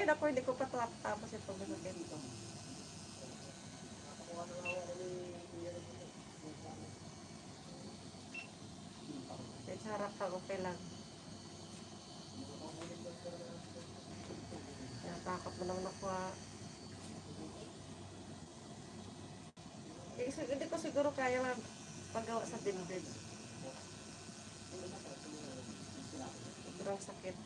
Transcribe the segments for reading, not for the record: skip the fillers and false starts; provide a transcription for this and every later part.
Ay, naku, hindi ko pa tapos ito. Ganito. Sa harap ka, okay lang. Natakap mo lang nakuha. Hindi ko siguro kaya paggawa sa dibdib. Sobrang sakit.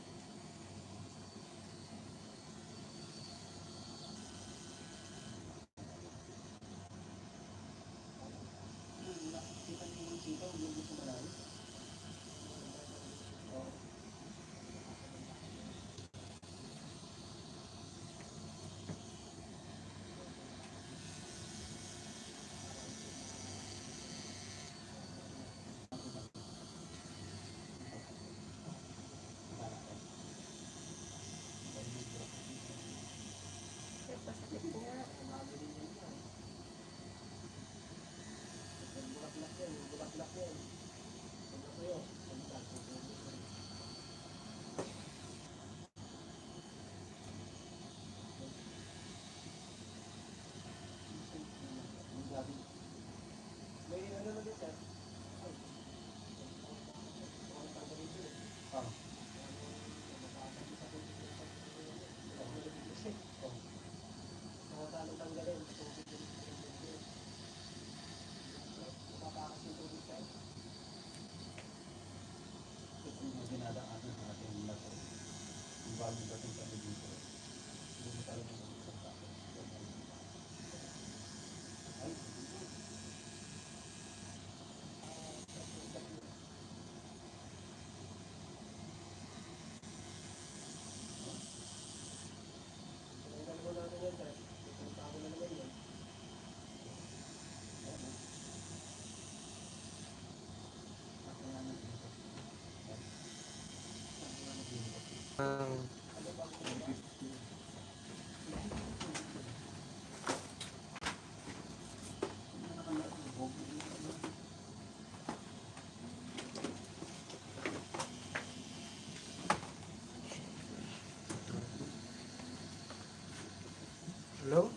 Hello?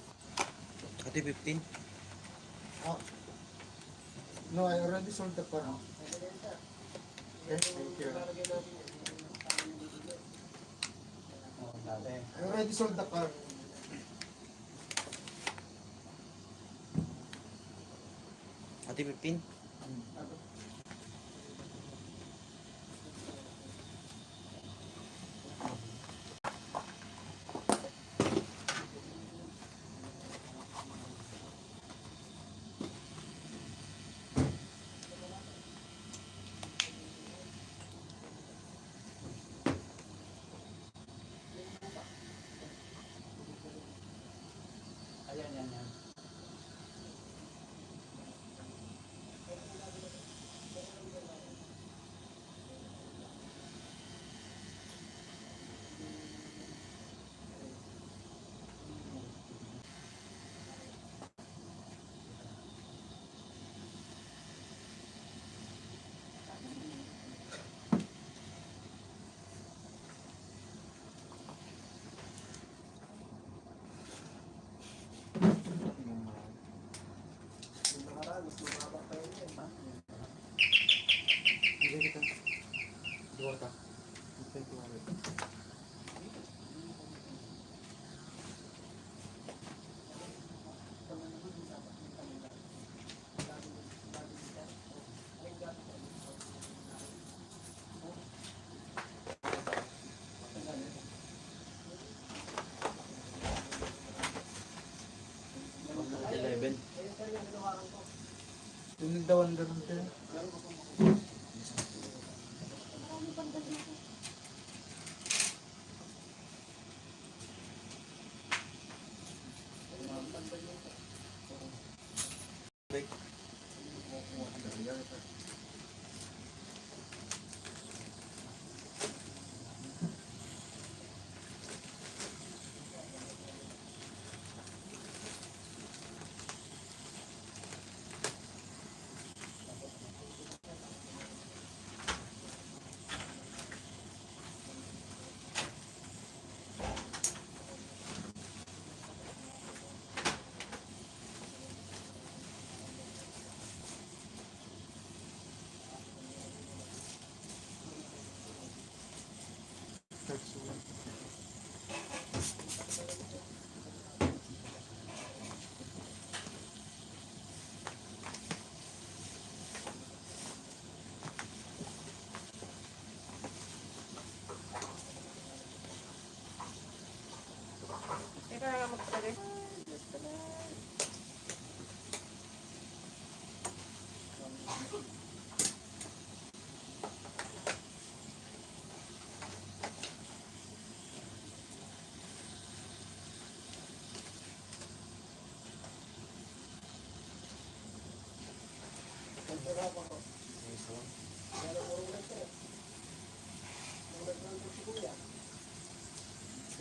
Ate 15. Oh. No, I already sold the car. Yes, thank you. I already sold the car. Ate 15. Yung dawan ganun tayo.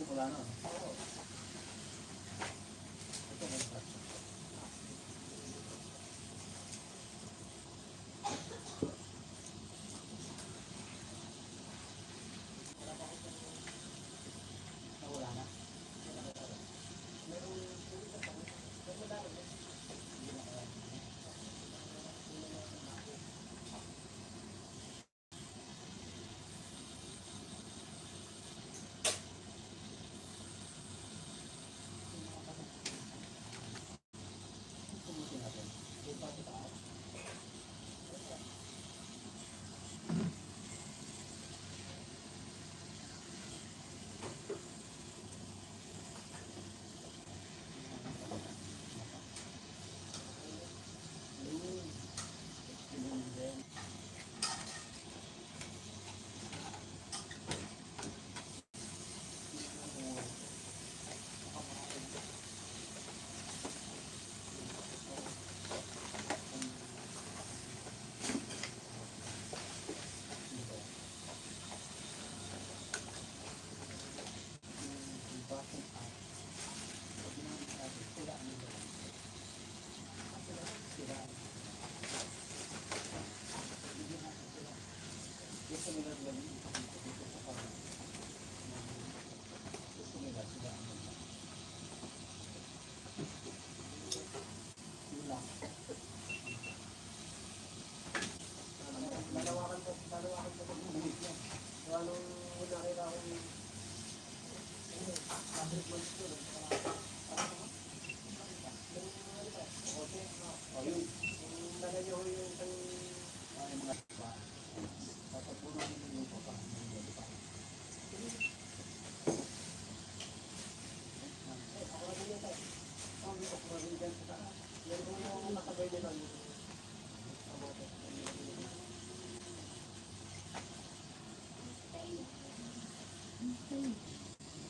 Wala na.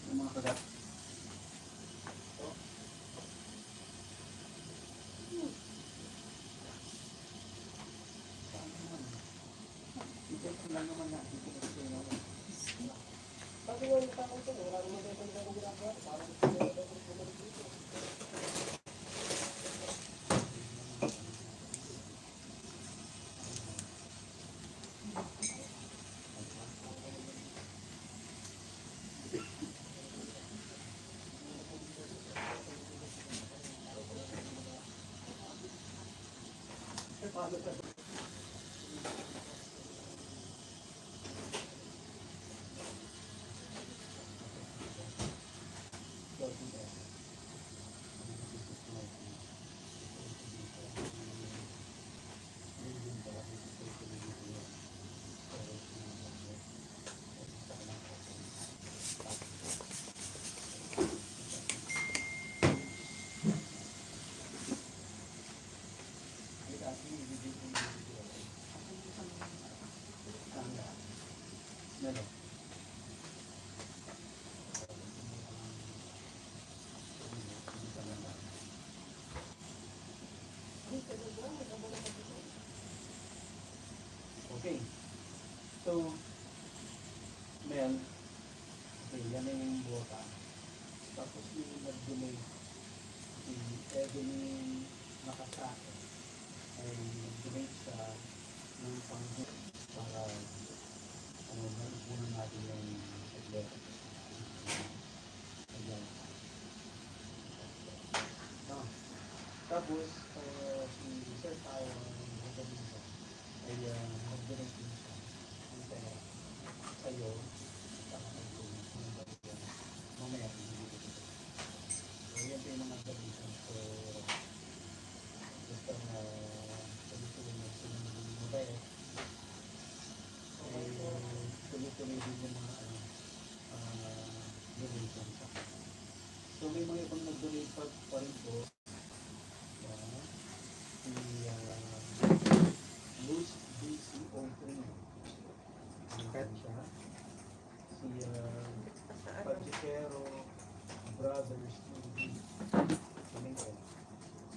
Yung mga kagat. Okay. So, Mel, okay, yan na yung buwaka. Tapos yung nag-donate, si Evelyn Nakasake, ay nag-donate siya ng pang- para maipunan natin yung seglet. Ayan. Tapos, si Sir Tayo ay mag-donate din siya ng pera sa'yo, saka kay Tony, kung bakit yan. Mamaya, pinili ko ito. So, yan po yung mga donation. So, basta na tuloy-tuloy na sunod yung mabaya. Tuloy-tuloy din yung mga donation sa akin. So, may mga ibang nag-donate pa rin po. Luz BCO3. Kat siya. Si Pagkikero Brothers TV.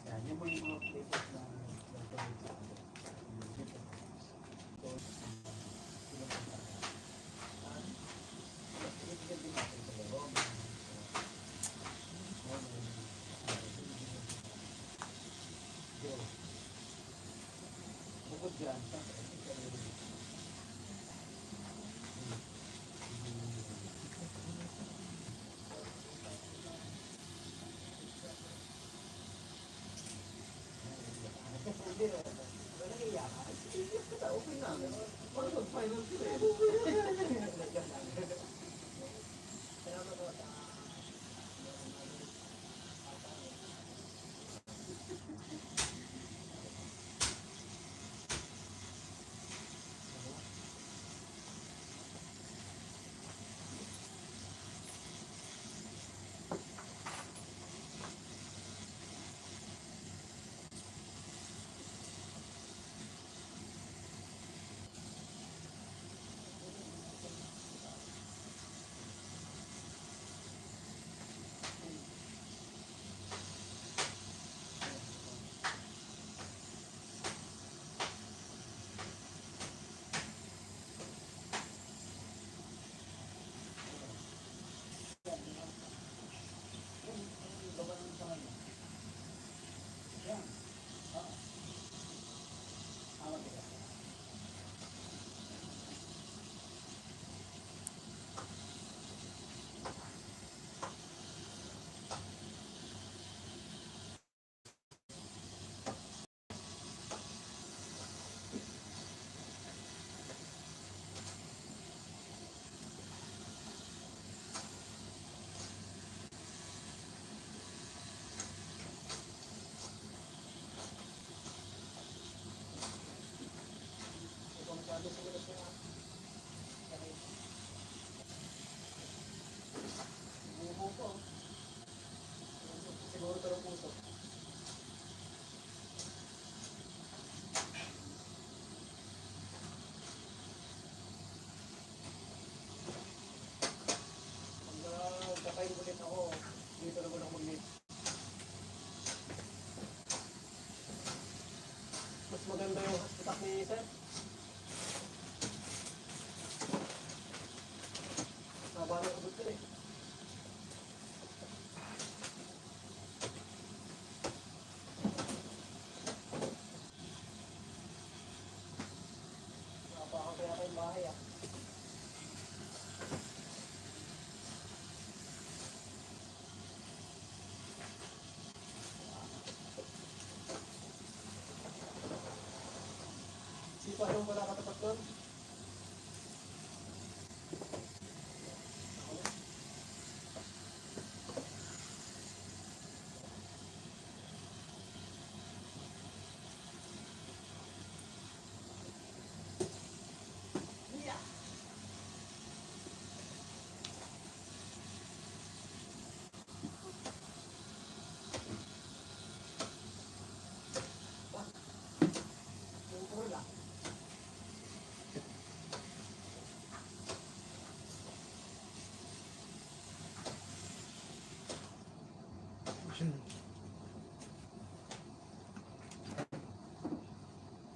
Yan yung mga places na nag-donate sa akin. bukod dyan, okay na. Parang mag-final ko eh. Siguro pero puso. Pag kakain ulit ako, dito na ko lang mag-meet. Mas maganda yung hospital ni Sir. Haba na abot ko eh. Napakakaya ko yung bahay ah. Si Panong wala katapat doon? Yung pula.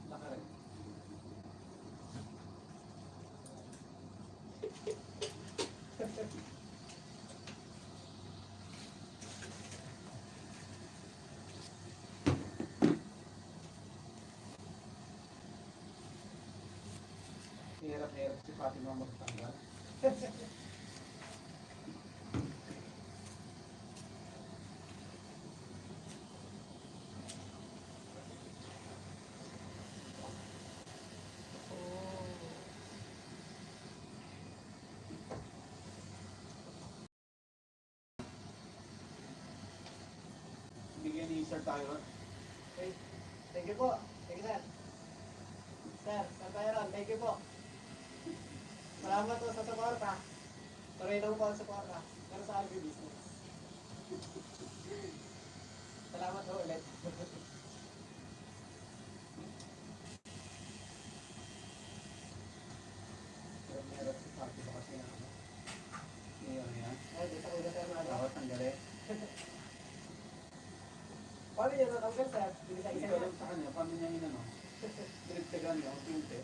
Laka rin. Hirap-hirap si Fatima magtanggal. Bigyan ni Sir tayo. Okay. Thank you po. Thank you, Sir. Sir, Sir Tyron, thank you po. Salamat po sa suporta. Tuloy lang po ang suporta. Pero sa agri-business. Salamat po ulit. Meron si Papi ba kasi na ano? Ngayon yan. Ay, di sa ulo tayo na Ako tanggalin. Paano yun natanggal, Sir? Binisa Hindi isa ko niya. alam sa kanya, paano niya inano? Tinagtagan niya, tinte.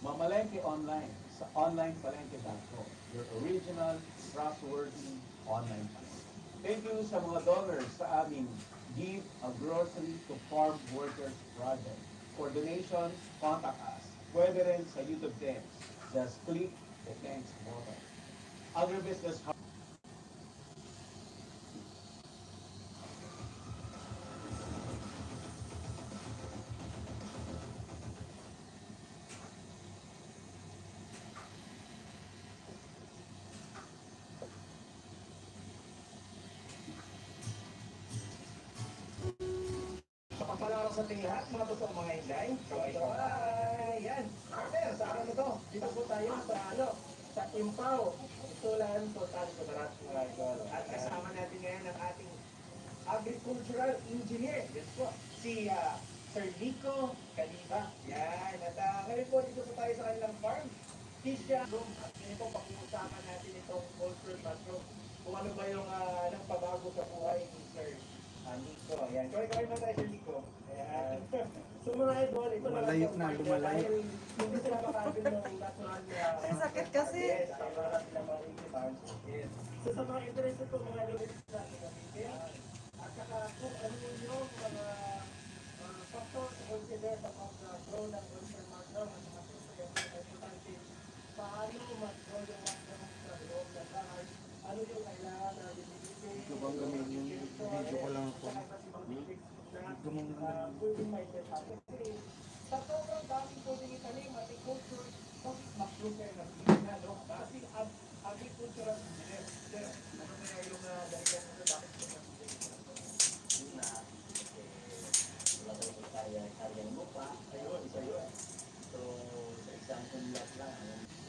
Mamalengke online sa onlinepalengke.com, your original, trustworthy online channel. Thank you sa mga donors sa aming give a grocery to farm workers project. For donations, contact us. Pwede rin sa YouTube din. Just click the thanks button. Agribusiness Hub. Kapapala sa ating lahat, mga totoo mga inday. So ito ay, yan. Sir, sa akin ito. Dito po tayo sa sa Impao. Tulan, Total, Kudarat, mga idol. At kasama natin ngayon ang ating agricultural engineer. Yes po. Si Sir Nico Caliba. Yan. At ngayon po dito po tayo sa kanilang farm. Tisha Room. At ngayon po pag-uusapan natin itong cultural mushroom. Kung ano ba yung nagpabago sa buhay ni Sir Nico. Ayan. Kaway mo tayo Sir Nico. Ayan. So mga idol, ito Lumalayo na, lumalayo. dahil hindi sila makabili ng natural Ay, sakit kasi. Yes, para sila makikipag. Yes. So sa mga interested po mga idol, ito sa ating gamitin. At saka kung ano yung mga factor to consider sa pag-grow ng culture mushroom at saka importante paano mag-grow yung mushroom sa loob ng bahay. Ano yung kailangan na dinibigay. Ito bang gamitin yung video ko lang ako? Ito mong Pwedeng may detalye. Kasi sa sobrang daming pwedeng itanim, agriculture, mushroom kayo na na, no? Kasi agricultural engineer. Sir, ano kaya yung dahilan mo sa bakit ko Yun na, wala tayo kaya mo pa, ayun, isa yun. So, sa isang kumlat lang,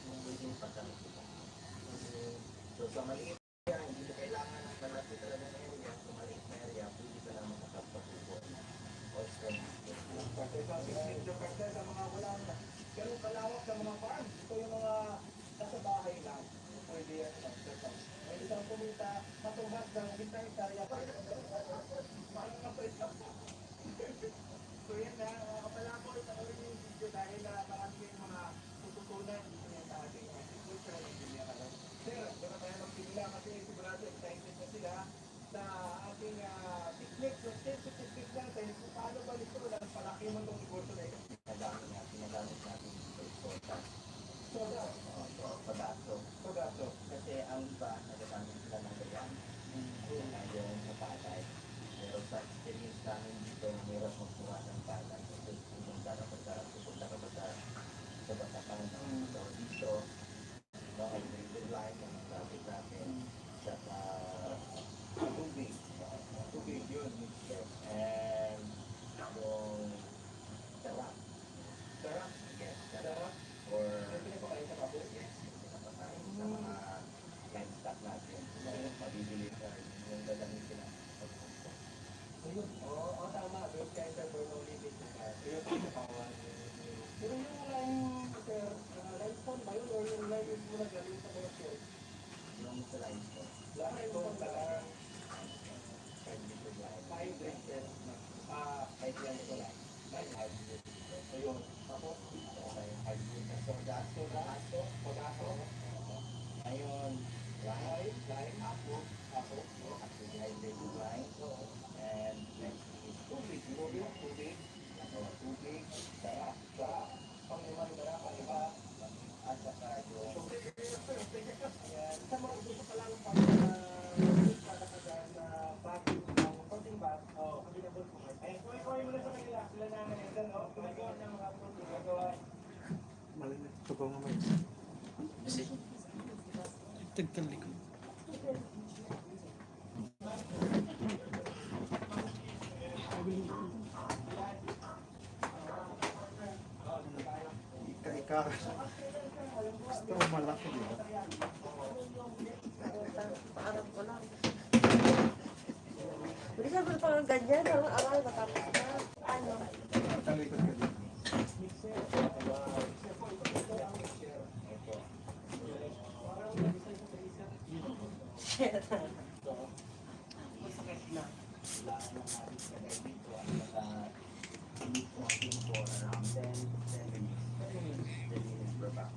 yung pwedeng pagkakupa. So, sa maliit area, hindi mo kailangan ng malaki talaga na area. Sa maliit na area, pwede ka lang makapagpakupo. O, Kasi sa medyo kasi sa mga walang ganun kalawak sa mga farm. Ito yung mga nasa bahay lang. Pwede yan lang. Pwede kang kumita matumas ng isang hektarya. Parang kapwesta. So yan na, mga kapalakol, panoorin niyo yung video dahil marami kayong mga tututunan dito yan sa ating agricultural engineer. Sir, doon na tayo magsimula kasi sigurado excited na sila sa ating technique, yung sensitive technique natin, kung paano ba nito lang palaki mo itong negosyo na ito. Nagamit natin dito soda. Soda, Padaso. sodaso. Kasi ang iba, nagagamit sila ng ganyan. Ngayon sa patay. Pero sa experience namin dito, hirap magkuha ng patay. Kasi pupunta ka sa batakan. So dito, mga hydrated line, mga traffic natin, saka tubig. Tubig yun. And yung sarap. Sarap. Yes, sarap. Sarap. Or May pinapakain sa baboy. yes, pinapakain sa mga livestock natin. So, mabibili ka yung gagamitin na pagpupo. Ayun. Oo, tama. Doon kaya sa Borno Olympic. Ayun, pinapakawan. Pero yung line, sir, limestone ba yun? Or yung line is mo na galing sa mga field? Yung sa livestock, Limestone talaga. hydrated line. Hydrated. Hydrated ko lang. Hydrated. So yun. Tapos, Okay, hydrated. sodaso, podaso. Ngayon, line, Lime, apple, ako. hydrated line. And next is tubig. Tubig. Tubig, Sarap. Sarap. Pang-iman na lang. Pang-iba. at saka yung Ayan. Sa mga gusto pa lang pag patakagan na bagay ng konting bag, available po kayo. Ayun, kuhay mo na sa kanila. Sila na nangyayari, no? Gumagawa ng mga fruit, gumagawa. Malinit. Ito bang mamay? Kasi, tagkal ko. Ika-ika. Gusto mo malaki, di ba? Paarap ko lang. Hindi ka ba pang ganyan? Ang aral, natapos na. Ano? Ang likod ka dito. Mixer. Mixer po, ito ang mixer. ito. Parang nag-design ko sa isa. Masakit na. Wala ng ating kagay dito at saka init ko ang team for around 10 minutes. 10 minutes per pack.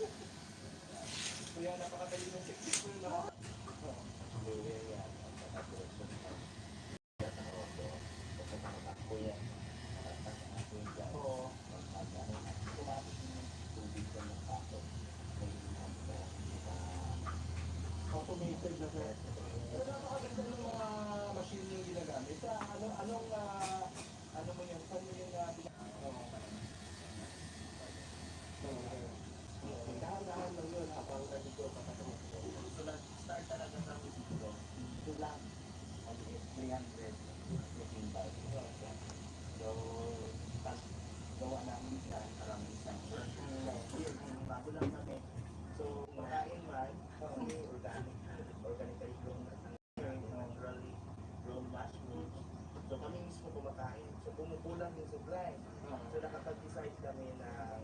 Kaya napakatalim ng technique mo yun lahat. Layer yan. At saka direction yan. Yan ang auto. Kasi nakatakbo yan. Nakatakbo yan dyan. Oo. Automatic yung tubig yan ng pasok. May ilan po. Automated na sir. Pero napakaganda ng mga machine yung ginagamit. Sa ano mo yan? Saan mo yung dahan-dahan lang yun habang ganito patatunod. So, start talaga sa dito. Ito lang. Maliit. 315 bag. So, pag gawa namin yan, parang isang bago lang kami. So, makain man, kami organically grown naturally grown mushrooms. So, kami mismo kumakain. So, kumukulang yung supply. So, nakapag-decide kami na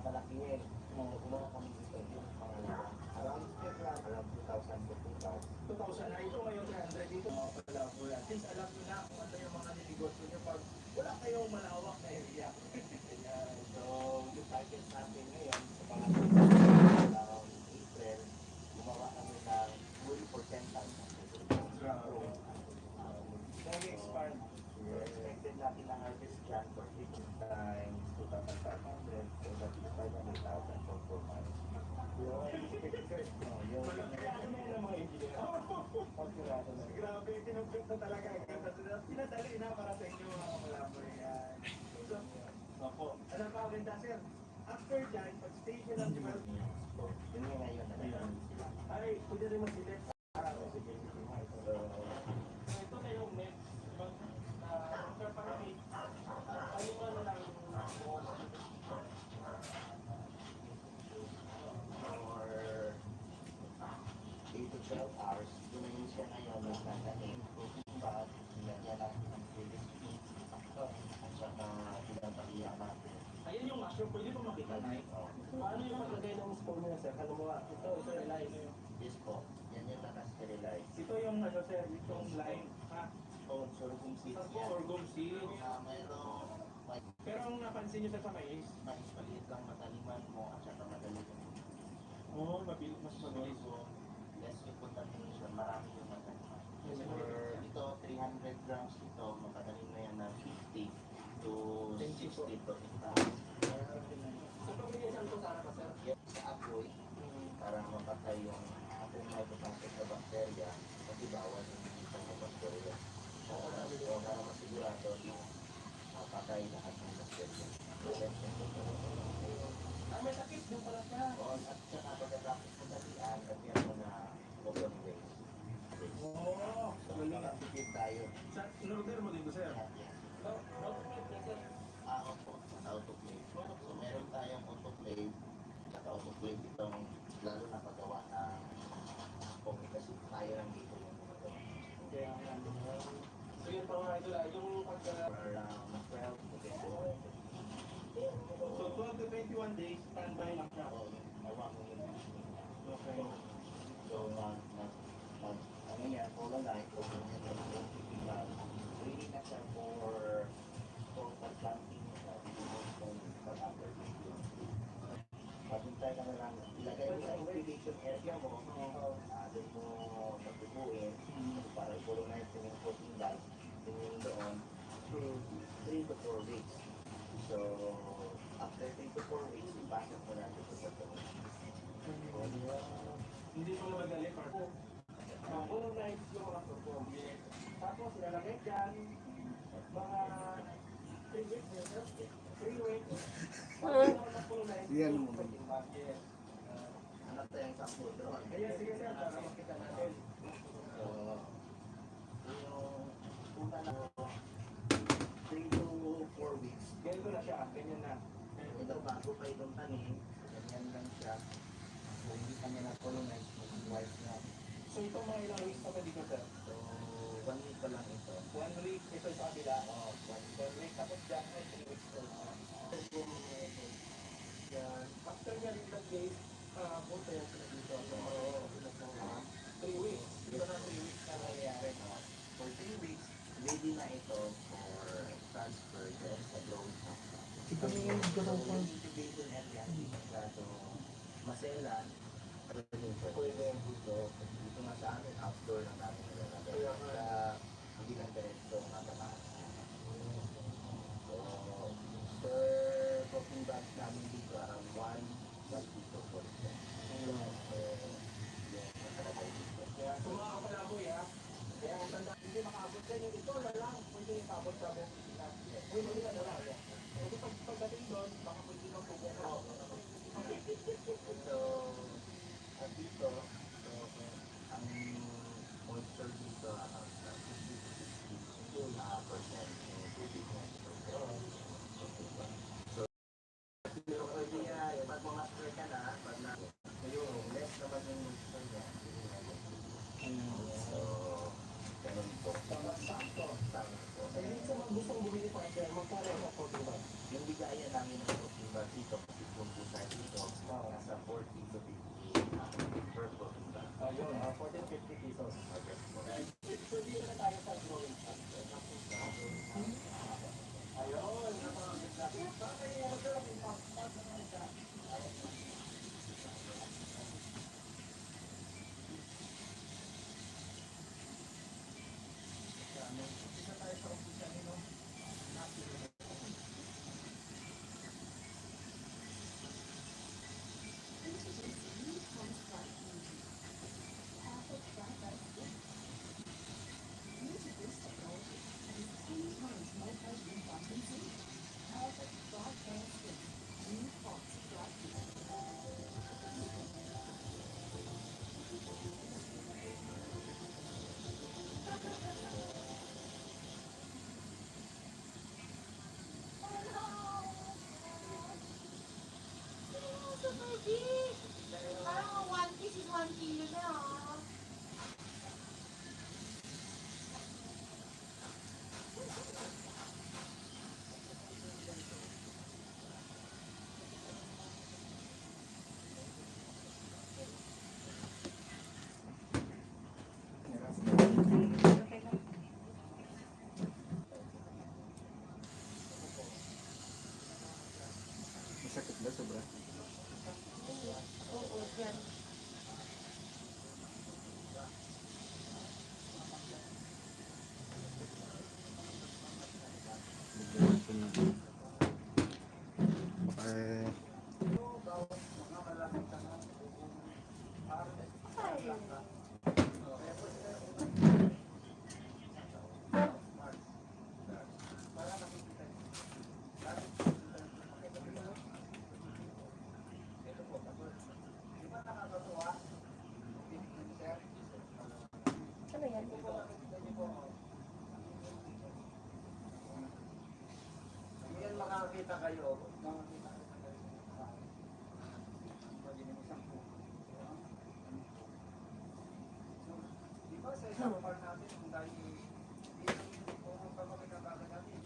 palakihin. Gumawa kami dito yung pangalawa. Around 2,000 to 2,000. 2,000 na ito ngayon 300 dito. Mga pala po yan. Since alam nyo na kung ano yung mga ninegosyo nyo pag wala kayong malawak na area. Ayan. So, yung target natin ngayon sa pangalan around April, gumawa kami ng fully for 10,000. Nag-expand. Expected natin na harvest dyan for 15 times 2,500, so that is 500,000 for 4 months. Yung Pagkakilala mo yun ang mga engineer. pagkirado na. Grabe, tinupit na talaga. Pinadali na para sa inyo mga malabor yan. So, Opo. ano pa ang ganda sir? After dyan, pag-stay nyo lang di ba? Yun nga ngayon na nagkaroon sila. Ay, pwede rin mag-select. So, Ito na yung next. After parami, ano ba na lang for 8 to 12 hours, gumayon siya ngayon ng natanim, cooking bag, nilagyan natin ng previous meat, at saka pinapaiya natin. Ayan yung mushroom, pwede mo makita na eh. Paano yung maglagay ng spoon nila sir? Ano mo ito, sterilize. Yes po, yan yung naka-sterilize. Ito yung ano sir, itong line. Ha? Oh, sorghum seeds Sa yan. sorghum seeds. Mayroong Pero ang napansin nyo sir sa mais, mais maliit lang mataliman mo at saka madali yung mas mabilis. so, less yung contamination, marami yung mataliman. For ito, 300 grams ito, makatanim na yan ng 50 to 60 to 8,000. So pag minsan ito sana ka sir? Yan sa apoy, para mapatay yung apoy na ipapasok sa bakterya, kasi bawal yung isang na bakterya. So, para masigurado na mapatay lahat ng bakterya. May sakit din pala siya. At saka pagkatapos mo dalian, lagyan mo na open waste. Oo. So, makakipid tayo. Sa in-order mo din ko sir? Lahat yan. Opo, autoclave. So, meron tayong autoclave, saka autoclave itong lalo na paggawa ng coffee kasi tayo lang dito yung mga ito. Kaya nga. So yun pa mga idol, yung pagka... For 12 to 21 days. So 12 to 21 days, standby na siya. So, nawa mo yung Okay. so, ano yan, for a life, kung ano yan, ready na siya for pag-planting sa pag-after Pag-hintay ka na lang, ilagay mo sa incubation area mo, doon mo pagbubuin, para i-colonize yung protein bag, tingin doon, 3 to 4 weeks. So, after 3 to 4 weeks, ipasok mo natin sa pagbubuin. Hindi mo na madali para colonize yung mga perform. Tapos ilalagay dyan, mga 3 weeks, 3 weeks. Yan mo. Anak tayong sakto doon. Kaya sige sir, para makita natin. So, yung una na 3 to 4 weeks. Ganito na siya, ganyan na. Ito bago pa itong tanim, ganyan lang siya. So, hindi kanya na-colonize yung wife na. So itong mga ilang weeks pa dito sir? So, 1 week pa lang ito. 1 week, ito sa kabila. Oh, 1 week, tapos dyan ay 3 weeks pa. Yan. After niya rin days, punta yan sila dito. So, 3 weeks. Dito na 3 weeks na nangyayari. For 3 weeks, ready na ito for transfer then sa growing house. incubation area, so maselan, pwede dito, dito nga sa amin, outdoor na namin nilalagay. Kaya hindi lang diretso matataas. So, per cooking batch namin dito, around 1 dito for the yung nakalagay dito. Kaya kung mga kapalaboy ha, kaya ang tanda, hindi makaabot sa inyo, ito na lang, pwede ipabot sa mga pilihan. Pwede na lang. Kasi pagdating doon, baka pwede lang po yan. So, dito, so, ang moisture dito, around 50 to 60% yung tubig na ito. So, pero pwede nga, pag mga spray ka na, pag na, yung less naman yung moisture niya, so, ganun po. Sakto. Sakto. Kaya minsan gustong bumili pa kasi magkano ang cooking batch. Yung bigayan namin ng cooking bag dito, kasi kung po tayo dito, nasa 40 to 50 per cooking bag. Ayun, 14-50 pesos. Pwede na tayo sa growing shop. Ayun, Parang 1 piece is 1 kilo na ah. Masakit ba sobra? Oo, yan. Okay. Ano yan? Yan makakita kayo. di ba sa isang par natin, kung dahil dito kung kami nabasa natin.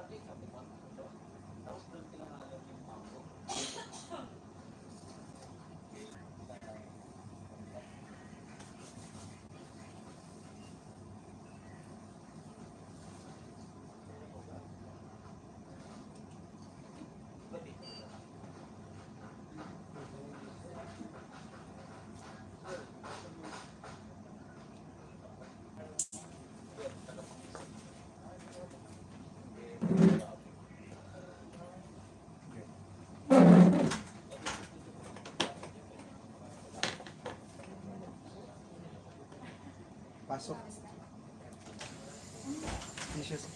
Tapos doon pinangalan yung mango. Pasok. Dishes.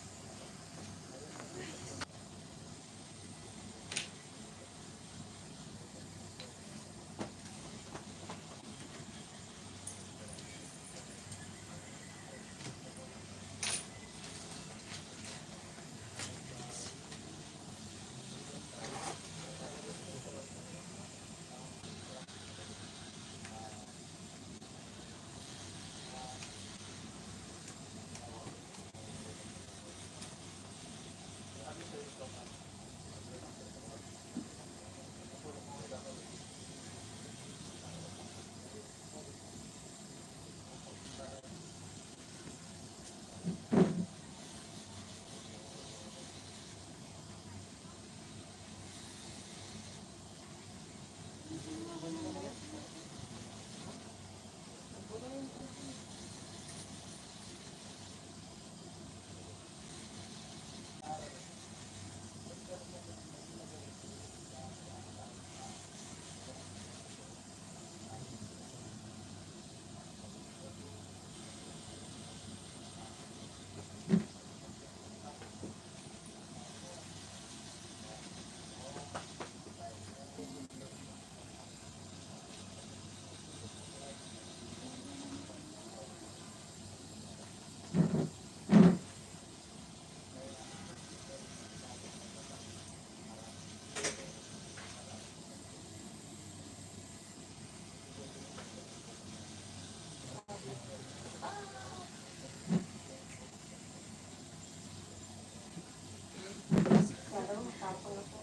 Pero matapang ako.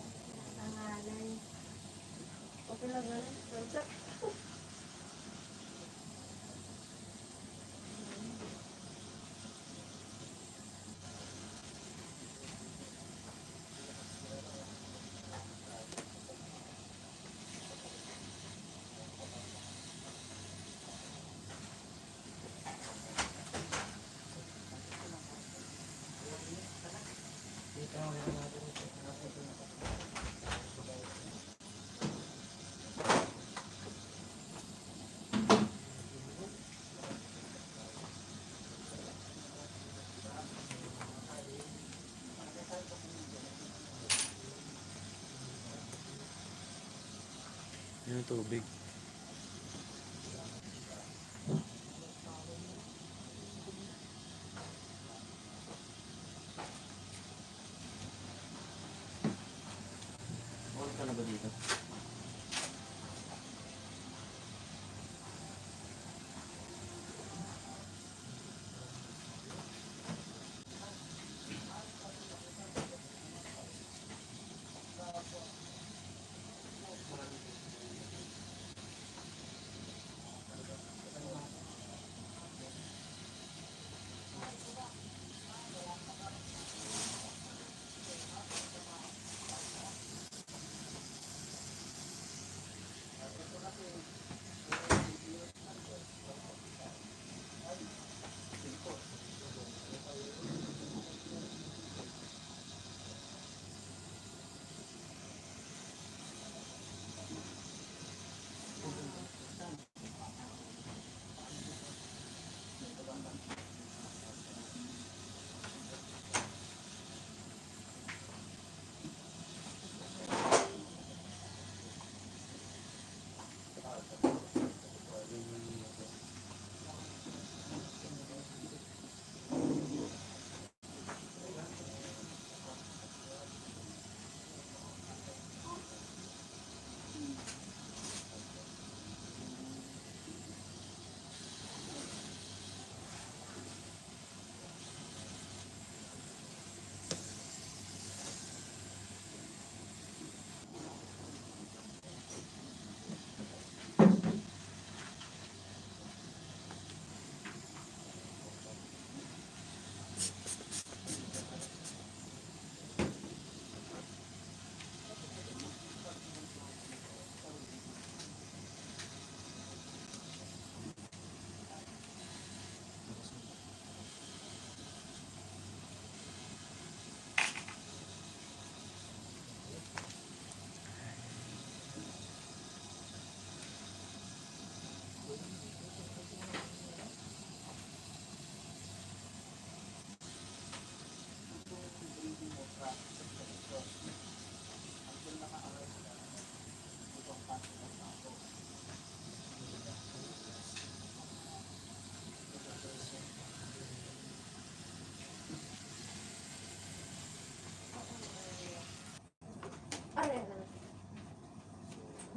Nanganay. Okay lang na. Yung tubig. Huwag ka na ba dito?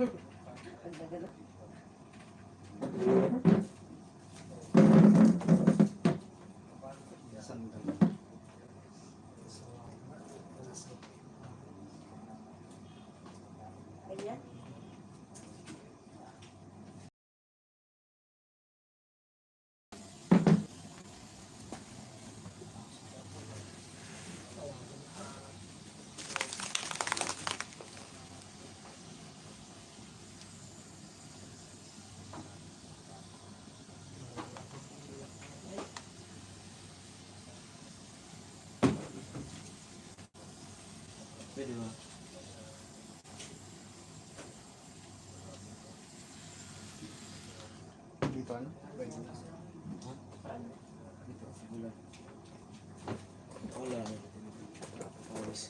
Ang dagal. Ganyan. Pwede ba? Dito ano? Pwede. Dito, bulan. Wala. Pawis.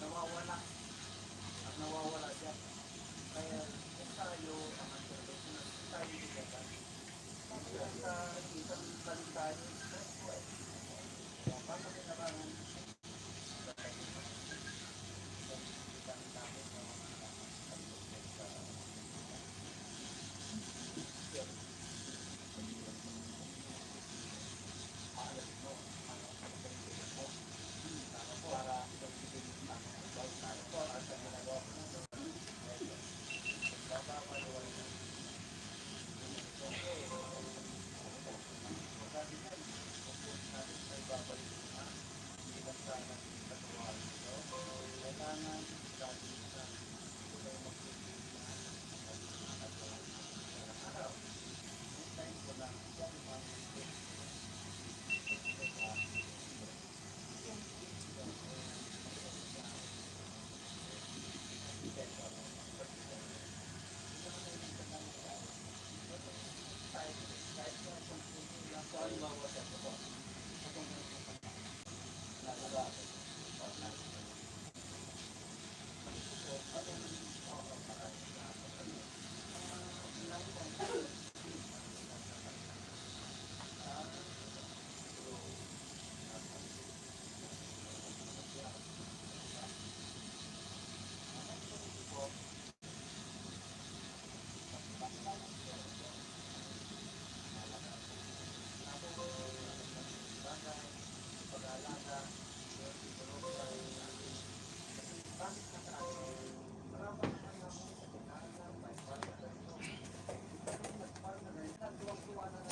nawawala at nawawala siya. Kaya kung tayo ang tayo bigatan. Sa isang balitaan, paano kinabangan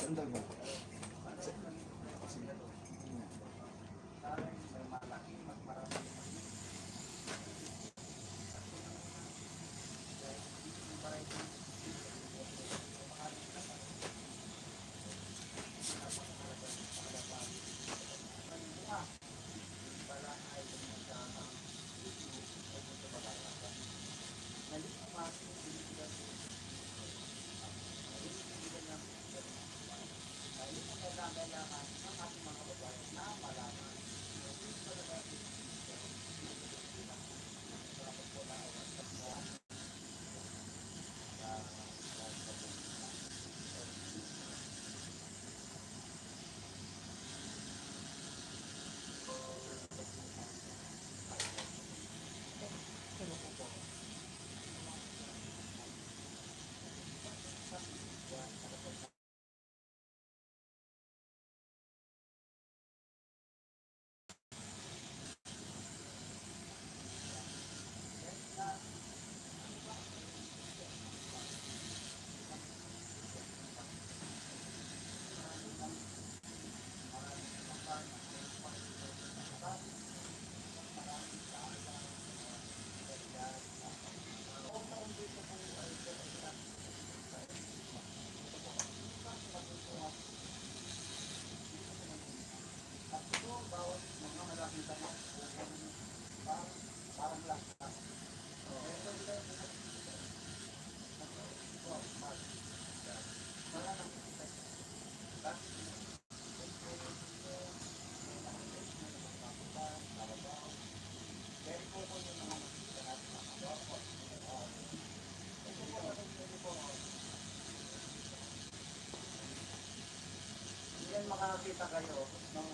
Sandal mo. yan makakita kayo ng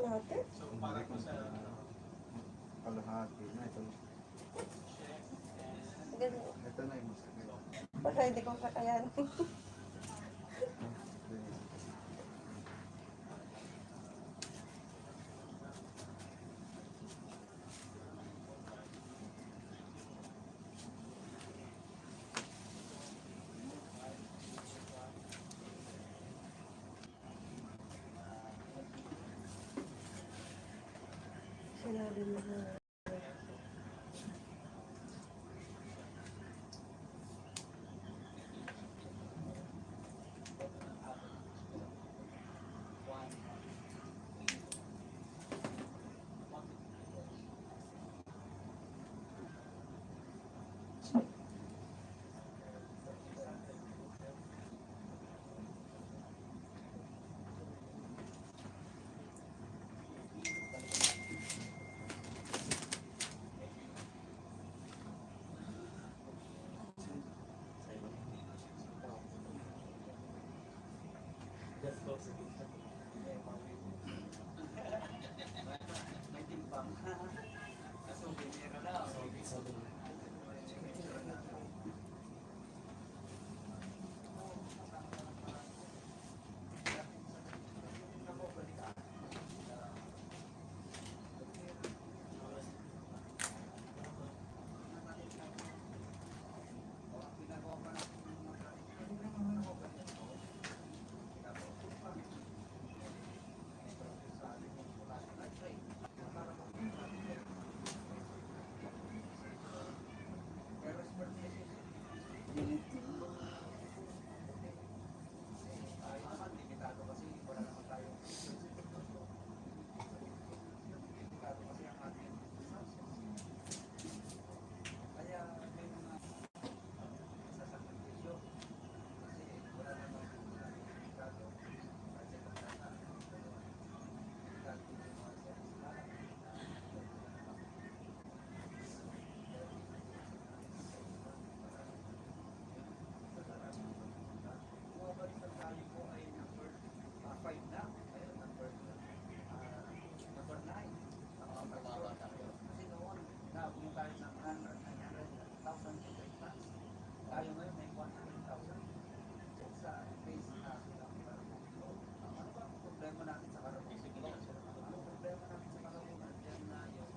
kalahati. So, kumpara ko sa Kalahati na ito. chef and Ganun. Ito na yung masakit. Basta hindi ko kakayanin. Sinabi mo na. may timpang. Kaso, binira na. Tayo ngayon may 100,000 sa base na ano ba ang problema natin sa karabunan? Ang problema natin sa karabunan dyan na yung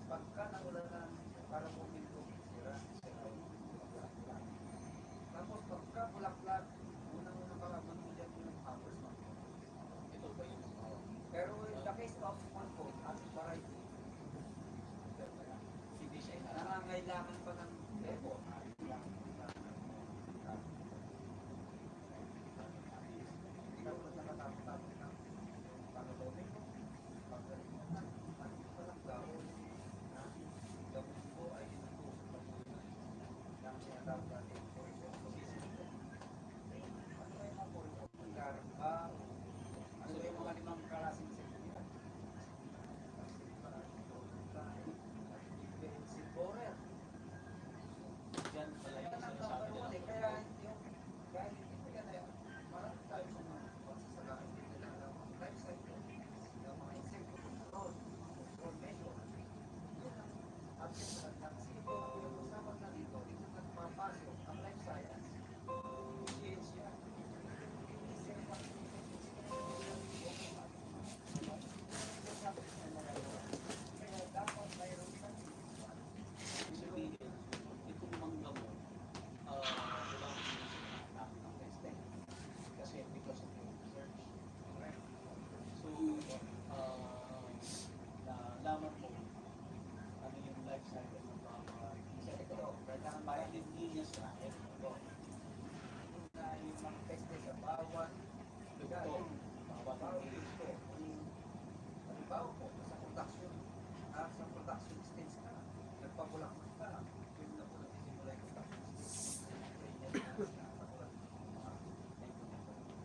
pagka nagulan ng karabunin ko, sira. Tapos pagka bulaklak, unang-unang karabunan mo dyan yung flowers mo. Ito ba yung pero in the case of one coat, at variety, hindi siya nangangailangan pa ng demo. Ano yung mga limang kalasing sekundya? Borer. Yan pala yung sinasabi nila. Kaya hindi ka na marami tayo sa mga pagsasagahan dito lang ng mga life cycle, ng mga insekto, road, formation. Yun ang object ng sito. Yung usapan na dito, dito nagpapasok ang life science. Siyensya. Kaya dapat mayroon sa sabihin, itong mangga mo, wala akong ng testing. Kasi because of your research. Right? So, nalaman mo ano yung life cycle ng mga insekto. Kailangan bayan din linya sa ito. Na yung mga teste sa bawat lugar. Bawat ito. Halimbawa po, sa production stage ka, nagpabulak ka, yung na po nagsisimula yung production stage.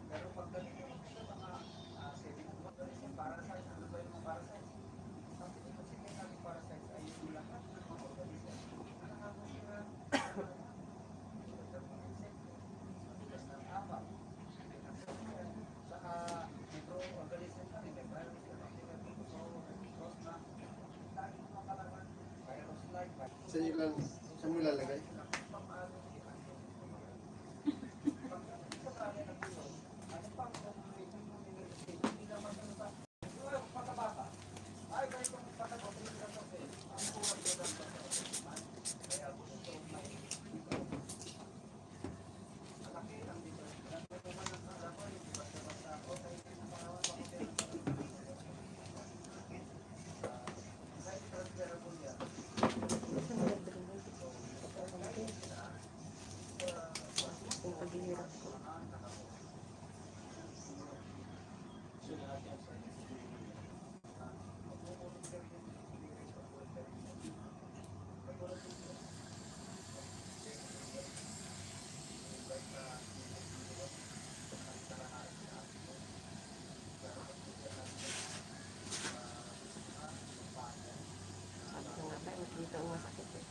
Pero pag ganito sa mga semi-organism, parasites, ano ba yung mga parasites? Ang pinipasitin natin parasites ay yung lahat ng mga organism na nakakasira ng mga insekto, matigas ng apat, saka microorganism na rin, may virus, Saan mo ilalagay? Yung paghihirap ko. Sabi ko nga ba, dito ang masakit eh.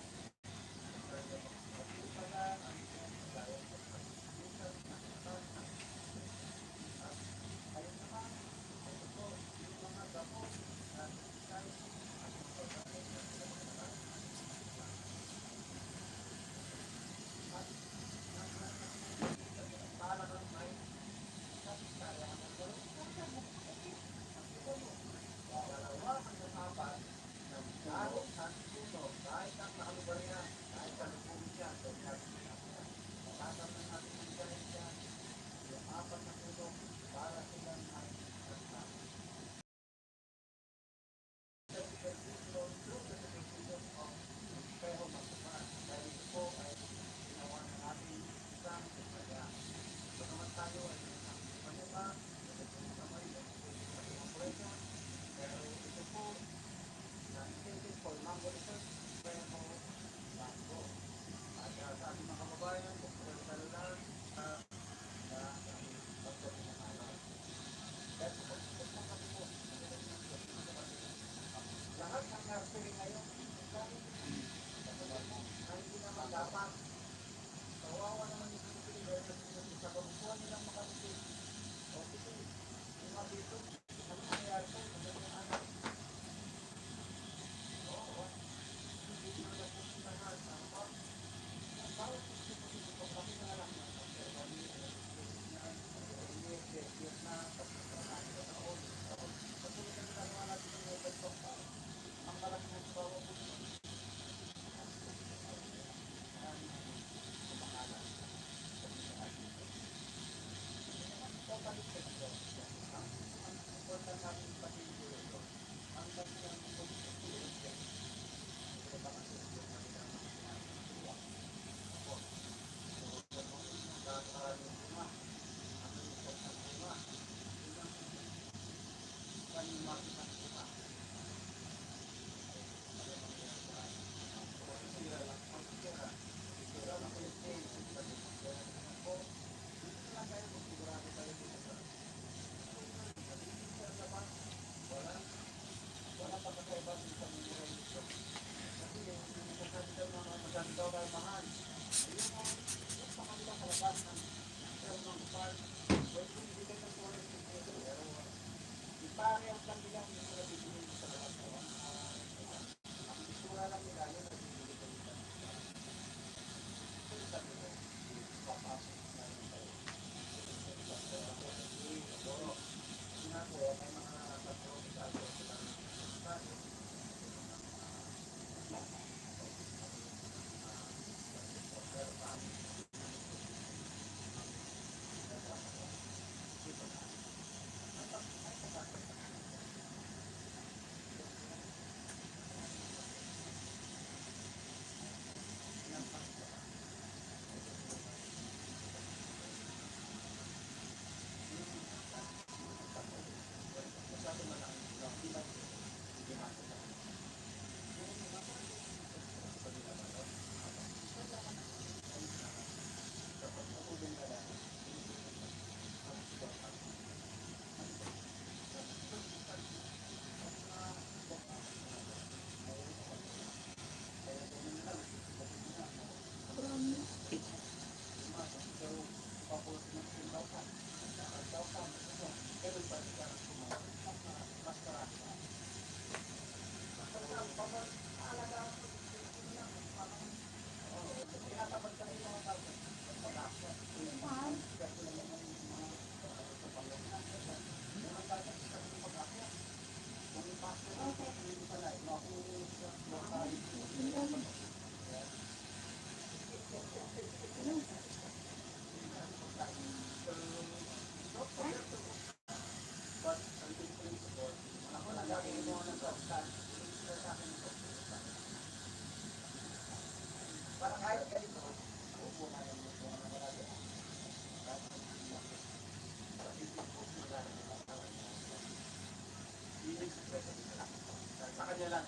Sa kanya lang.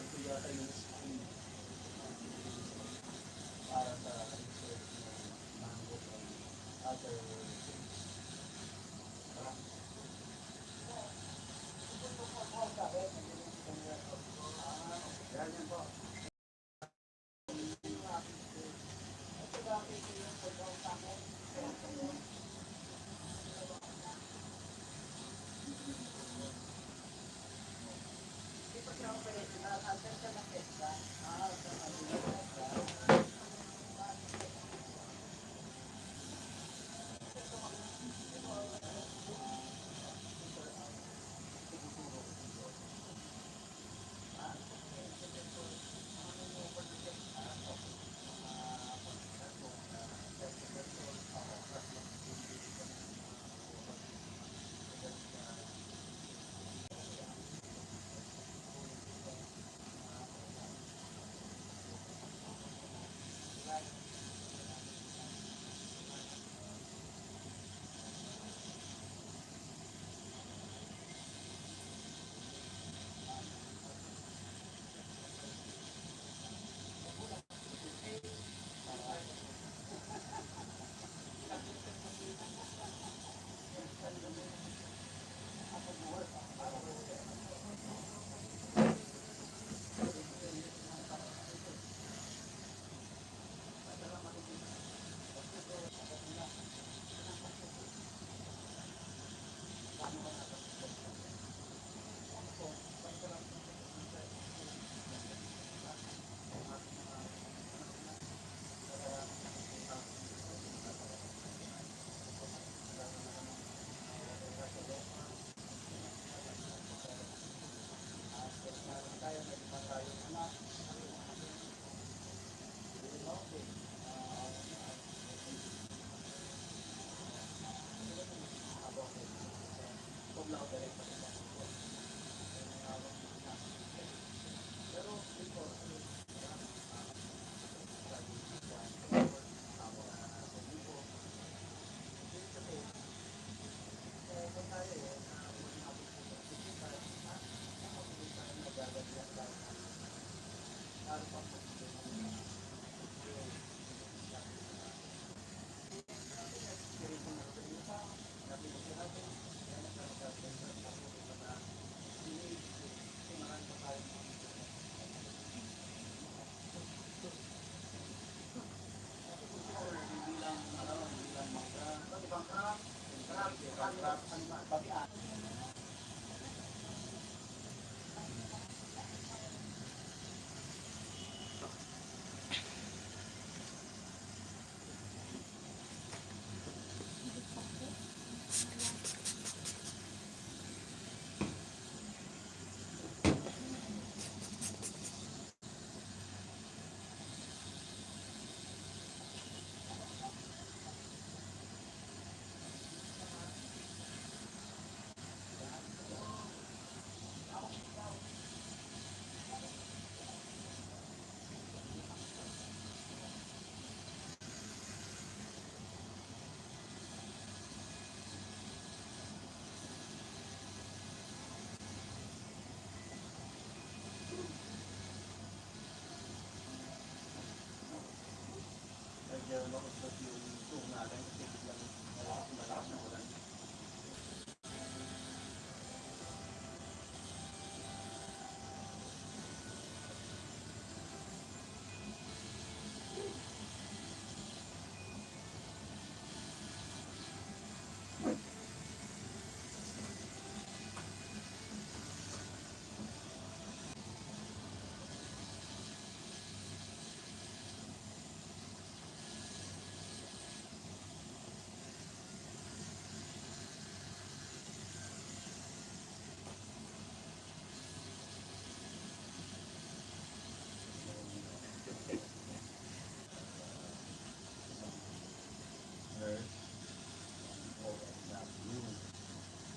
Ito yata yung screen para sa research ng mango and other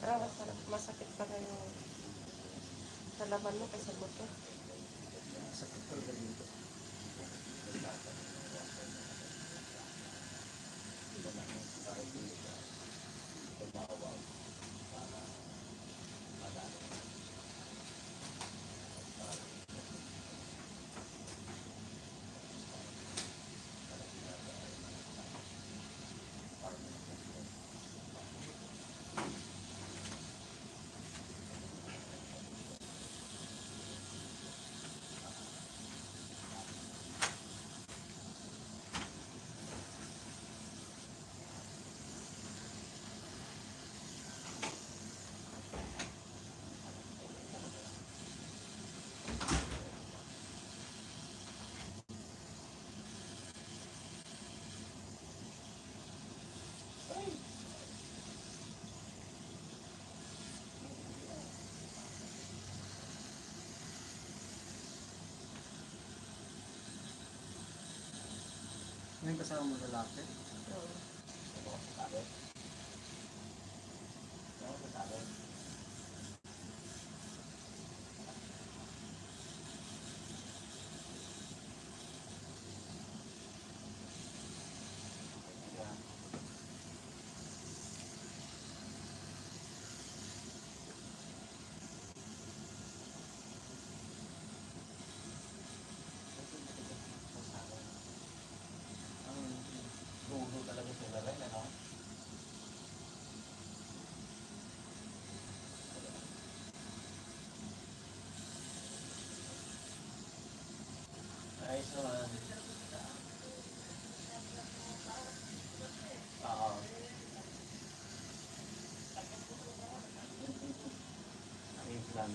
Masakit pa na yung sa laban mo kaysa buto. Sakit talaga dito. May kasama mo lalaki? Oo. Dulo talaga sila rin, ano? Ayos naman. Oo. Ayos lang.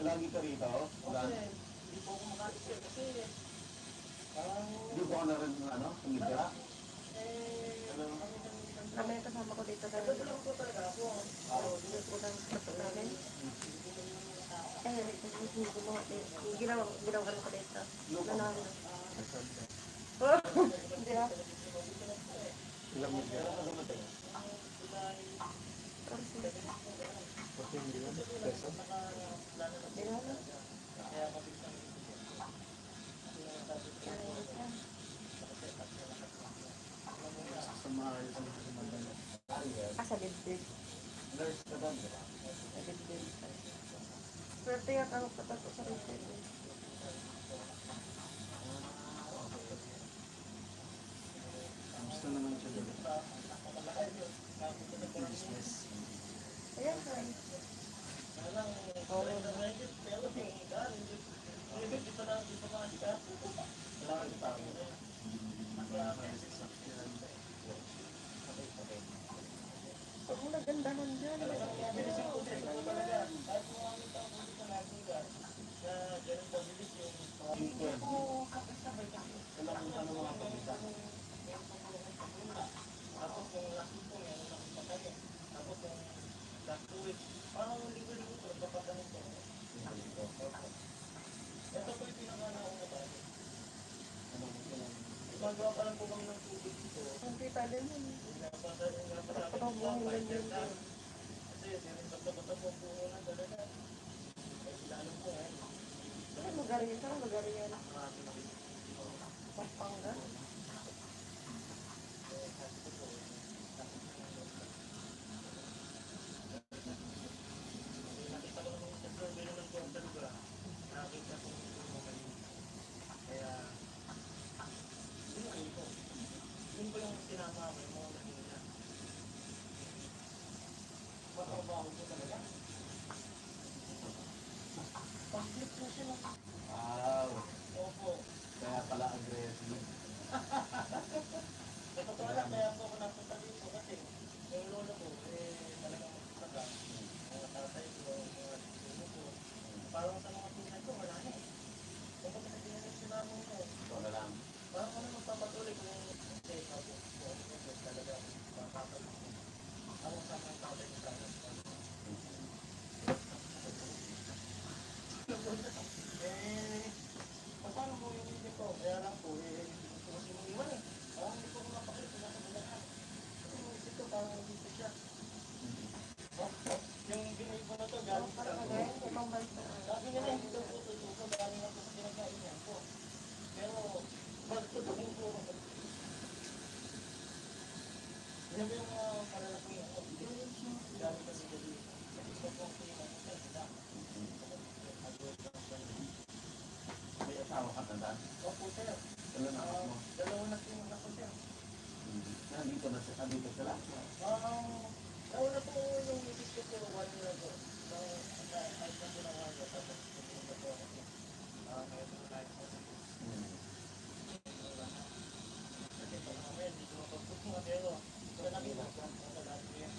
Lagi ka rito? Hindi po ako makalis kasi parang Hindi ko na rin, ano, tumigla. Kami yung kasama ko dito sa lang po talaga ako. unang bato namin. Yung ginawa ko dito. Nanalo. Hindi na. Ilang mo siya? Kasi, 14 million peso? hindi na. Sa maayos ang sumadala. Sa dibdib. Nurse ka doon, di ba? Sa dibdib. Swerte yata ako patato sa dibdib. Gusto naman siya doon. Business. Ayan, sir. Huwag mo nagandahan dyan. Hindi pa din yun. Pagpapabuhin din yun. Saan lugar yan? Saan lugar yan? Pampanga? Wow. Kaya pala aggressive. Ito na lang. asawa ka na dad? Opo, sir. Ilan anak mo? Dalawa na po yung anak ko, sir. Nandito na sila. Nandito sila. Nauna po yung misis ko po 1 year ago. So, ay na po ng 1 year. Tapos, pumunta po ako. Ngayon po tayo po. Kasi po namin, hindi ko mapagput mga pero wala namin lang sa lahat ko yan.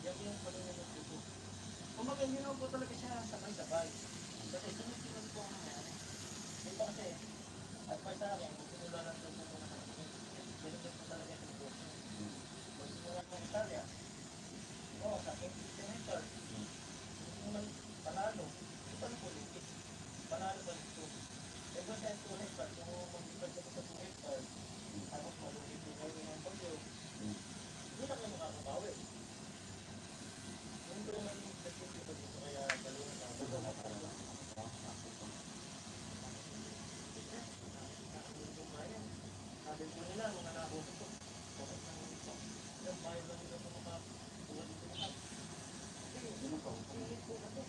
Yan po yung patuloy ng tubo. Kumbaga, hindi naman po talaga siya sabay-sabay. Kasi sunod-sunod po ang nangyari. Di ba kasi, at pa sa akin, sinularan ko po mga namin. Ganun din po talaga yung tubo. Magsimula ng Italia. Oo, sa 15 hectare. Gusto mo lang panalo. Ito na po, ligit. Panalo pa ito. E doon sa 2 hectare, kung magbibad ka sa 2 hectare, tapos malulit yung gawin ng bagyo, hindi na kayo makakabawi. Yung doon ang specific ko dito, kaya dalawang tao. Sabi po nila, mga nakakusap ko, bakit nang ito? Yung bayan lang nila sa mga buwan dito lahat. Hindi po ako. Hindi po ako.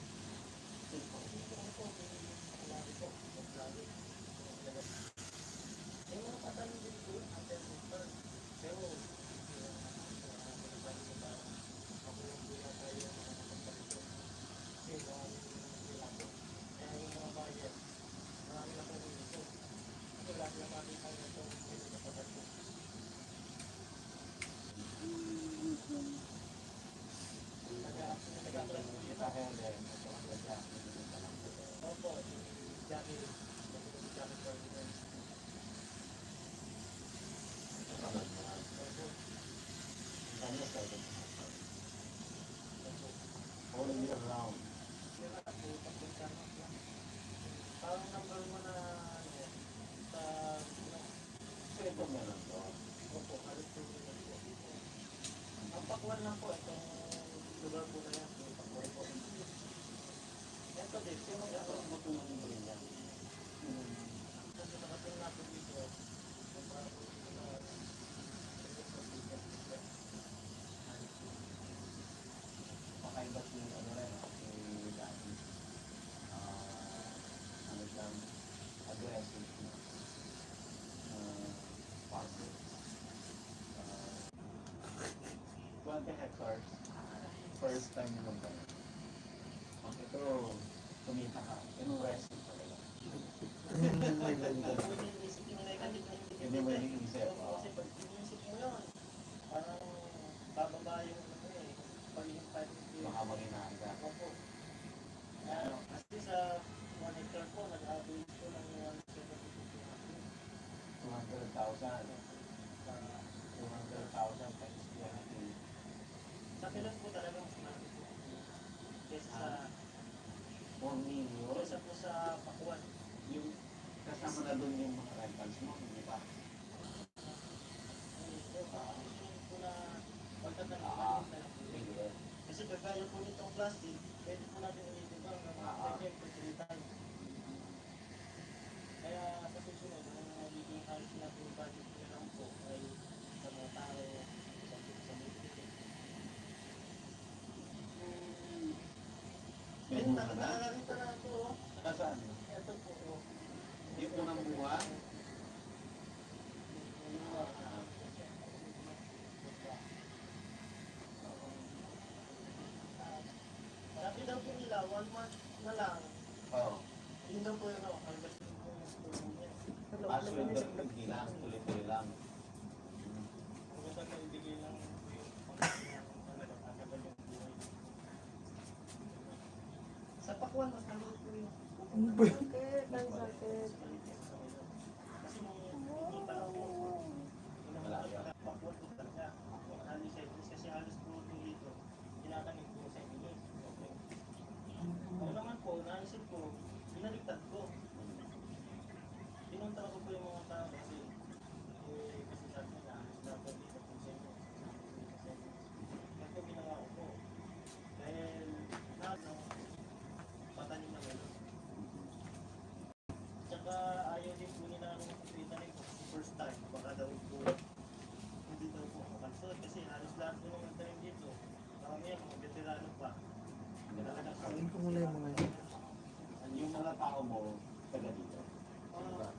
Lagi po. Lagi. Yung mga patanin din po, after super. Pero, ako yung buya tayo yung mga kapagpalito. Kasi, marami nila po. Kaya yung mga bayan, marami na po dito. Kasi lahat na makita nyo itong pwede na pagkato. Opo, Jackie, Jackie Ferdinand. All year round. Parang number mo na ano, sa So ito meron to. opo, halos po yun po. Ang Pakwan lang po, itong lugar po na yan, yung Pakwan po. Ito din, sino nga po? Matulong mo rin yan. Kasi nakating natin dito, yung parang po dito na Pakaibat yung ano rin, yung dati. Ano siyang aggressive na parcel. 20 hectares, first time mo ba? Ito, kumita ka, impressive talaga. pwede isipin nila yung kanit na Hindi mo yung inisip. kasi pag inisip mo yun, parang bababa yung ano eh, pag-inig tayo Baka maginaan ka. Opo. Kasi sa 1 hectare po, nag-average ko ng 200,000. 200,000 times 20. Sa Pilas po talaga mas malaki po. Kesa sa, 4 million. kesa po sa Pakuan. Yung kasama na doon yung mga rentals mo, hindi ba? Po na pagkatalaman na lang po. Sige. Kasi kagaya po nitong plastic, pwede po natin ulitin ba ng project for 3 times. Kaya sa susunod, ang magiging halos natin yung budget na lang po ay sa mga tao, sa meeting. May Ayun, bunga na? nakita na ito. Nasaan? Ito po. Yung unang bunga? Sabi daw po nila, 1 month na lang. Oo. Yun daw po yun, harvest po yung tulong niya. Asweldo, hindi lang, tuloy-tuloy lang. Hanggang sa naibigay lang po yung pangkakaya ng talagang kagagal yung buhay. Sa Pakuan, mas naluot po yung Sakit, ang sakit. kasi nung hindi pa lang po, Pakuan po talaga. Halos kasi halos po dito, tinatanim po sa inyo. Ako naman po, naisip ko, binaliktad ko. Pinunta ko po yung mga tao kasi sabi nila, alis dapat dito po sa inyo. Ito ginawa ko po. Dahil patanim na gano'n. Tsaka ayaw din po nila nung itanim ko kasi first time, baka daw po hindi daw po makansod kasi halos lahat po nung nagtanim dito. Marami yan, mga veterano pa. Talagang Tingin ko muna yung mga yun. Yung mga tao mo, taga dito. Ah,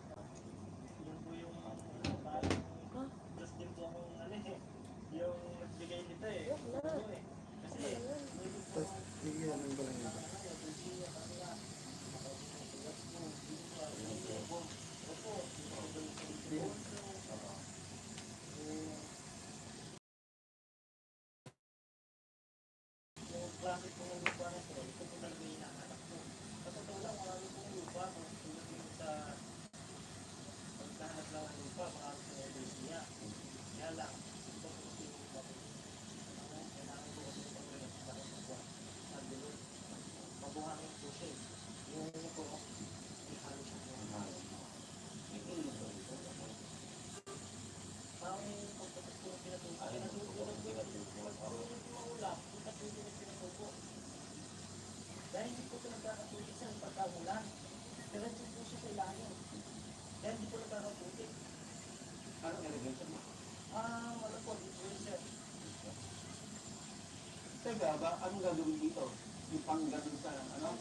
Sir Baba, anong gagawin dito? Yung pang ganun sa, ano?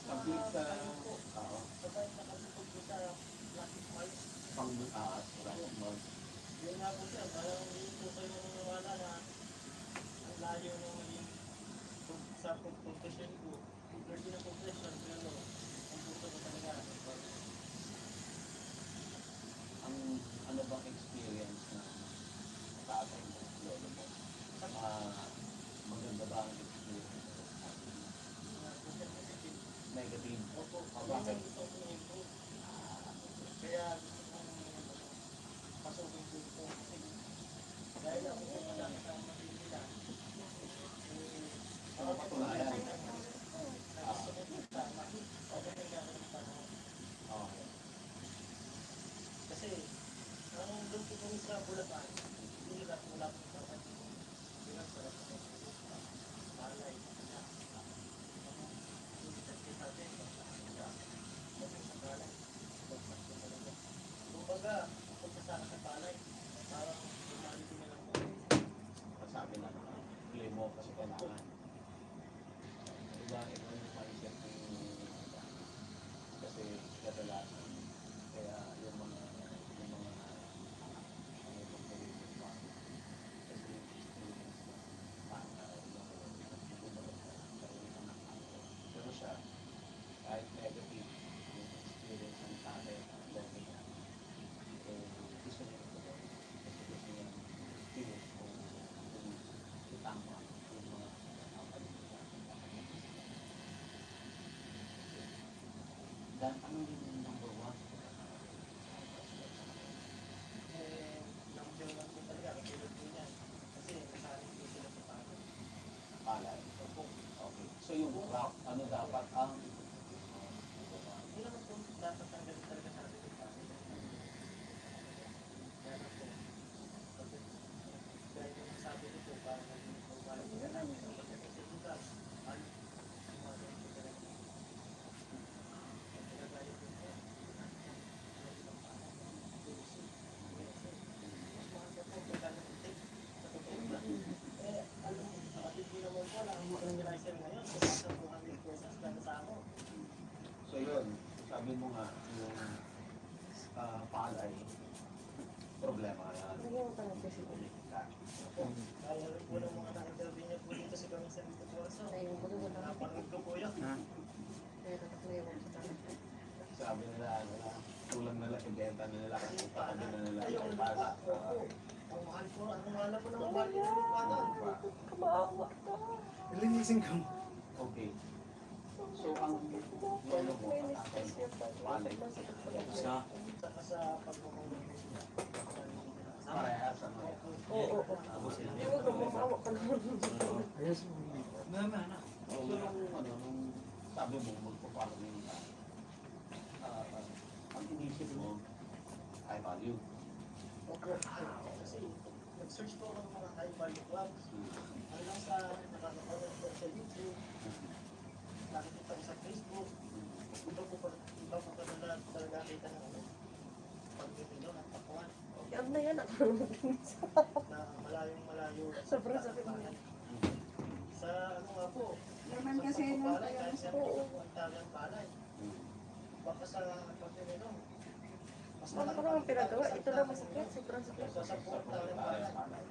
Pag-click sa, Sabay nakatupag ko sa plastic mic. pang right mode. Yun nga po siya, parang hindi po kayo naniniwala na ang layo ng maging sa compression ko. Compared din ang compression, pero ang gusto ko talaga. Ang ano bang experience na tatay mo, lolo mo? Maganda ba ang experience? Negative. Opo, Bakit? gusto ko i-improve. Kaya gusto kong pasukin ko ito. Dahil ako po malaki sa Manila. Ano patunayan? Gusto ko kita, okay na nga ng panahon. Okay. Kasi, ang doon ko kung sa Bulacan, hindi lang wala ko sa akin. Hindi lang sa akin. Malay. Hindi sa kita din. Kasi sa palay. Kumbaga, pagkasama sa palay, parang humanity na lang po. Sabi na, play mo kasi kailangan. Iba yung mindset ng kasi kadalasan. Kaya yung mga ano yung pagkakas pa. Kasi experience na pero siya, kahit negative yung experience ng tatay at lolo niya, gusto niya ito. Kasi gusto niya feel kung tama yung mga kapalitan. Dan, ano yung number one? Number one po talaga, katulad po niyan. Kasi nasalit po sila sa palay. Palay. Opo. Okay. So yung route, ano dapat ang Hindi naman po dapat tanggalin talaga sa atin yung palay. Kaya na po. Dahil yung sabi ko po, parang naging mobile. Kasi dito, so yun, sabi mo nga yung palay problema yan. Naging tanong kasi ko. Kaya po ng mga na-interview niya po dito sa kami sa Mr. Corso. Ayun, buto na lang. Napanood ko po yun. Kaya nataklayo ko sa tanong. Sabi nila, wala, kulang nila, ibenta na nila kasi katabi na nila Ayun, yung lupa. pala. Opo. Ang mahal po, ang mahal po ng mahal yung lupa doon. Kamaawa ka. Linisin ka mo. Okay. So ang lolo mo, tatay mo, palay. Sa Sa pagmumulong po sila. parehas, ano yan. Oo, oo. Huwag ka mamawa ka naman. So nung, ano, nung sabi mo, magpapalo yung ang inisip mo, high value. Opo. Kasi nag-search po ako ng mga high value clubs. Hanggang sa nakakapanood ko sa YouTube. Nakikita ko sa Facebook. Iba po pa talaga kita ng ano. Pag-ibilo ng pakuan. Yan na yan. Ako Na malayong malayo. Sobrang sakit niya. Sa ano nga po. Naman sa kasi nung pagpapalay, kahit siya po ang tagang palay. Baka sa pag-ibilo. Mas Ano ko naman pinagawa? Ito lang masakit. Sobrang sakit. Sa 10 tagang palay.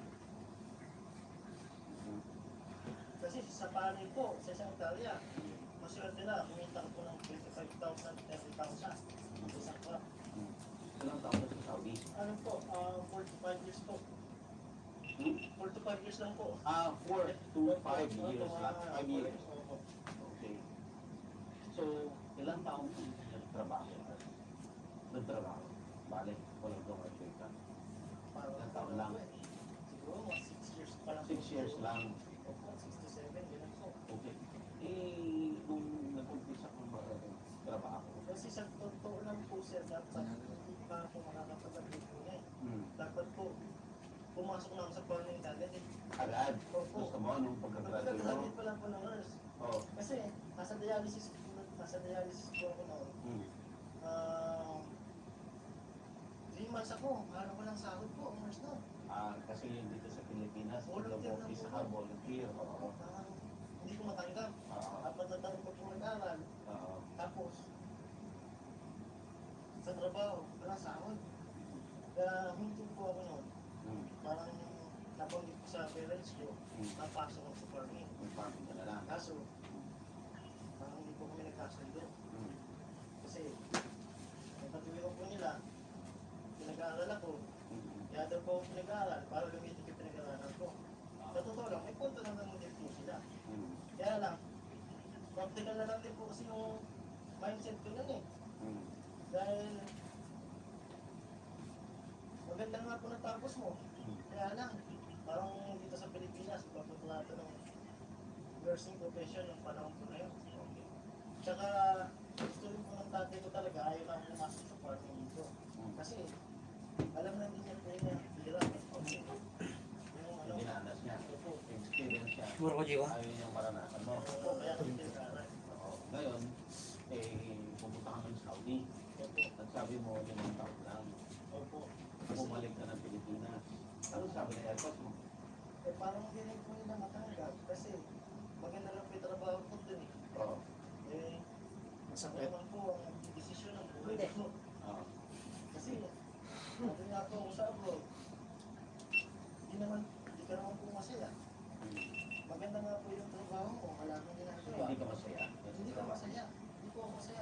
Kasi sa palay po, sa isang talya, maswerte na, kumita ko po ng 25,000, 30,000 sa isang club. Ilang taon na sa Saudi? Ano po, 45 years po. 45 years lang po. 4 to 5 years lang. 5 years. Opo. Okay. So, ilang taon ka nagtrabaho? Nagtrabaho. Bale, walang graduate ka. Parang Ilang taon lang? Siguro mga 6 years pa lang. 6 years lang. Opo, 6 to 7, ganun po. Okay. Nung nag-umpisa kang trabaho, Kasi sa totoo lang po sir, dapat hindi pa ako makakapag-update po na eh. Dapat po, pumasok na ako sa farming agad eh. agad. Opo. Gusto mo nung pagka-graduate mo? Pagkakagamit pa lang po ng nurse. Oo. Kasi nasa dialysis po ako noon. 3 months ako, araw ko lang sahod po, ang nurse noon. Kasi dito sa Pilipinas, Volunteer nag-office na ka, po. volunteer. Oo. Parang hindi ko matanggap. Oo. At matatanong ko po nag-aral. Oo. Tapos, sa trabaho, wala sahod. Kaya hindi po ako noon. Hmm. Parang nabanggit ko sa parents ko, Hmm. napasok ako sa farming. May farming ka na lang. Kaso, parang hindi po kami nagkasundo. Hmm. Kasi, ang patuloy po nila, pinag-aaral ako, Hmm. kaya daw po ako pinag-aaral para gamitin yung pinag-aaralan ko. Sa totoo lang, may punto naman din po sila. Hmm. Kaya lang, practical na lang din po kasi yung mindset ko nun eh. Hmm. Dahil, maganda nga po natapos mo. Kaya lang, parang dito sa Pilipinas, ipapatrato ng nursing profession ng panahon ko na yun. Tsaka, gusto rin po ng tatay ko talaga, ayaw na ako pumasok sa farming dito. Kasi, alam na din niya po yun na hirap. Yung ano, Dinanas niya. opo, Experience siya. Siguro ko, Jiwa. Ayaw niyang maranasan mo. opo, kaya kami pinag-aaral. Oo. Ngayon, pumunta ka ng Saudi. Opo, Nagsabi mo, 5 taon lang. opo. Bumalik ka ng Pilipinas. Ano sabi ng airport mo? Eh, parang hindi rin po nila matanggap kasi maganda lang po yung trabaho ko dun eh. Oo. Eh, masakit naman po ang desisyon ng buhay ko. Oo. Kasi, sabi nga po ako sa abroad, hindi ka naman po masaya. Hmm. Maganda nga po yung trabaho mo, wala kang ginagawa. Hindi ka masaya. Hindi ka masaya. Hindi po ako masaya.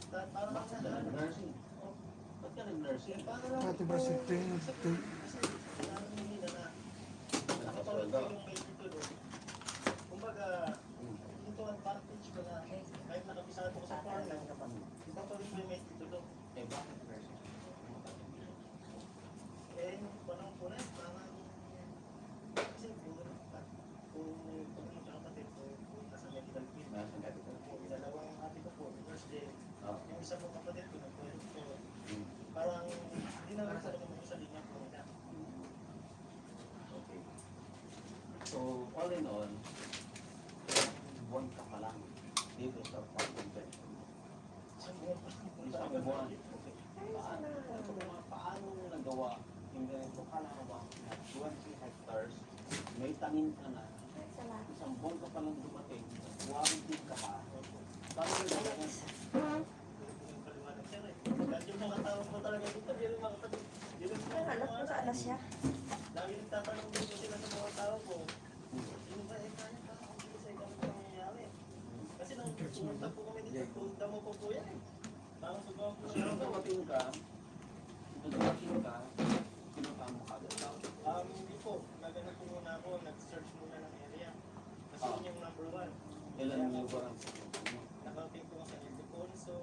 Dahil parang lang Bakit ka na nag-nursing? Ba't ka nag-nursing? paano lang Pati po, ba si Ting? kasi sinabi nila na nakapanood ko yung may titulo. Kumbaga, Hmm. ito ang advantage ko na kahit nakapisado ko sa farming, iba pa rin po yung may titulo. Eh, bakit nursing? Eh, yung panahon ko na, parang kasi kung may pagkakas sa kapatid ko, punta sa medical field. Nasa capital. Yung dalawang ate ko po, nurse din. Oo. Yung isa po kapatid ko, nagpuwede ko. Hmm. Parang hindi na rin talaga mo sa linya po nila. Okay. So, all in all, buwan ka pa lang dito sa farming pension. Isang buwan pa. Isang buwan. Paano mo nagawa yung ganito kalawang na 20 hectares, may tanim ka na, isang buwan ka pa lang dumating, warranty ka pa. Paano mo nagawa yan? Yung paliwanag siya rin. Dahil yung mga tao ko talaga dito, hindi rin makapatid. Hindi rin Anak ko sa alas siya. Lagi nagtatanong din ko sila sa mga tao ko. Sino ba eh, kaya pa ako dito sa ibang nangyayari? Kasi nung pumunta po kami dito, punta mo po po yan eh. Parang sugaw po Kasi siya. nung dumating ka, pinunta mo kagad tao. Hindi po. Nagano po muna ako, nag-search muna ng area. Kasi yun yung number 1. Ilan yung lugar ang pupunta mo? Nakarating po sa Ildefonso,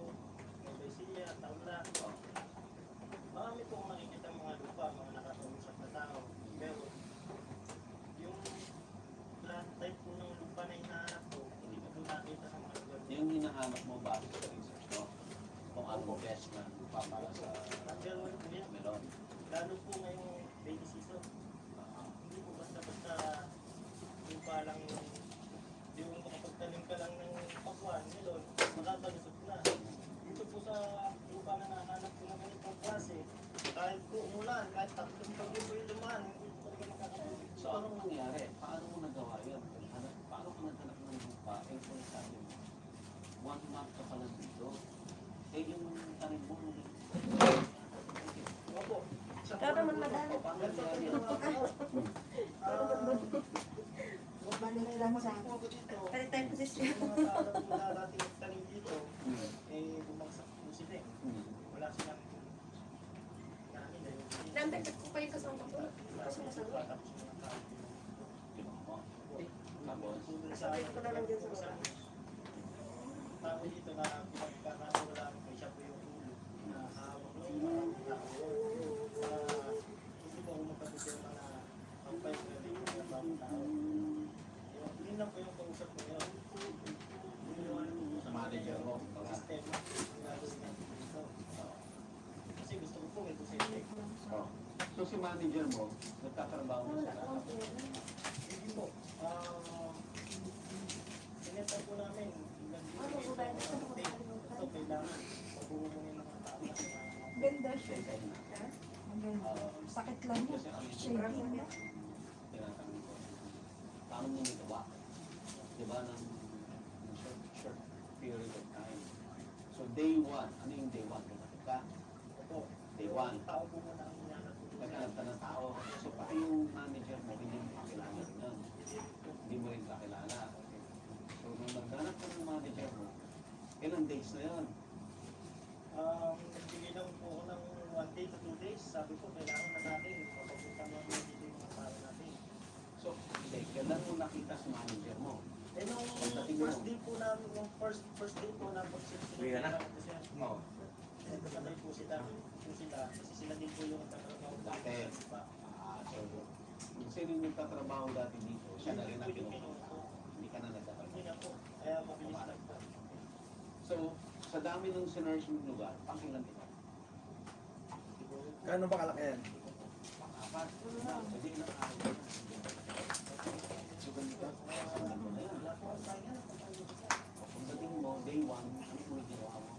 Nueva Ecija, Taula. Marami po akong nakikita mga lupa, mga nakakausap na tao. Pero yung lahat type po ng lupa na hinahanap ko, hindi ko po nakita sa mga lugar. Yung hinahanap mo base sa research mo, kung ano best na lupa para sa Number 1 po yan. melon. Lalo po ngayong rainy season. Hindi po basta-basta lupa lang yung makapagtanim ka lang ng pakwan, melon, makakalusot na. Dito po sa lupa na nahanap ko na ganitong klase, kahit po umulan, kahit tatlong bagyo po yung lumaan, hindi po talaga makakalusot. So anong nangyari? Paano mo nagawa yun? Paano ka naghanap ng lupa? Eh kung sabi mo, 1 month ka pa lang dito. Eh yung tanim mo, Opo. Ikaw naman madami. paano Ganito po nangyari yung yun? mga Balik lang sa po ako dito. Pwede tayong posisyon. Yung mga tao na dati nagtanim dito, Hmm. eh bumagsak po sila eh. Hmm. Wala silang namin eh. Nandagdag ko pa yung kasama ko. Kasi masama. Tapos mga tao. Tingnan mo. Tapos, Nasabit ko na lang dyan sa mga. Tao dito na pinagkakawala ko siya po yung ulo na hawak ng mga tao. Hindi po ako magkakasya na ang pipe na rin yung mga bawang tao. Yun lang po yung kausap ko yun. Yun yung ano po sa Manager mo, mga- sistema. Yung gagawin natin dito. Kasi gusto ko po may positive. oh. So si manager mo, nagtatrabaho mo sa lahat. Hindi po. Sineta po namin. Ano po tayo? Gusto ko Ito kailangan. Pagbuo mo yung mga tao. Ganda siya. Sensay na. Ha? Sakit lang yun. Kasi ang Shaving na. tinatanong ko, paano mo nagawa? Diba, ng short period of time. So, day 1, ano yung day 1? Tumatik ka? Opo. Day 1, Tao po muna ang hinanap ko. naghanap ka ng tao. So, pati yung manager mo, hindi mo kakilala rin yun. Hindi mo rin kakilala. So, nung naghanap ka ng manager mo, ilang days na yun? Nagbigay lang po ako ng 1 day to 2 days. Sabi ko, kailangan na natin. Mapapunta mo dito yung mga tao natin. So, hindi, kailan mo nakita sa manager mo? Eh, nung Pagdating mo. first day po namin, yung first day po na Uwi ka na? Oo. Kasabay po sila, kasi sila din po yung nagtatrabaho Dati. So, yung sino yung nagtatrabaho dati dito, siya na rin ang pinuha. Hindi ka na Hindi nagtatrabaho. na po, kaya mabilis lang po. So, sa dami ng sinerge mong lugar, pangilan ito? Gano'n ba kalaki yan? Pang-apat. Pwede ilang araw na. So, ganito. Sundan mo na yan. Pagdating mo, day 1, ano mo yung ginawa mo?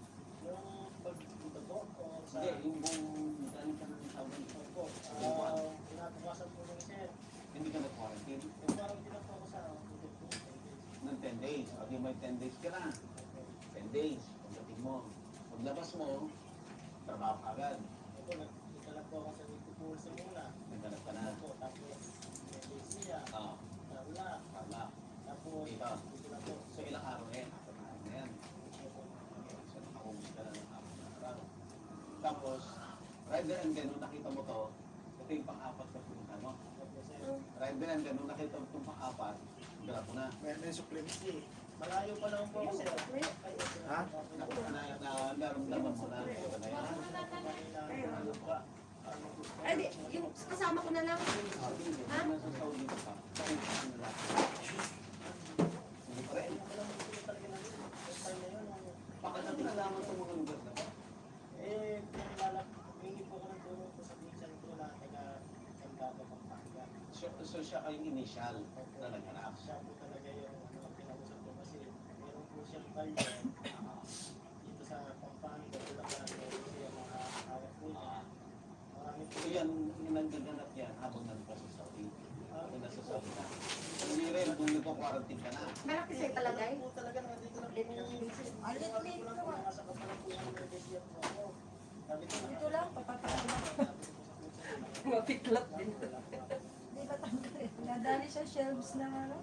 Yung pagpunta po, o sa... Hindi, yung buong galing ka ng tawag ito. po, pinatukasan po ng sir. Hindi ka nag-quarantine Yung parang pinako ako sa tutok po. ng 10 days. O di may 10 days ka na. 10 days. Pagdating mo. Paglabas mo, trabaho ka agad. Ito, nagkakalap po ako sa Victor muna. Naghanap ka na. Po, tapos, Malaysia, Oo. Tarlac, Tama. tapos, Dito. dito na po. So ilang araw na yan? Apat na araw na yan. So nakahumus ka na ng apat na araw. Tapos, rider and ganun, nakita mo to, ito yung pang-apat na punta mo. Tapos, sir, Rider and ganun, nakita mo itong pang-apat, grab mo na. May supplement. kasi, malayo pa lang po ako, sir. Ha? Naramdaman mo na. Ito na yan. Ay, di, yung kasama ko na lang. Ha? Nasa Saudi ka pa. Bakit ka na lang? Hindi pa rin. Bakit natin nalaman itong mga lugar na ba? Eh, hingi po ko ng tulong po sa pinsan ko na taga-Cantado, Pampanga. So siya kayong initial na naghanap. Siya po talaga yung pinausap ko kasi meron po siyang kalye dito sa Pampanga, Bulacan, kasi yung mga awak po niya. Marami po So yan, naggaganap yan habang nandun ka sa Saudi. Habang nasa Saudi ka. Hindi rin, kung nagpa-quarantine ka na. Malaki sa'yo palagay. po talaga nandito na po Lit- yung Alit late ko lang po, nasa kapalang po yung Indonesia po ako. Sabi ko, Dito lang, papapalagay. sabi ko sa kutsa, Mapiklap din. Di ba tanggal? Nadali sa shelves na ano?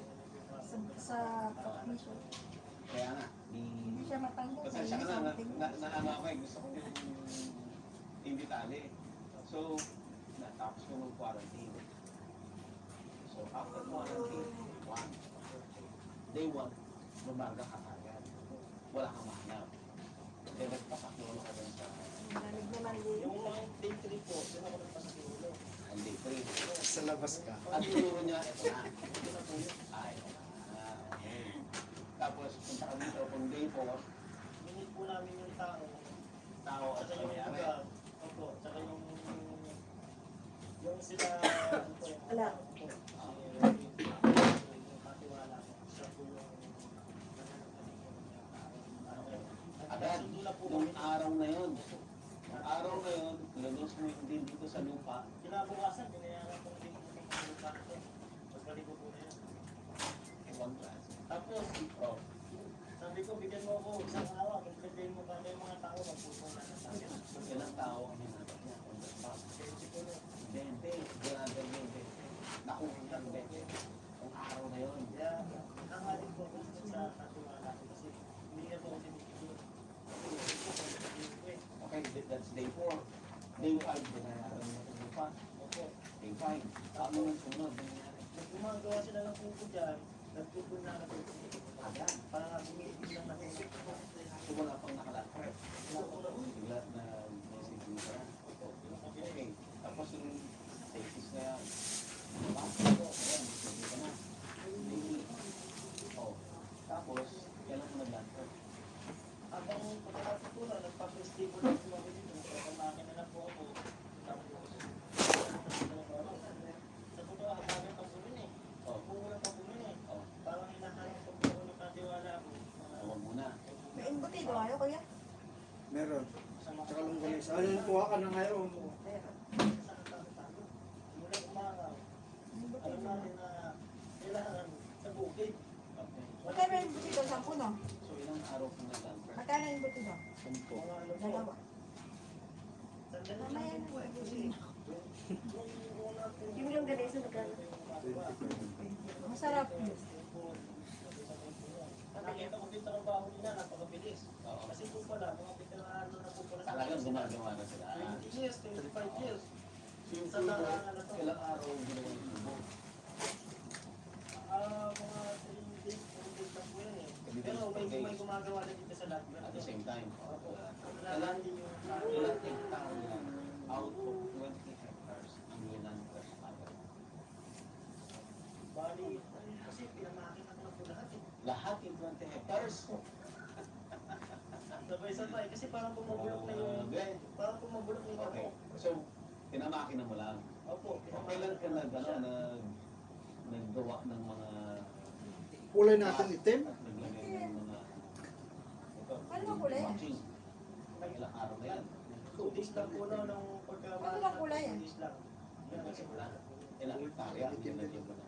Sa technician. Kaya nga, Hindi siya matanggal. pasensya ka na, Something. ano ako eh, gusto ko yung imbitali. So, natapos ko ng quarantine. So, after quarantine, day 1, lumarga ka agad. Wala kang mahanap. Then, nagpasaklolo ka dun sa Nalig naman yung din. mga day 3 po, doon ako nagpasakiulo. day 3. Sa labas ka. At tinuro niya, ito na. Ito na po yun. Ay, okay. Tapos, punta ka dito, kung day 4, Minit po namin yung tao. tao at Tsaka yung nangyari. lugar. Opo, tsaka yung sila, ano po yung Ala. po, yung katiwala ko. Siya po yung Agad, nagkasundo na po nung kami. araw na yun. Nung araw na yun, lulus mo yung din dito sa lupa. Kinabukasan, binayaran ko din po ng lupa ko. Mas maligo po na yan. Ibang klase. Tapos, Oh, sabi ko, bigyan mo ako isang araw. Magpintayin mo kami yung mga tao. Magpupunta na sa akin. ilang tao ang hinatap niya on the spot. Kasi po na. 20, grabe 20. Nakuha ng 20. Ang araw na yun. Kaya, nangalit po ako sa katiwala ko kasi hindi na po ako tinitigil. Okay, that's day 4. Day 5, binayaran mo sa lupa. Opo. Day 5. Ano nang sunod? Nangyari. Nung gumagawa sila ng pupo dyan, nagpupul na ako. Agad. Para bumiibig lang ako. So wala pang nakalatret. Bigla na message mo ka. Okay. Tapos yung safeties na yan. Diba? Ayan, hindi ka na. Daily. Oh. Tapos, kailan mo nag-landfall? Habang pagkakapit ko na, nagpa-festival lang po ako dito. Nagpapamakin na lang po ako. Tapos, sa totoo, habang pag-umin eh. Oh. Pumulang pag-umin eh. Oh. Parang hinahanap ko po ako ng katiwala ako. Tawag muna. May embutido ayaw kuya. Meron. Sa mga Tsaka longganisa. Ayun, kuha ka na ngayon. Meron. sa umangaw, Yung buti alam mo. natin na kailangan sa bukid. Okay. Magkano yung buti doon? 10, no? So ilang araw kung nag-anchor? Magkano yung buti doon? Sampo. Mga ano po, Dalawa. sandali lang Mamaya din na. po eh, kasi yung una po, Yung ilang ganesa magkano? Masarap yun. nakita ko din trabaho nila, napakabilis. Oo. Kasi po pala, mga veterano na po pala. Talagang gumagawa na sila. 20 years, 25 years. Yung Sa tubo, narangan na to. ilang araw ginawa yung tubo? Mga 3 days, 4 days lang po yan eh. 3 days, Pero 4 days. may gumagawa na dito sa lahat. At the same time. Opo. Ilang ilang hectare yan out of 20 hectares ang nilantas agad. Bali, kasi pinamakin ako na po lahat eh. Lahat yung 20 hectares. Sabay-sabay, kasi parang bumabulok na yung, Okay. parang bumabulok na yung Okay. ako. So, pinamakina mo lang. Opo, Kailan ka naggawa ng mga Kulay natin itim. at naglagay ng mga ito, Ano ba kulay yan? matching? Ilang araw na yan. 2 days lang po na nung pagkamahal. Ano bang kulay yan? 2 days lang. Yan ang simula. Ilang hektarya ang nilagyan mo ng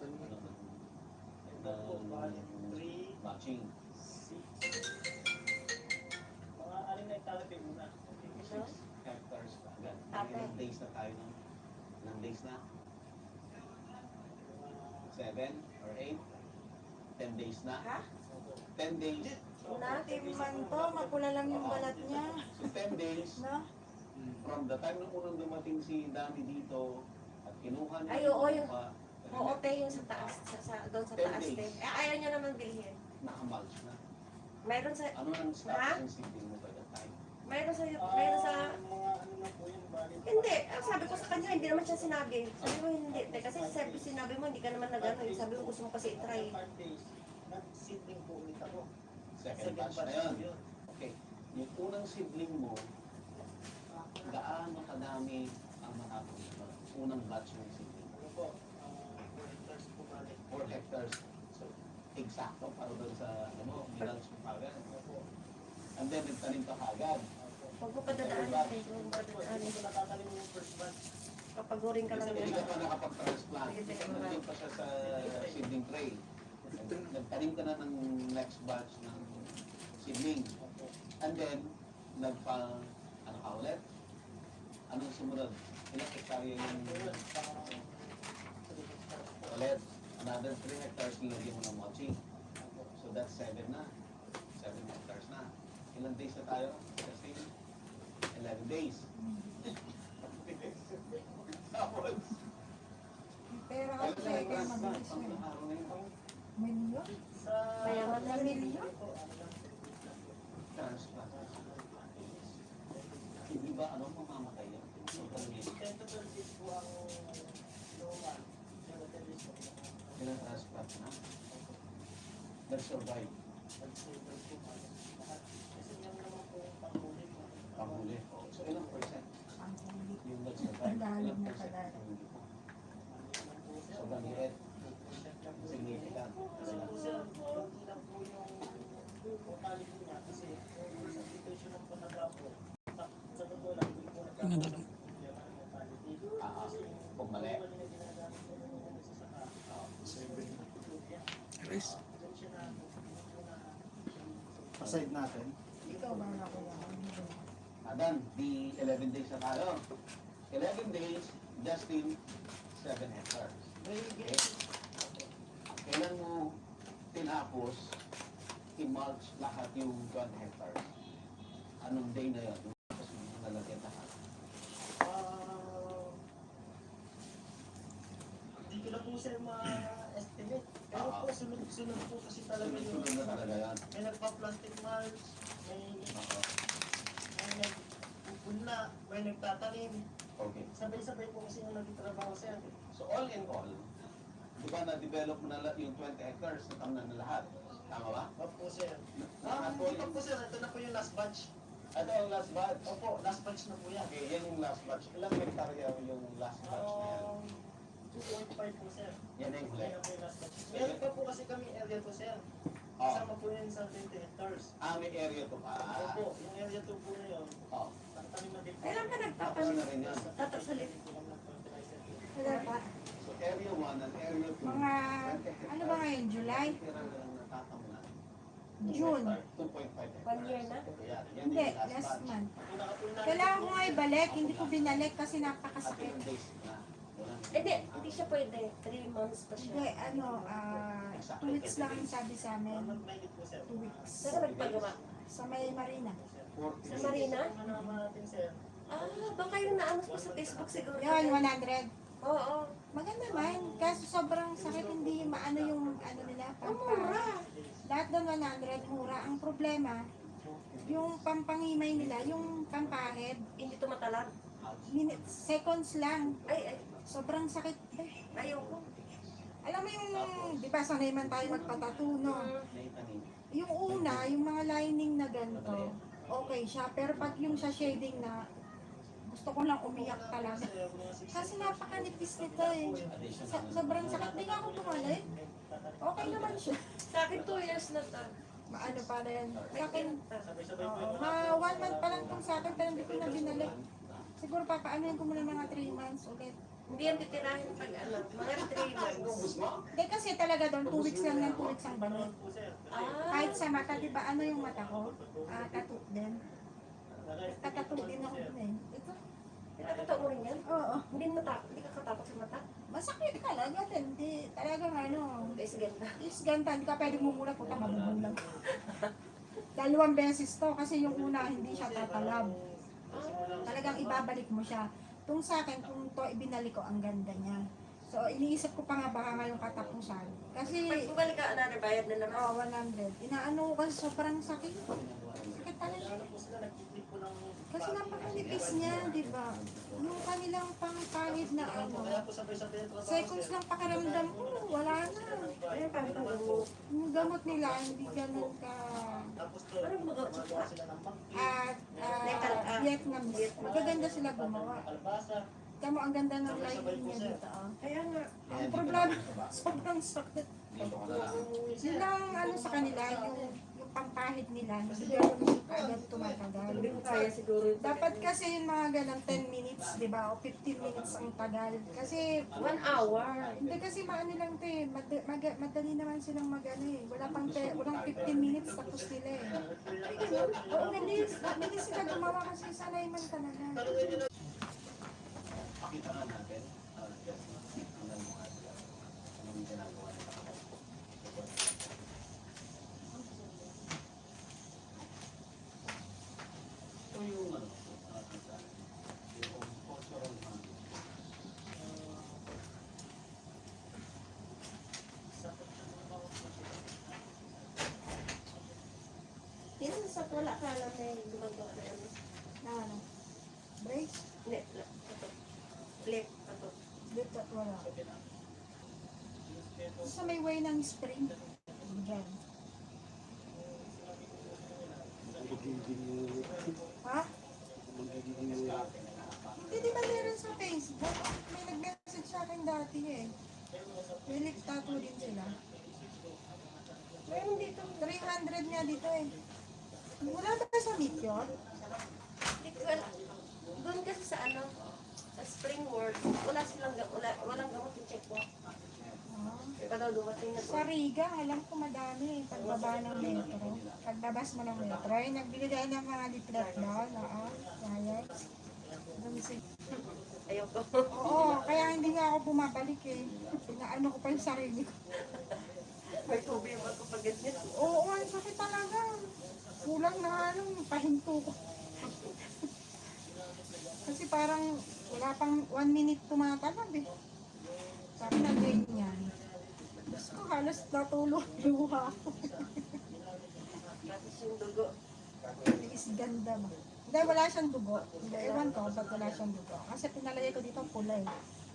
3, matching. 6, mga aling na hektarya pa una. 6 hectares pa agad. Ate. Ilang days na tayo ng ilang days na? 7 or 8? 10 days na? Ha? 10 days. Natimman to, mapula lang yung balat niya. So 10 days, No? from the time na unang dumating si Dami dito, at kinuha niya Ay, oo, yung- lupa, Oo, te, yung sa taas, doon sa 10 taas, te. days. Ayaw niya naman bilhin. nakamulch na. Mayroon sa, Ano nang Ha? status ng seedling mo by that time? mayroon sa, Mga ano na po yun, bali. hindi, ang sabi ko sa kanya, hindi naman siya sinabi. Sabi mo hindi, te, kasi sabi, sinabi mo, hindi ka naman nag-ano, yung sabi mo gusto mo kasi i-try. 5 days, nag-seedling po ulit ako. Second batch na yun. Okay. Yung unang seedling mo, gaano kadami ang matapos mo? Unang batch ng seedling. Ano po, 4 hectares po balik. 4 hectares. So, eksakto para doon sa, ano mo, minals mo kagad. Opo. And then, nagtanim ka kagad. Huwag mo padadaan natin, huwag mo Hindi padadaanin. ko nakatalim yung first batch. Papagurin ka lang Hindi yun. ka pa nakapag-transplant. Sige, sige, Nandun pa siya sa seedling tray. Nagtanim ka na ng next batch ng seedling. Opo. And then, ano ka ulit? Anong sumunod? Ilang hektarya yung Ayun, parang 3 hectares po. ulit? Another 3 hectares nilagyan mo ng mulching. So that's 7 na. 7 hectares na. Ilang days na tayo? Kasi 11 days. Tapos, Pero kailan kasi na kaya yung mabilis ang yun. araw na yun? Milyon? Sa Kaya nga na milyon? Transplant. Hindi ba ano mamamatay yan? Sobrang yun. 10 to 12 days po ang luma. Ilang transplant na? Nag-survive. Kasi yan naman po yung panghuli ko. Panghuli. So ilang percent Ang huli. yung nag-survive? Ang lalim Ilang na percent kadal. ang hindi po? Sobrang liit. Significant. Kasi po sir, konti lang po yung mortality niya. Kasi yung sa situation ng panaga po, sa totoo lang, hindi po nagkakaroon ng problema ng mortality. Kasi yung Kung mali. mali na ginagamit ko ng mga nagsasaka, Chris, dyan siya na, aside natin. Ikaw ba na kuya? Adan, di 11 days na tayo. 11 days, Justin, 7 hectares. Okay? Kailan mo tinapos i-mulch lahat yung 20 hectares? Anong day na yun? Tapos mo nalagyan lahat. hindi ko na po sir ma-estimate. Pero po, sunod-sunod po kasi talaga yung Sunod-sunod na talaga yan. may nagpa-plastic mulch, may Oo. nagpupunla, may nagtatanim. Okay. Sabay-sabay po kasi yung nagtitrabaho sir. So all in all, di ba na-develop mo na yung 20 hectares na tamnan na lahat? Tama ba? Opo sir. Nakatuloy. Ito po sir, ito na po yung last batch. Ito ang last batch. Opo, last batch na po yan. Okay, yan yung last batch. Ilang hektarya yung last batch na yan? 2.5 po sir. Yan na yung huli. Yan po yung last batch. Meron pa po kasi kami area to sir. Oh. Kasama po yun sa 20 hectares. May area to pa. Opo, yung area 2 po na yun. Oh. Tanim na din po. Kailan ka Tapos nagtatanong? na rin yan. Tatasalit. Wala pa. So area 1 and area 2. Mga, ano ba ngayon, July? June. 2.5 1 year na? Hindi, last month. Kailangan ko nga ibalik, hindi ko binalik kasi napakasakit. Hindi siya pwede. 3 months pa Hindi, siya. 2 weeks lang ang sabi sa amin. 2 weeks. Saan nagpagawa? Sa may Marina. Sa Marina? Baka yung naano ko sa Facebook siguro. Yun, 100. Oo. Maganda man, kasi sobrang sakit, hindi maano yung ano nila. Ang mura. Lahat doon 100, mura. Ang problema, yung pampangimay nila, yung pampahid, Hindi tumatalag. seconds lang. Ay, Sobrang sakit. ayoko. Alam mo yung, di ba sanay man tayo magpatattoo, no? Yung una, yung mga lining na ganito, okay siya. Pero pag yung sa shading na, gusto ko lang umiyak talaga. Kasi napakanipis nito eh. Sobrang sakit. Di nga ako tumalay. Okay naman siya. Sa akin 2 years na to. Maano pa na yan. Sa akin, ma 1 month pa lang itong sa akin, pero hindi ko na binalik. Siguro papaanoin ko muna mga 3 months ulit. Hindi yan titirahin pag mga 3 months. Hindi kasi talaga doon, 2 weeks lang ng 2 weeks ang balik. Kahit Ah, sa mata, di ba ano yung mata ko? Tattoo din. Tattoo din ako dun eh. Ito? pinakita mo rin yan? Oo. Hindi ka katakot sa mata? Masakit talaga din. Hindi, talagang ano. Guys, ganda. Is ganta, hindi ka pwede mumula, puta mabubulag. 2 beses to kasi yung una hindi siya tatalab. Talagang ibabalik mo siya. Tung sa akin, kung to ibinalik ko, ang ganda niya. So, iniisip ko pa nga baka ngayong katapusan. Kasi, Pag bumalik ka, another bayad na naman. 100. Inaano ko kasi sobrang sakit. Sakit talaga. Kasi napakanipis niya, di ba? Yung kanilang pangpahid na ano, seconds lang pakiramdam ko, wala na. Ayun, parang gamot. Yung gamot nila, hindi ganun ka, Parang magawa. Vietnamese. Magaganda sila gumawa. Tama, ang ganda ng lighting niya dito. Kaya nga. Ang problema, sobrang sakit. Yun lang ano sa kanila, yung pampahid nila, hindi ganun agad tumatagal. Hindi ko kaya siguro. Dapat kasi yung mga ganang 10 minutes, di ba? O 15 minutes ang tagal. Kasi, 1 hour. hindi kasi maano lang ito eh. Madali naman silang mag-ano eh. Walang 15 minutes tapos nila eh. Oo, bilis. Bilis sila gumawa kasi sanay man talaga. Pakita nga natin. Yes, hanggang mga anong ginagawa nila. So yung ano, yung cultural Minsan sa wala ka lang na yung gumagawa na ano. Na ano? Brace? Hindi, ito. Flip, ito. Dito at wala. Sa may way ng spring. Diyan. Ha? Hindi, di ba meron sa Facebook? May nag-message sa akin dati eh. Relic tattoo din sila. Meron dito. 300 nga dito eh. Wala ba sa meet yun? Dito, wala. Doon kasi sa ano, sa Spring World, walang gamot yung check mo. Kaya daw dumating na Sa Riga, alam ko madami. Pagbaba ng metro. Pagbabas mo ng metro. Ay, nagbili tayo ng mga leaflet doon. Oo, sayang. Ayoko. Oo, kaya hindi nga ako bumabalik eh. Pinaano ko pa yung sarili ko. May tubig ako pag ganyan. Oo, ang sakit talaga. Kulang na ano, pahinto ko. Kasi parang wala pang 1 minute tumatalab eh. Sabi na ganyan. Diyos ko, halos natulog luha ko. Tapos yung dugo. Is ganda ba? Hindi, wala siyang dugo. Hindi, ewan ko, ba't wala siyang dugo. Kasi pinalagay ko dito pula eh.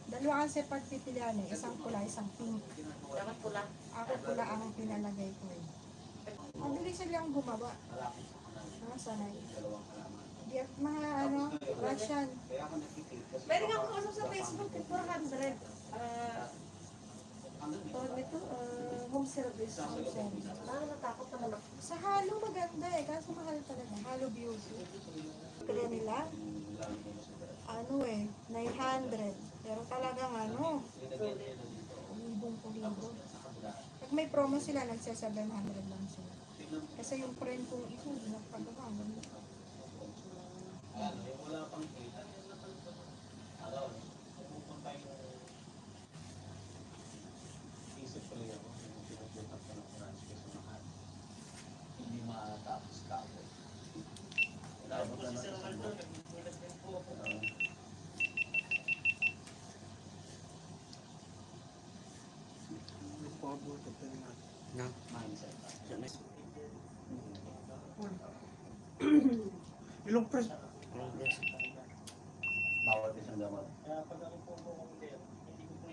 Dalawa kasi pagpipilian eh. Isang pula, isang pink. Dapat pula. Ako pula ang pinalagay ko eh. Ang bilis silang gumawa. Sanay. Di at mga ano, Russian. Meron nga ako kausap sa Facebook, 400. Tawag nito, home service. Natakot naman ako. Sa halo maganda eh, kaso mahal talaga. Halo beauty. Kaya nila, ano eh, 900. Pero talagang ano, Linagyan niya na dito. libong po libo. Sa kabila. Pag may promo sila, nagsa 700 lang sila. Tingnan mo. Kasi yung friend kong ito, hindi nagpagawa. Ano, yung wala pang kita. Ano, pupunta yung isip ko lang ako. Yung pinupunta ko ng transfer sa mahal. Hindi matapos ka ako. Tapos na sa mga. Mindset. Ilong press. Bawat isang gamot. Kaya pag ako po po hindi ko po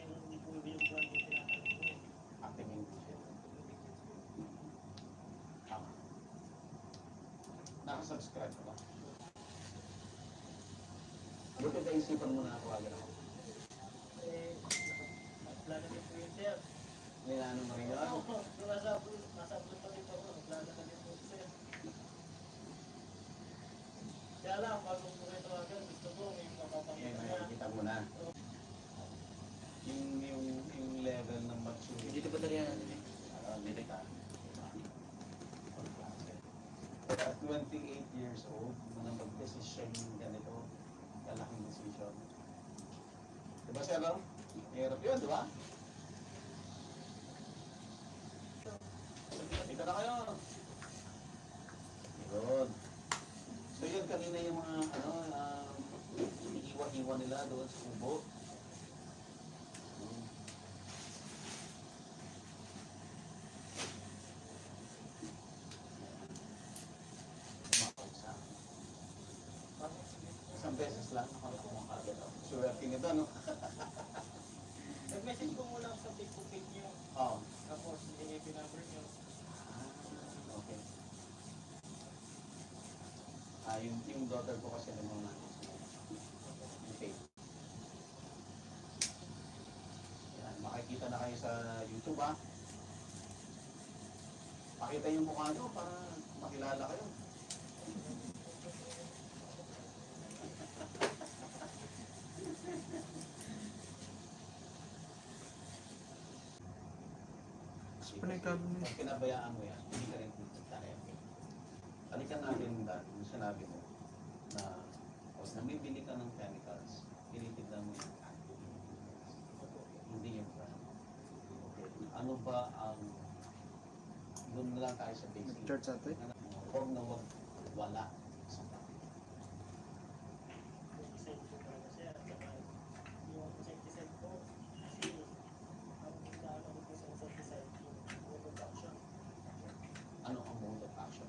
yung brand yung tinatanong ko. Acting in Tama. Nakasubscribe ka ba? Buti na isipan mo na ako agad ako. Plano din po yun, sir. Nilaano mo rin yun? Nasa upload pa rin po ako. Plano na din po, sir. Kaya lang, bago po kayo tawagan, gusto ko may May mapapakita na. nakikita mo na. Yung level ng maturity. Dito ba talaga yan? Milita. At 28 years old, na mag-decision yung ganito, kalaking decision. Diba siya, no? Hirap yun, di ba? Dito na kayo. Yun. So yun, kanina yung mga, iniiwa-iwa nila doon sa kubo. Makausa. Isang beses lang, nakakuha ka agad ako. Swerte nito, no? Nag-message ko muna sa Facebook page niyo. Oo. Tapos, hindi pinumber niyo. Okay. Yung daughter ko kasi ng mga okay. Yan, makikita na kayo sa YouTube, ha? Pakita yung mukha nyo para makilala kayo. Panay-cabo mo. Pag pinabayaan mo yan, hindi ka rin tayo. Balikan natin yung sinabi mo na pag namibili ka ng chemicals, tinitignan mo yung active ingredients. Hindi yung brand. Okay. Ano ba ang doon na lang tayo sa basic. Church ate. Huwag na huwag wala sa tao. Insecticide po talaga, sir. At saka, yung insecticide po, kasi, ang inaano ko po sa insecticide, yung reproduction. Ano ang mode of action?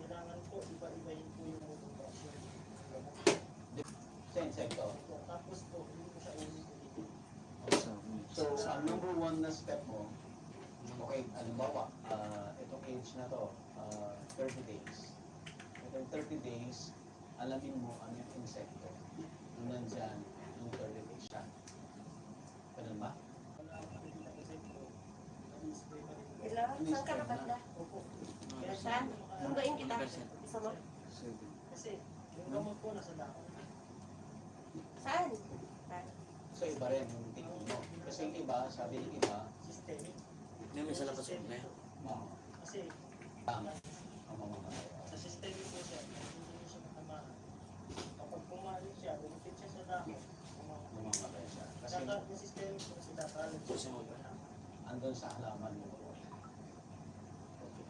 Kailangan po, iba-ibahin po yung reproduction. Sa insekto. Tapos po, hindi ko siya ulit-ulitin. So, ang number one na step mo, okay, halimbawa, itong age na to, 30 days. Itong 30 days, alamin mo ano yung insekto. Nung nandyan, yung 30 days siya. Ganun ba? Ilan? Saan ka nakanda? Saan? Sunduin kita. Isa mo? Kasi, yung gamot po nasa dako. Saan? So, iba rin yung tingin mo. Kasi yung iba, sabi ng iba, Systemic. Hindi may sa labas yun na yan. Kasi, ang mga sa systemic po siya, hindi niyo siya matamaan. Kapag pumalit siya, lumipit siya sa dako. lumamatay siya. Kasi Saka, yung systemic po kasi tatalag po siya. andun sa halaman mo. Okay.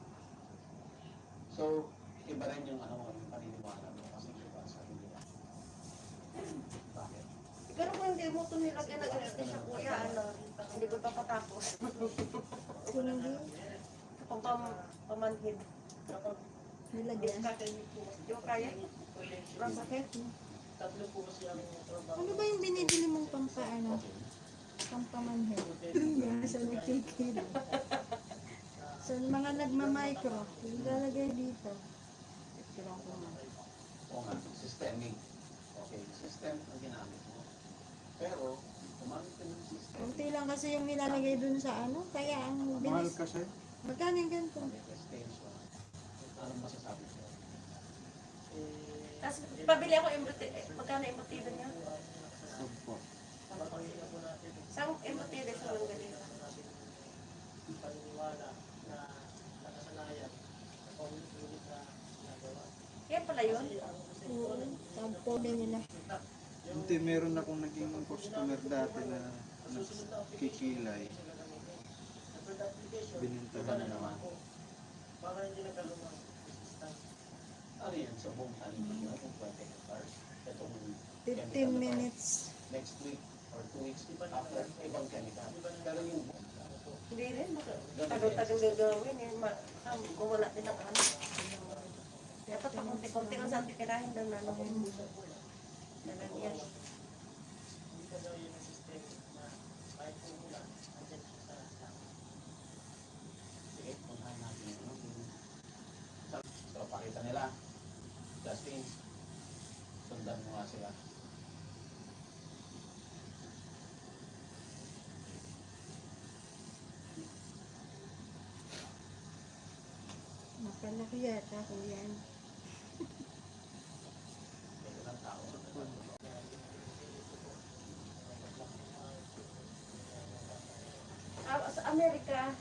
So, iba rin yung yung paniniwala mo. Kasi iba, sabi nila. Bakit? Pero kung hindi mo ito nilagyan ng anesthesia, kuya, hindi ko papatapos. Kung hindi, Pamanhid. Kapag nilagyan. kakainin po kasi, Yung kaya? Ang sakit. tatlo po kasi ang trabaho. Ano ba yung binibili mong pampamanhid? Yan, sa nagkikid. Sa mga nagmamicro, ilalagay dito. Ito ko na. O nga, systemic. Okay, system ang ginamit mo. Pero, kumamit ka ng system. Kunti lang kasi yung nilalagay dun sa kaya ang Mahal bilis. kasi. Magkano yung ganito? Manifestation. Anong masasabi ko? Tapos pabili ako embutido. Magkano embutido niya? Opo. Saan embutido sa Langgalita? paniniwala na nakasanayan sa paulit-ulit na ginagawa. Kaya pala yun? Kasi ang gusto ko Oo, sabi nila. Hindi, meron akong naging customer dati na nakikilay. Binentahan na naman. Para hindi nagkaroon ng resistance. Ano yan sa buong talipin na kung 20 hectares? Itong 15 minutes. next week or 2 weeks after ibang chemical. Pero yung Hindi rin. Tagal-tagal gagawin eh. Mawala din ang ano. Dapat pa konti-konti lang sa titirahin daw na ano yun. Lalagyan. Hindi ka daw yun ang system na kahit umulan, andyan siya sa sige, puntahan natin yung so, pakita nila. Justin, sundan mo nga sila. Napalaki yata ko yan. Ito ng tao. Sa Amerika,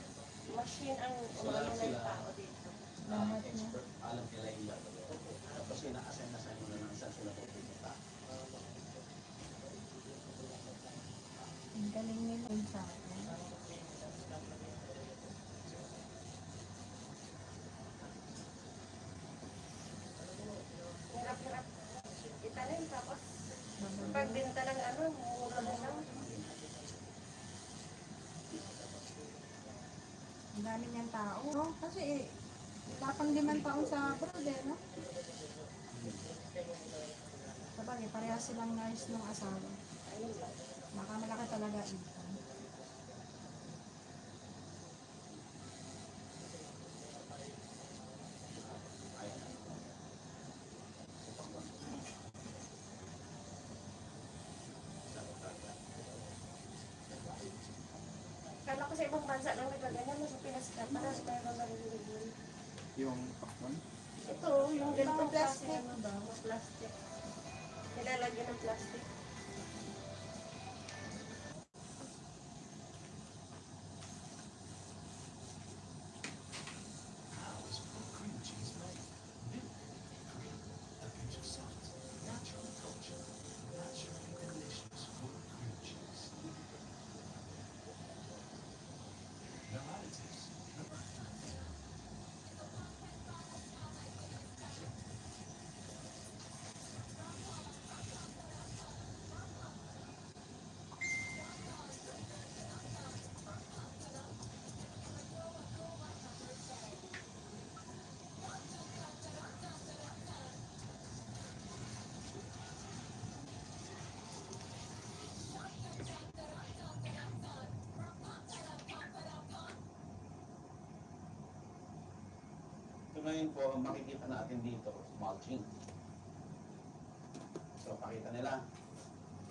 machine ang Wala umano sila. ng tao dito. Lahat na. Expert, alam nila yung gagawin. Tapos ina-assign na sa inyo na saan sila pupunta. Ang galing nila yun sa akin. Hirap-hirap. Itanim tapos pagbenta ng ano, mura na lang. Ang dami niyang tao. No? Kasi wala pang 5 taon sa abroad eh, no? Sabagay, parehas silang nurse ng asawa. Baka malaki talaga income. Kala ko sa ibang bansa lang nagkaganyan, mas Pinas ka, parang mayroon na rin yun. Yung pakwan. Ito, yung ganitong Mga plastic. klase, ano ba? Mga plastic. Nilalagyan ng plastic. So ngayon po, ang makikita natin dito, mulching. So pakita nila.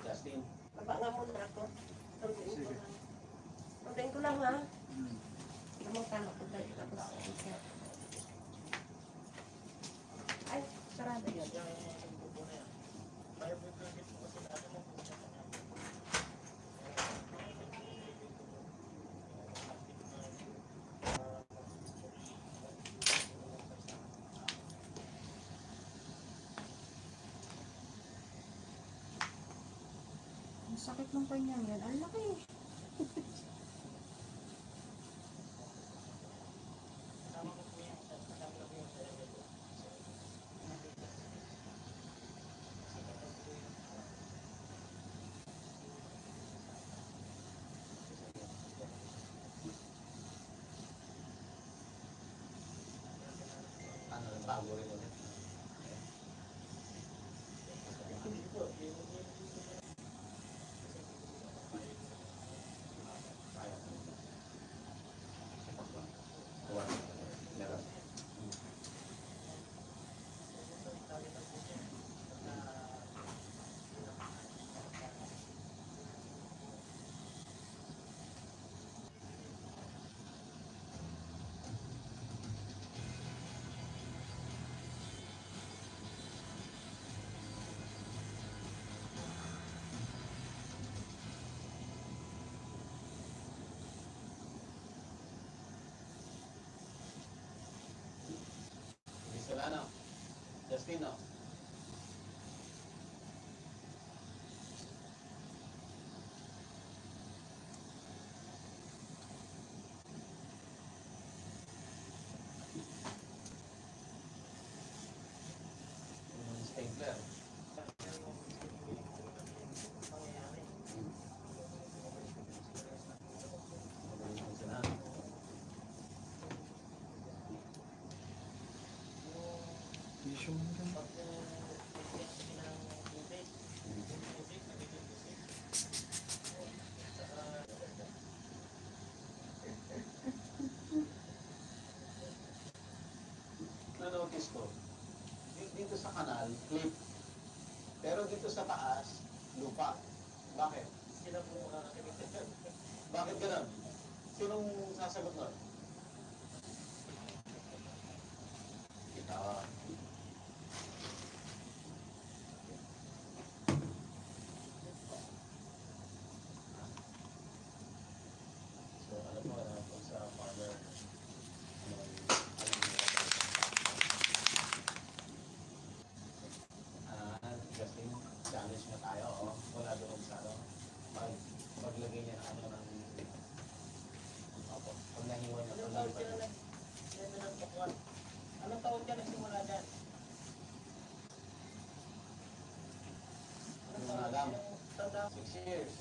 Justin, Abangan mo na ako. Tunduin ko Sige. lang. Tunduin ko lang ha. Hmm. Lamang tama ko dahil tapos isa. Ay, sarado yun. may bibigit mo kasi na mo kung siya kanya. Ang sakit ng kanyang yan. Ang laki. ano, bago rin ulit. Meron. Justin, no? Yung stapler. Magaling ang sinabi. Issue mo dyan. Na-notice ko, dito sa kanal, clip. Pero dito sa taas, lupa. Bakit? Bakit ganun? Sinong sasagot nun? Kita. So, alam mo, kung sa farmer, Justin, challenge na tayo, oh. Wala doon sa ano. Paglagay niya ng ano ng opo. Pag nahiwa niya, Anong taon ka na nagpapakwan? Anong taon ka nagsimula dyan? Anong Yung taon? alam. Tanda? 6 years.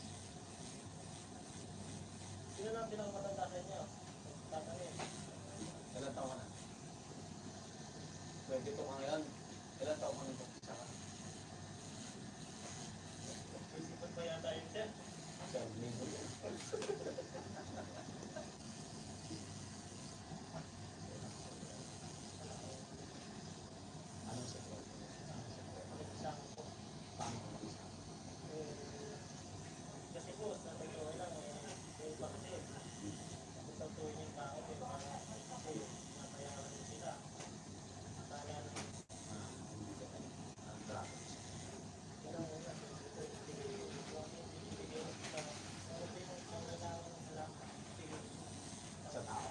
Sino na ang pinakamatanda sa inyo? Tatanungin. Ilan taon ka na? 22 ka ngayon. Ilan taon ka nito? Isa ka? Isipan pa yata yun dyan. 7 linggo yun. Anong sekreto? Anong sekreto? Isang po. Paano ka mag-isa? Kasi po, sabi ko lang, yung iba kasi, kung tuwin yung tao, kasi matayaran din sila. Kaya Hindi ka tayo. Ang traffic. Sa tao.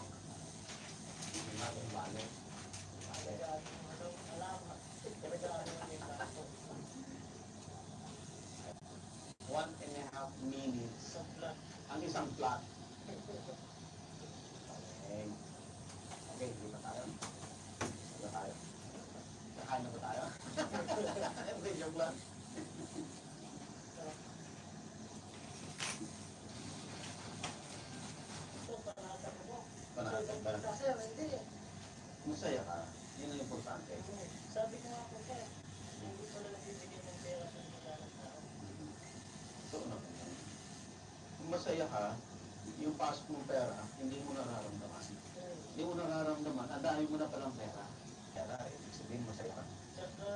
Hindi natin balo. Bale. 1.5 minutes ang isang plot. Okay. Okay, hindi pa tayo. Hindi pa tayo. Kakain na ba tayo? Hindi, joke lang. Panatag ba? Masaya ka. Yun ang importante. Sabi ko nga po sir, hindi pala nagbibigay ng pera sa mga tao. So, ano? Kung masaya ka, yung pasok mong pera, hindi mo nararamdaman. Hindi mo nararamdaman, ang dami mo na palang pera. Pera, ibig sabihin masaya ka. Tsaka,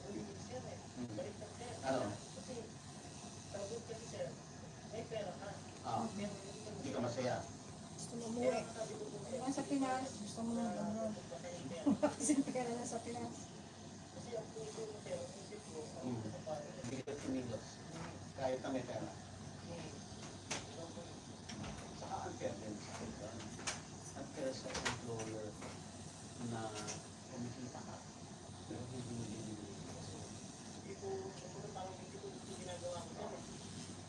ulit sir eh. Balik na sir. Ano? Kasi, pagod kasi sir, may pera ka. Ah, Pero hindi ka masaya. Gusto mo umuwi. sabi ko po sir, Yan sa Pinas, gusto mo na gano'n. baka yung pera. Kasi pera na sa Pinas. Kasi ang puso ko sir, ang isip ko, ang Hmm. sa pare. Hindi ka tinilos. Kahit na may pera. Saka unfair din sa iba. Unfair sa employer na kumikita ka. Pero hindi mo binibigay kasi. Hindi po, parang hindi ko gusto ginagawa ko sir eh.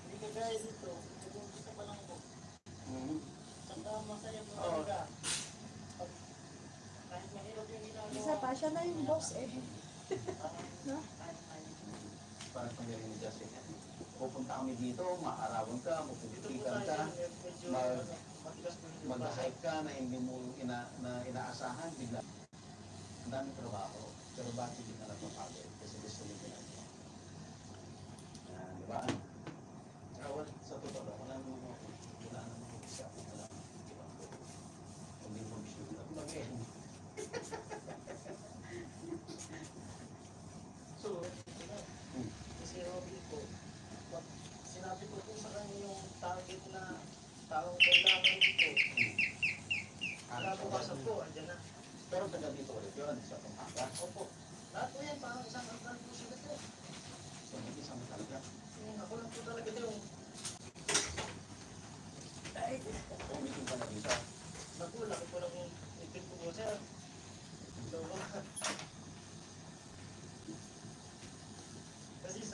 Hindi ka gaya dito, nag-umpisa pa lang ako. Saka masaya po Oo. talaga. Pag, kahit mahirap yung ginagawa. Isa pa, siya na yung boss eh. No? Parang kami rin ni Justin. Pupunta kami dito, maarawan ka, Dito po magpipilikan tayo, ka, medyo mag- matigas po yung mag-hike ka na hindi mo inaasahan, bigla. Ang daming trabaho, pero bakit hindi ka napapagod? Kasi gusto mo ginagawa. Yan, di ba? Saka sa totoo lang, wala namang isa, wala namang ibang ko. Hindi mo shoot at mag-end. So, kasi Robby po, sinabi ko po sa kanya yung target na taong kailangan dito. Kinabukasan po, andyan na. pero taga dito ulit yun, sa Pampanga. Opo. Lahat po yan, parang isang angkan po sila po. So, hindi sa talaga. Ako lang po talaga yung Umitin ka na dito. naku, laki po lang yung ipin ko po sir. So,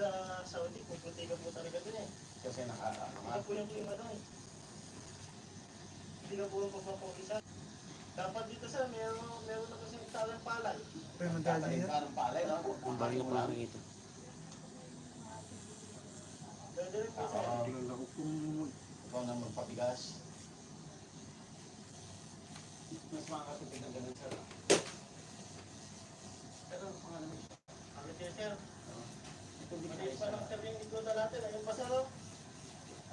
sa Saudi, pupunti ka po talaga dun eh. Kasi Ito nakaangat. po yung klima doon eh. Hindi ka po magpapakisa. Dapat dito sir, meron na kasi talang palay. Pero madali Tatanim yan. ka ng palay, no? Ang balik ko lang ito. Pwede rin po sir. Oo. Kilala ko kung Ikaw na magpabigas. Mas makakatupid ng ganun, sir. Pero ano pangalan mo? Ano siya sir? Ito di Maliit pa lang sir yung ikuta natin. Ayun pa sir oh.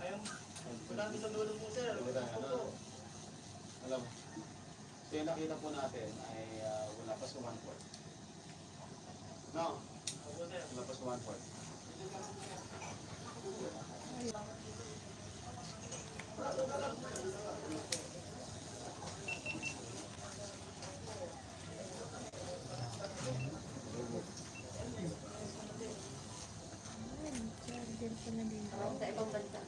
Ayun. Wala sa dulo po sir. Wala, Ito ano? po. Alam mo, so yung nakita po natin ay wala pa sa 1/4. No? Opo sir. Wala pa sa 1/4. Parang sa ibang bansa.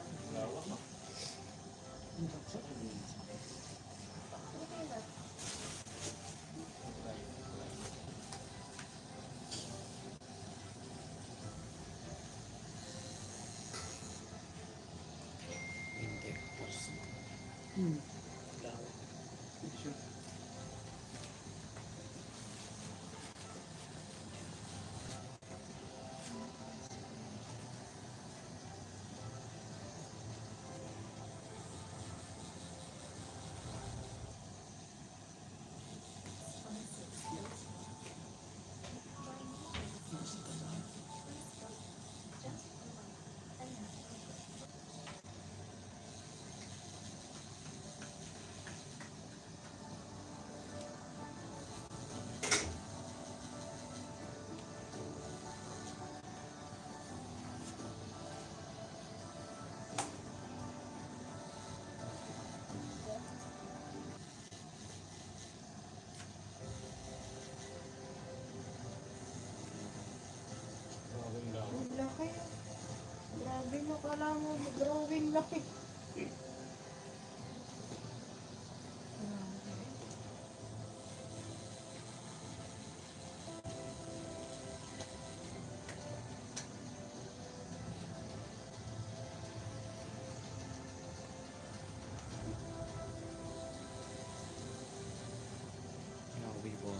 Ang laki. Grabe mo, kala mo, drawing laki. Grabe po.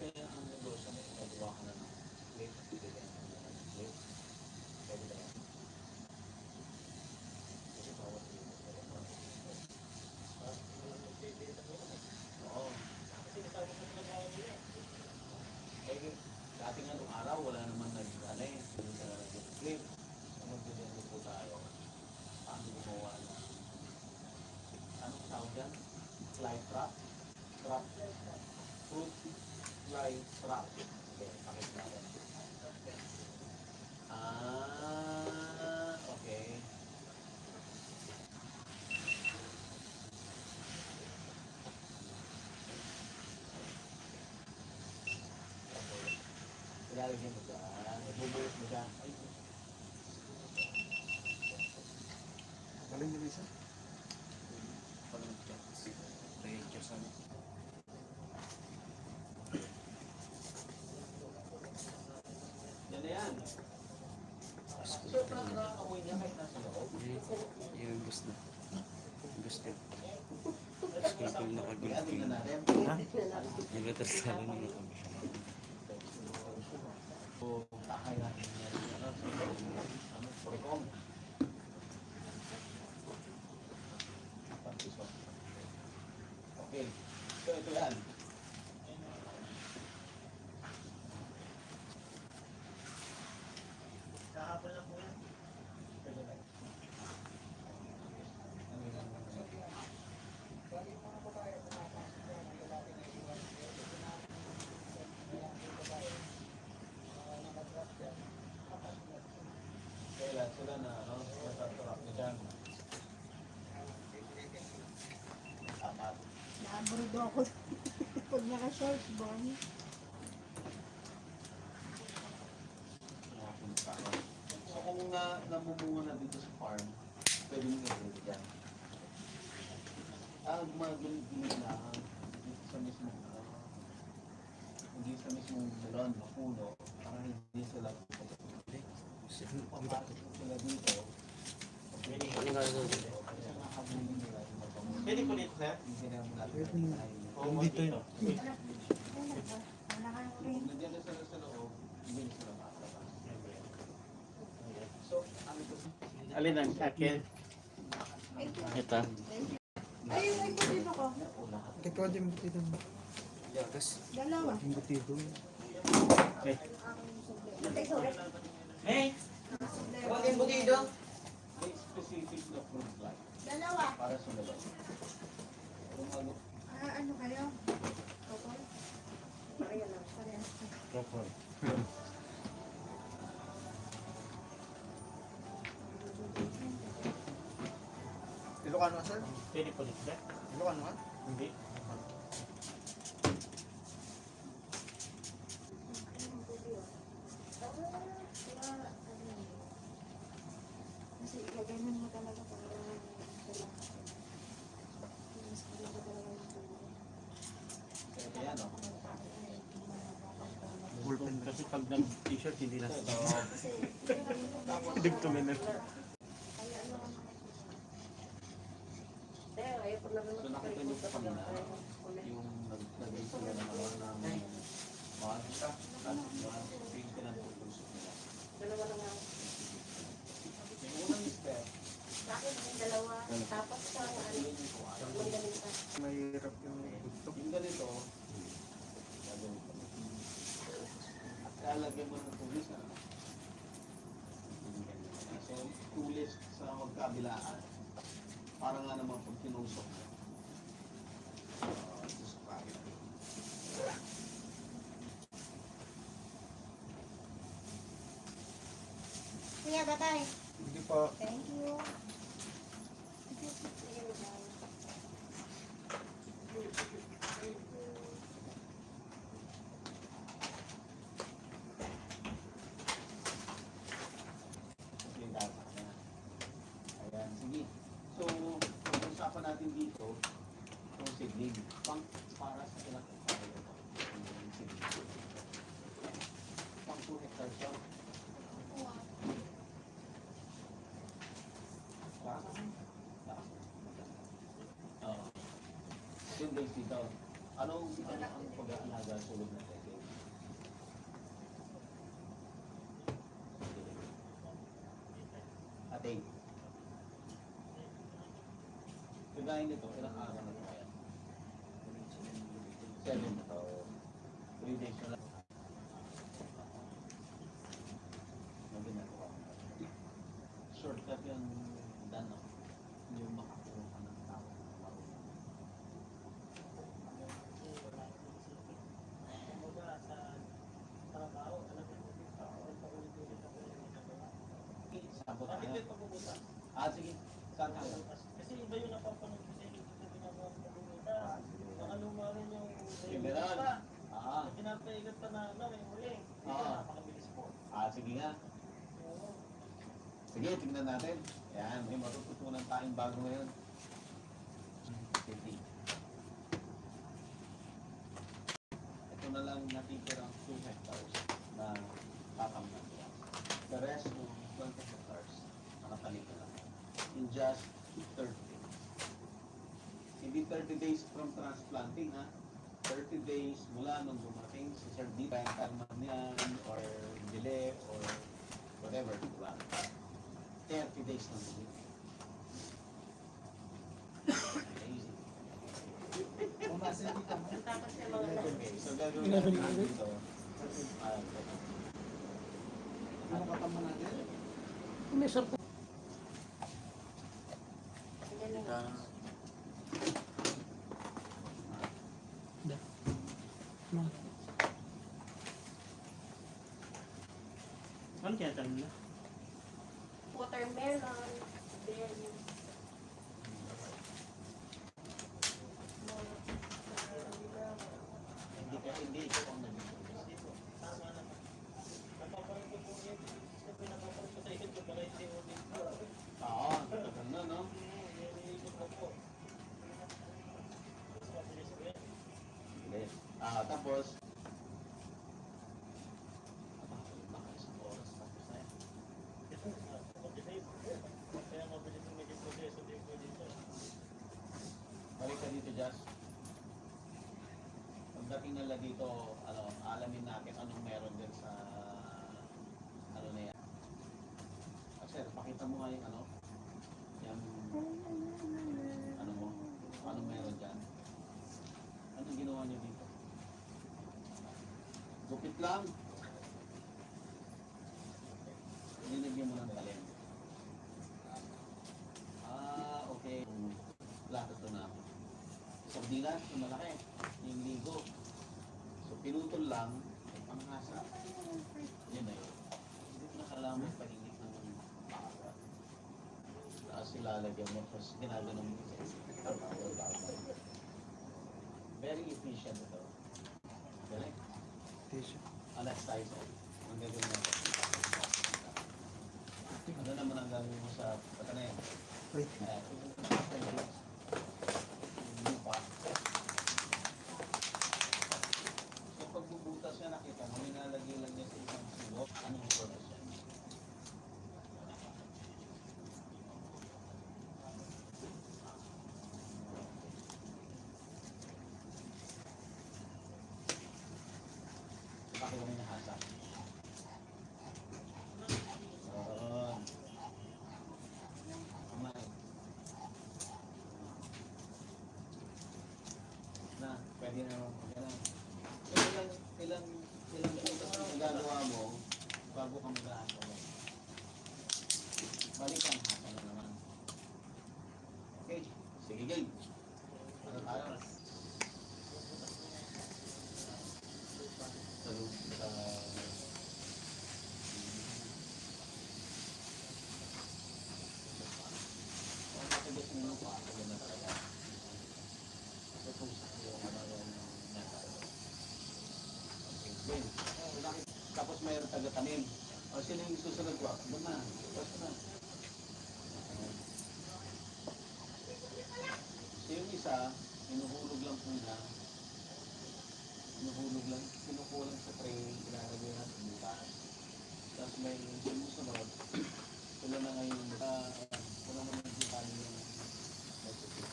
Kaya ang negosyo mo, magawa ka na ng plate, bibigyan ka na ng plate. Pwede ba yan? Kasi bawat yung Oo. Eh, dati nga nung araw, wala naman nag-ano eh, nag-flip. So, magbibigyan po tayo. Paano gumawa na? Anong tawag yan? Fly trap? Trap? Fruit fly trap. Okay, pakita natin. Okay. Ilalagyan mo dyan. Ibubulot mo dyan. Ay, galing nila isa. Pag nag-chat, readjust ano. yan na yan. So, nakakamoy niya kahit nasa loob. Yung gusto. Gusto. Gusto ko Kaya tingnan nakagulping. natin. Ha? Nagatasalo niya kami. talaga na, ano, natatrap niya dyan. Apat. Naabrood ako. Pag naka-short bun. Nakapunta ka. So kung namumunga na dito sa farm, pwede mo i-hold dyan. Gumagawin na dito sa mismong, hindi sa mismong melon, puno, para hindi sila papasok sila dito. Ano nga ito? Nakakabulin nila yung mabango. Pwede po dito, sir? Hindi na mo natin Pwede. ay- Dito yun. Wala kang ring. Nandiyan na sila sa loob, hindi na sila makakalabas. So, ano to? Alin ang akin? Ito. Ay, yung ipotito ko. Ikaw din dito. Tapos, Dalawa. Yung butido. Hey! Bakit May specific na fruit fly Dalawa. para sa melon. Kung ano, Ano kayo? Couple? Pareha lang. Parehas. Ilocano ka, sir? Pwede po dito, sir? Ilocano ka? Hindi. Kasi ganun mo talaga para pwede yan, no? Bullpen. Kasi pag nag-t-shirt, hindi na sa Dugtungin na. So, nakita niyo po kanina, yung naglagay sila ng mga mga pink na putusok nila. Yung unang step, Tapos sa Mahirap yung bugtok. yung ganito, gagawin ko. At lalagyan mo ng tulis na. So, tulis sa magkabilaan. Para nga naman pag tinusok mo. Tusok ka. Kuya, batay. Hindi pa. Thank you. Yung data na. Ayan, sige. So, pag-usapan natin dito, yung seedling. Para sa ilang hectare ito. Yung seedling. Pang 2 hectares siya. Oo. Yung days dito. Anong ang pag-aalaga sa loob ng decade? Ating. Kagaya nito, ilang araw na ito kaya? 7 na to. 3 days na lang. Ang ginagawa ko. Shortcut yung dano. Yung makakuha ka ng tao. Sabot ka na. Sige. Saan ka? Kasi iba yung napapanood ko sa inyo dito ginagawa ko ng bumita. Baka luma rin yung Yung meron. Ah. pinapaigat pa na ano, may huli. Napakabilis po. Sige nga. Sige, tingnan natin. Yan, may matututunan tayong bago ngayon. Sige. Ito na lang natitirang 2 hectares na tatamnan nila. The rest of 20 hectares nakatalit na lang. In just 30 days. Hindi 30 days from transplanting, ha? 30 days mula nung dumating si Sir D. Kalman yan, or bili, or whatever, diba? 30 days na bili. Amazing. Tapos yung mga Okay, so gagawin natin dito. Ano katama natin? Ano kaya tanong na? Huwag watermelon, berries. Hindi ito ang nag-introduce dito. Tama naman. Napaparoon ko po yan. Sabi napaparoon ko sa iyo, ito pala yung COD. Oo, tagal na, no? Nililipot ko po. Hindi. Tapos, baka isang oras tapos na yan. Kaya mabilis yung naging proseso dito dito. Balik ka dito, Jazz. Pagdating nila dito, alamin natin anong meron din sa ano na yan. Sir, pakita mo nga yung yung ano mo, anong meron dyan. Anong ginawa niyo dito? Gupit lang. Linagyan mo ng talim. Okay. Plato to na. Sardinas, yung malaki. Yung ligo. So, pinutol lang. Panghasa. Yun na yun. Hindi ko nakalaman pahinig ng baka. Tapos ilalagyan mo. Tapos ginaganon mo. Very efficient ito. Galing. Tissue. Next tayo sa ang gagawin mo. Ano naman ang gagawin mo sa patanin? Wait. Lupa. So pagbubutas niya, nakita mo, nilalagay lang niya sa isang silok. Anong purpose yan? Bakit mo nahasa? Kumain. Na, pwede na naman. Ilang butas na nagagawa mo bago ka mag-ahasa mo. Balikan, hasa na naman. Okay, sige game. Ano tayo? Sa matigas ng lupa, agad na talaga. Ito yung nasa. Okay, tapos mayroon taga-tanim. O sino yung susunod ko? Doon na. Tapos na. So yung isa, inuhulog lang po na. Inuhulog lang. Kinukulang sa tray. Ilalagay na sa bukas. Tapos may sumusunod. Sila na ngayon. Wala naman yung kanin yung recipe.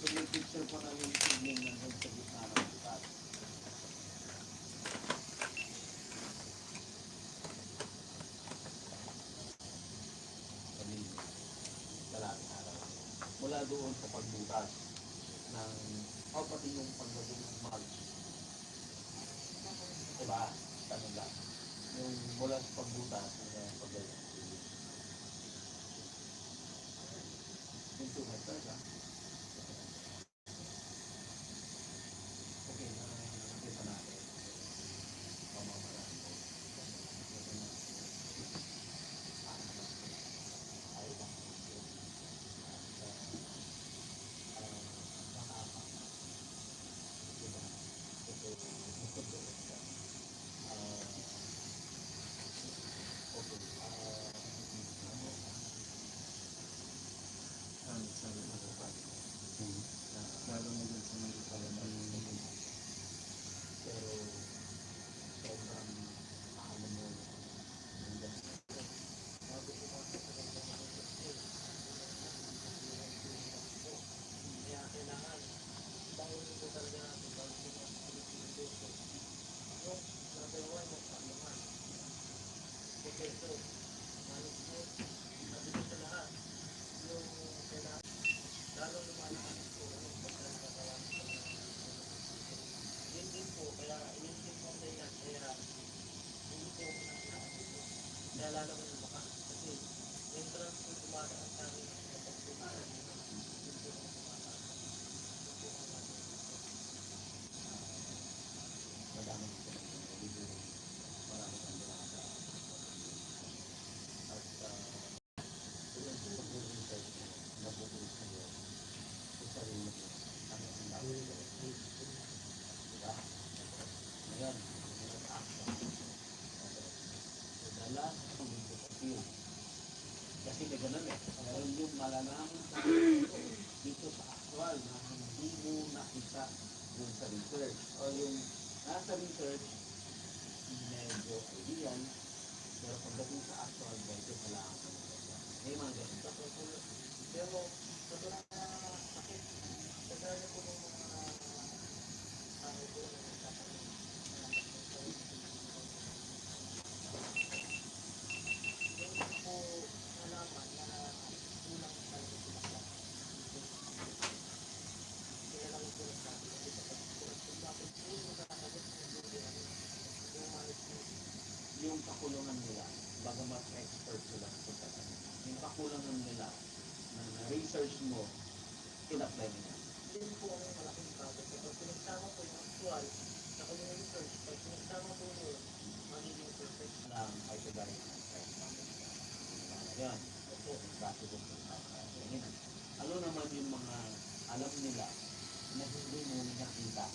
So yung picture po na yung sigling nandun sa gitna ng bukas. Sabihin, kalating araw. Mula doon sa pagbukas ng pati yung paglagay ng mulch. Diba? Tanong lang. Yung mula sa pagbutas hanggang paglagay ng tubig. Yung 2 hectares, ha? Okay, nakita natin. Mamamaraan ko. Ayaw lang. Sabi ko. pagdating sa actual medyo kailangan ko ng ganyan. May mga ganun. Pero, totoo lang na sakit. Kagaya po ng mga tao ko na nagtatanong. Doon ko nalaman na kulang talaga sila sa sila lang yung kulang natin. Kasi kapag kulang natin, yun yung nakakagat ng dulo yung malis Yung kakulangan nila, bagamat expert sila sa pagtatanong, yung kakulangan nila na na-research mo, in-apply nila. Yun po ang malaking bagay. Kapag pinagsama po yung actual, saka yung research, pag pinagsama po yun, magiging perfect. Ng isovaleric anthrax natin sa yan. Opo, possible po sa kanina. Ano naman yung mga alam nila na hindi mo nakita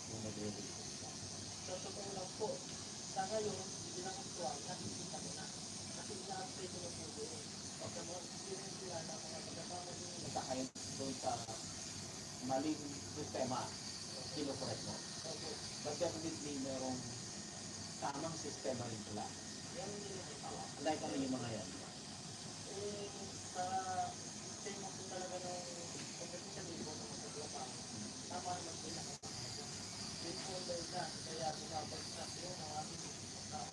kung nagre-research ka? Sa totoo lang po, sa ngayon, bilang actual, nakikita ko na. Kasi ina-apply ko na po doon. Sa mga experience nila na mga pagkakamali nila. Basta kayo doon sa maling sistema, kinokorek mo. Opo, But definitely, merong tamang sistema rin sila. yan yung nililitaw. Like ano yung mga yan? Eh, sa sistema po talaga ng pagdating sa libo ng mga global, tama naman po yung nakapagod. Yun po ang dahilan, kaya bumabagsak yung mga ating tao.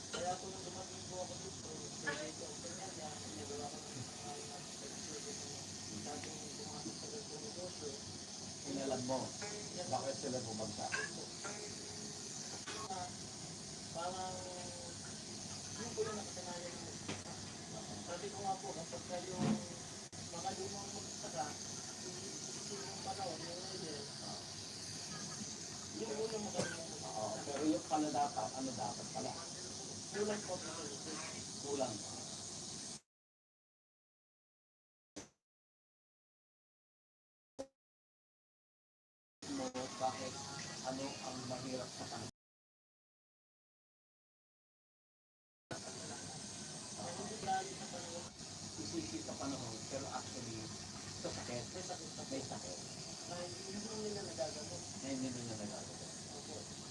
Kaya kung nung dumating po ako dito, survey ko ang kanya, nagawa ko ng mga survey ng dating pumasok sa ganitong negosyo. Inalam mo, bakit sila bumagsak? Parang yun po yung nakasanayan mo. Sabi ko nga po, kapag yung mga lumang magsaka, iisipin yung panahon, yung level, yung unang magaling mo. Oo, pero yung pala dapat, ano dapat pala? Kulang po sa Kulang. Mo, bakit ano ang mahirap sa kanila? Isipin sa panahon, pero actually, sa sakit, may sakit, Ay, hindi nila nagagamot. na hindi nila nagagawa.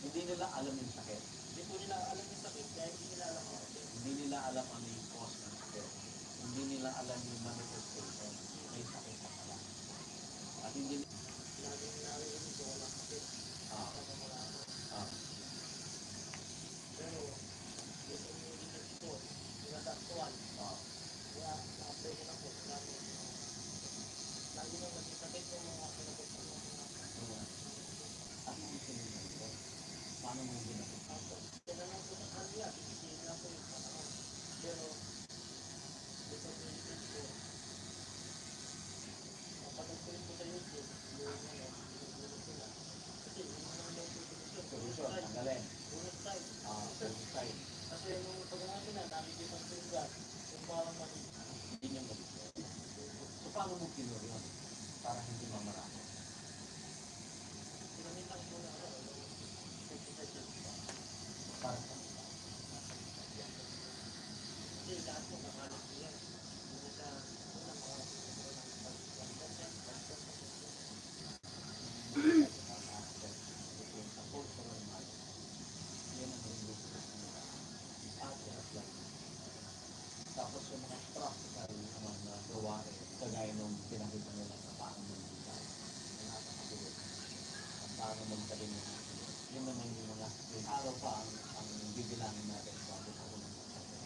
Hindi nila alam yung sakit. Hindi po nila alam yung sakit, kaya hindi nila alam ang sakit. Hindi nila alam ano yung cause ng sakit. Hindi nila alam yung manifestation. May sakit na pala. At hindi nila, Laging naririnig ko walang sakit. ah, Sa mga ah, pero, yung immunity ko, yung nasa actual, ah, kaya na-apply ko na po. Lagi nang naging sakit yung mga pinapunta ng mga ano ang sinunod ko? Paano mo ginagawa? ako. Kaya lang po sa kanila, isisihin lang po yung panahon. Pero, ito po yung ko. Mapanood ko rin po sa YouTube, yung pinagulog nila. Kasi yung mga yung solusyon, Solusyon, tanggalin. bonus side. Suicide. Kasi nung pag-anasin na, dami din ang sugat, yung parang mali. Hindi niya mag-isip. So, paano mo kinur yun? Para hindi mamarami. Pinamitan ko na ako, yung 50%. Para sa Kasi lahat mo kakalit ko yan. Hindi sa unang mga yung support for our mind. Yan ang mga gusto ko sa mga ate at lang. Tapos yung mga practical naman na gawain, kagaya nung pinakita nila sa paano mag-design, ang napakagulo. At paano magtalim ng yun naman yung mga yung araw pa ang bibilangin natin bago sa unang magsasabi.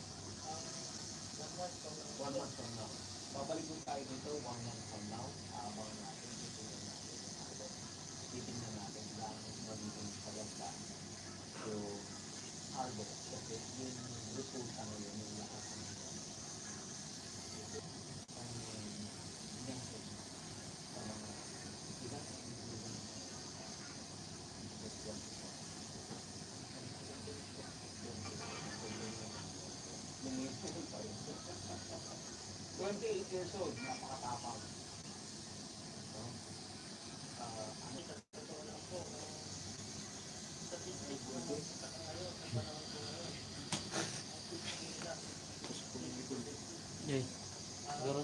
1 month from now. Babalik po tayo dito 1 month from now. Abangan natin, titingnan natin yung ano. Titingnan natin lang magiging paganda yung arbor. Kasi yung resulta ngayon yung lahat ng message sa mga ilan ang ilan lumitin pa rin. 28 years old, napakatapang. No? Ano sa totoo lang po, sa business ko naman sa ngayon, sa panahon ko ngayon, ang business nila, Yay. Siguro,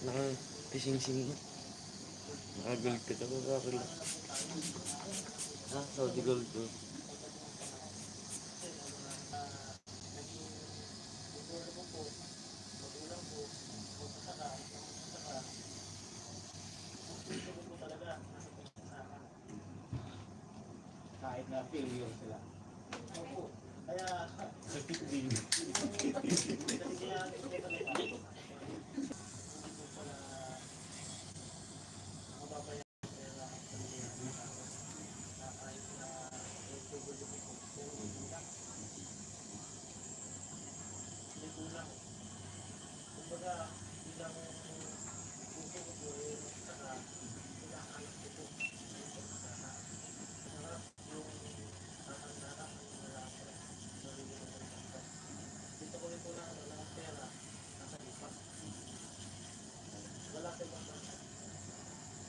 naka-fishing mo. Naka-gold ka ako kakila. Ha? Saudi gold ko. naging na failure sila. Opo. Kaya, Sakit din. kasi kaya ito na ito.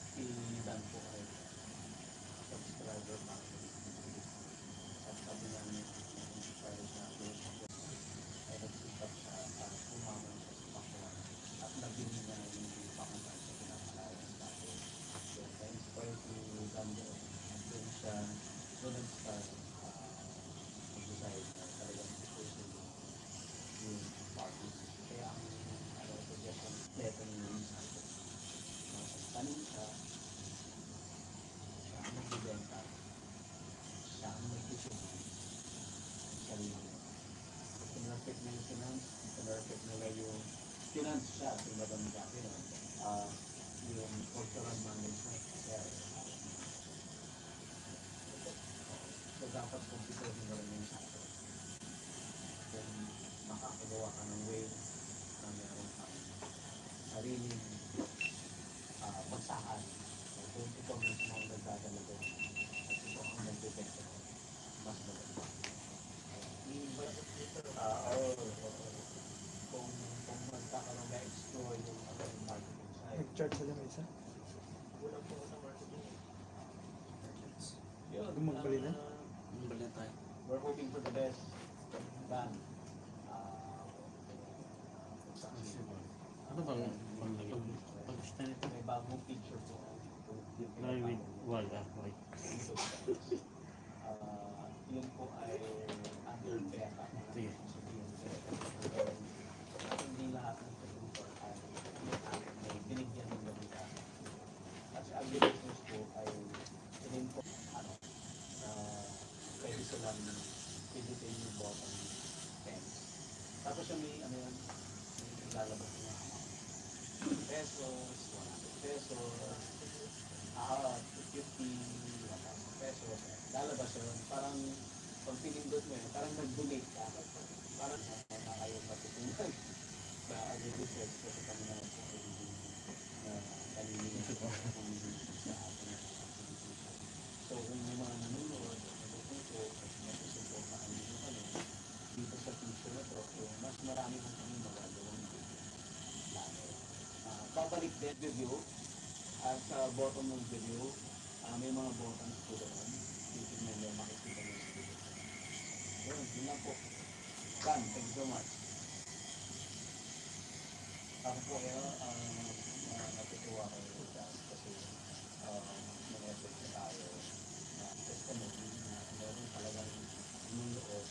Si Dan po ay subscriber pa. At sabi namin, inspire siya ay nagsikap siya para umaman siya sa pakuan. At naging niya yung pakuan sa pinakalayan dati. So, na-inspire si Dan doon. At doon siya, doon nag-start mag-decide na talagang pupusin yung party. Kaya ang suggestion, leto ni Luis Santos. Tanin siya, siya ang magbibenta, siya ang magtutulong, sarili niya. Pinarfect na yung finance, pinarfect nila yung finance siya, pinabang dati na yung cultural management. Kaya, so dapat kumpisuhin mo rin yung sakto. Kung makakagawa ka ng way na meron kang sariling bagsakan. Kung ikaw mismo ang nagdadala doon at ikaw ang nagbibenta, mas maganda. Kung magkakaroon na-explore yung marketing side. Nag-charge sila may isa? Yun, Gumagbali na? Balik na tayo. we're hoping for the best. Dan, Ano bang pag-gusto nito? may bagong feature po. Live with wala. Okay. Yun po ay under beta. Sige. Hindi lahat ng producer ay may binigyan ng ganita. Kasi ang business po ay rin po na pwede silang piditin yung bottom pens. Tapos yung may yan, may lalabas na pesos, 100 pesos, 50, 1,000 pesos. Lalabas yun. Parang pag pinindot mo yun, parang nag-donate ka. Parang na kayo matutunan sa agribusiness kasi kami naman po ay na kanilin sa atin. So kung may mga nanonood, natututo, natusuportaan nyo kami dito sa picture na to, so mas marami kong kami magagawang plano. Babalik din video at sa bottom ng video, may mga buttons po doon. Titignan nyo, makikita nyo sa video. Yun lang po. Dan, thank you so much. Ako po natutuwa kayo kasi mag-effort na tayo na testimony na meron talagang yung loob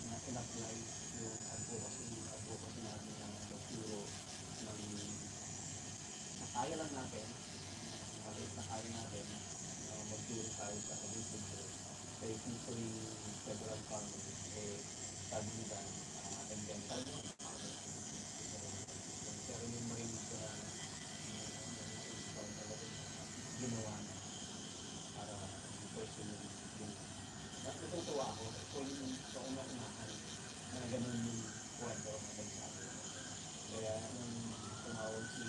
na in-apply yung advocacy natin ng puro ng kaya lang natin, kahit na kaya natin mag-turo tayo sa agriculture. Kaya featuring several farmers, sabi nila, and then pero yung marine sa ginawa na para person yung natutuwa ako. So yung sa una-unahan na ganun yung kwento na nagsabi. Kaya nung tumawag si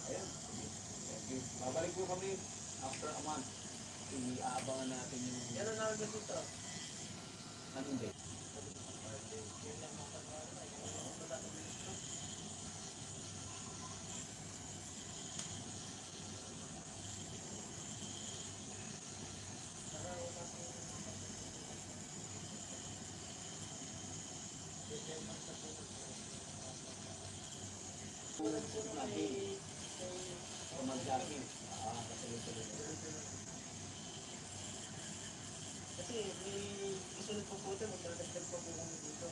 ayan, thank you. Babalik po kami after a month. Iaabangan natin yung Yan ang namin dito. anong day. Mag-jogging. Kasi Kasi may gusto nyo po po ito, magdadagdag pa po kami dito.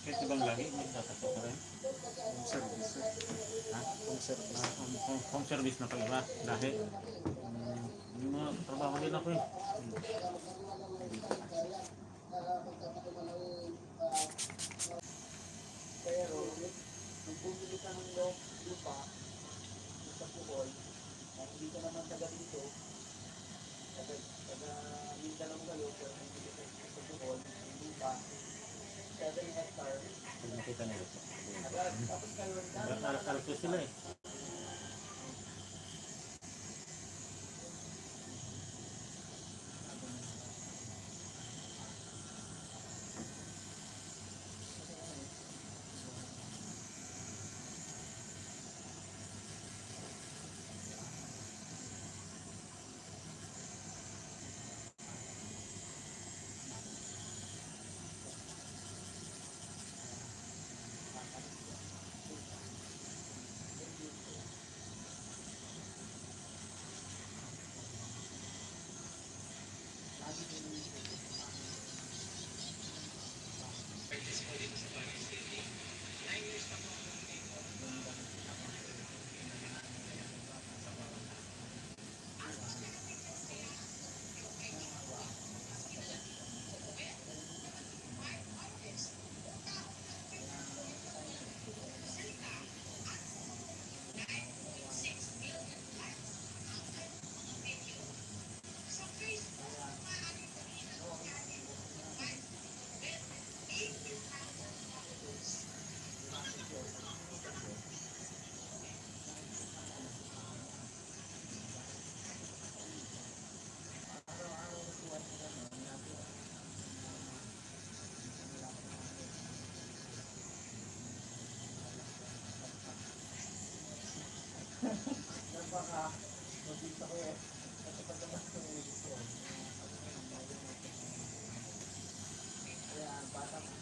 Kahit ibang lagi, may natato ka rin. Home service, sir. Ha? Home service. Home service na pag iba. Dahil, yung mga trabaho din ako eh. Pero, nung bumili ka ng lupa sa Puhol, na hindi ka naman taga dito, taga Mindanao kayo, pero bumili ka sa Puhol, yung lupa, 7 hectares, Pag nakita nila. tapos kayo ang Aral ko sila eh. Napaka, mabisa ko eh. Natapad naman ko yung gusto. Kaya, bata ako.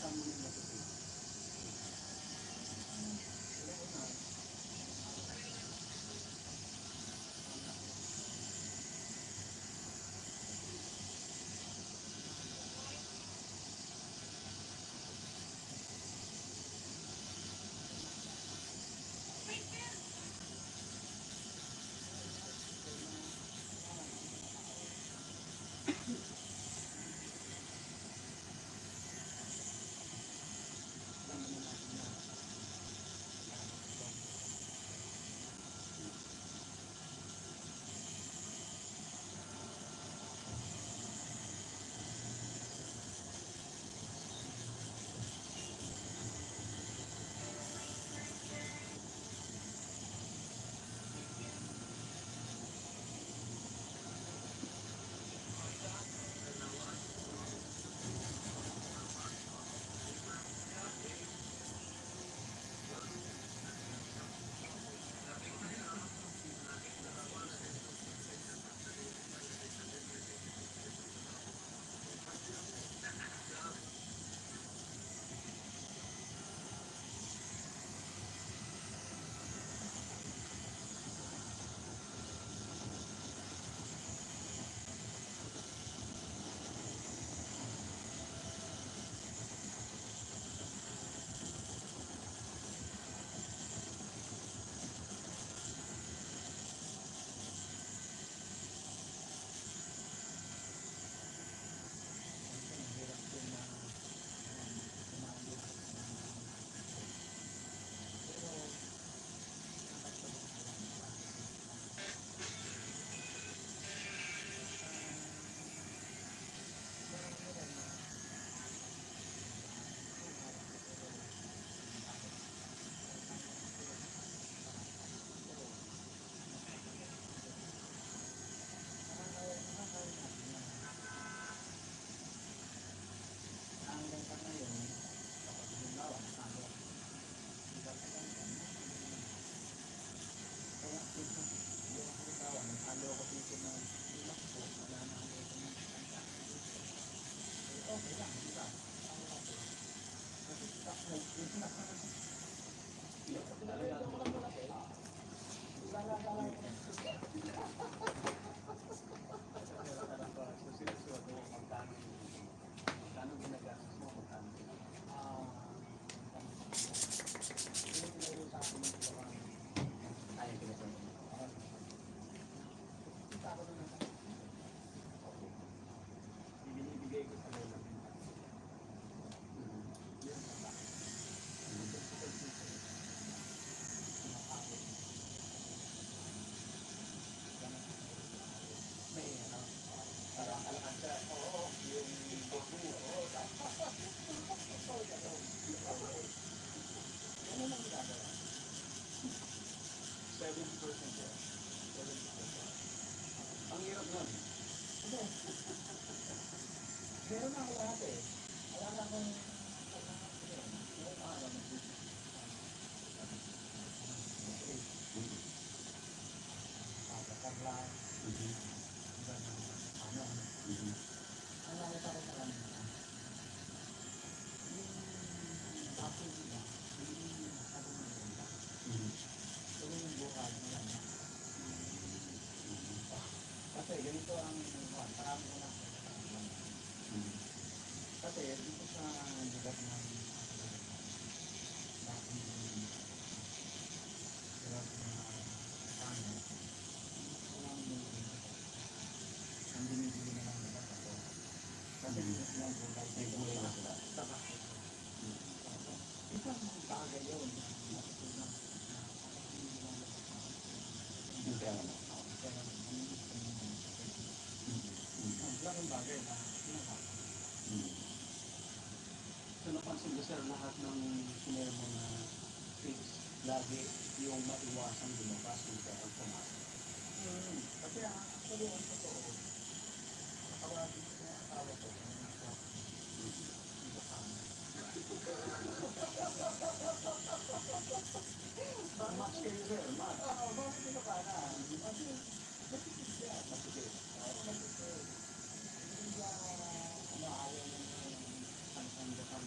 kasama mo yung matutulog. Kasi ganito ang marami ko na. Kasi dito sa lugar ng dating lugar na ano, ang binibili na lang nila ako. Kasi dito sila ang gulay. May gulay na sila. Isang bagay yun. Yung kaya naman. Laking bagay na pinapasok. So napansin ko sir, lahat ng sinare mo na tips, lagi yung maiwasan lumabas yung pera pumasok. Kasi actually ang totoo, nakawagin ko yung asawa ko. Match kayo sir, match. Bakit hindi ka pa na? Kasi masikip siya, masikip. Masikip. Hindi siya umaayaw ng pangsandapan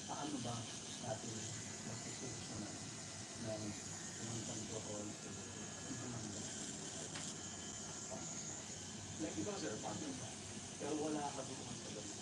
Paano ba natin magsusunod ng pumuntan ko o like ikaw sir, paano ba? Pero wala ka doon sa gabi.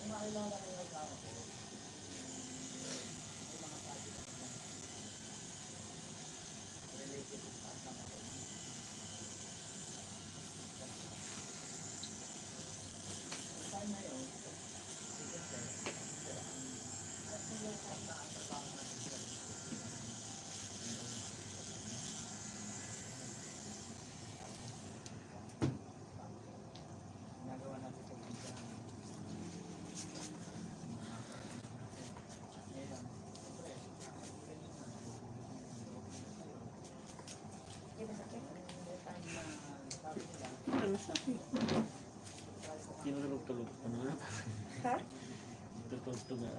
Yung araw kasi, may ako. Ano sakit? Tinulog-tulog ko na. Ha? Tutulog na.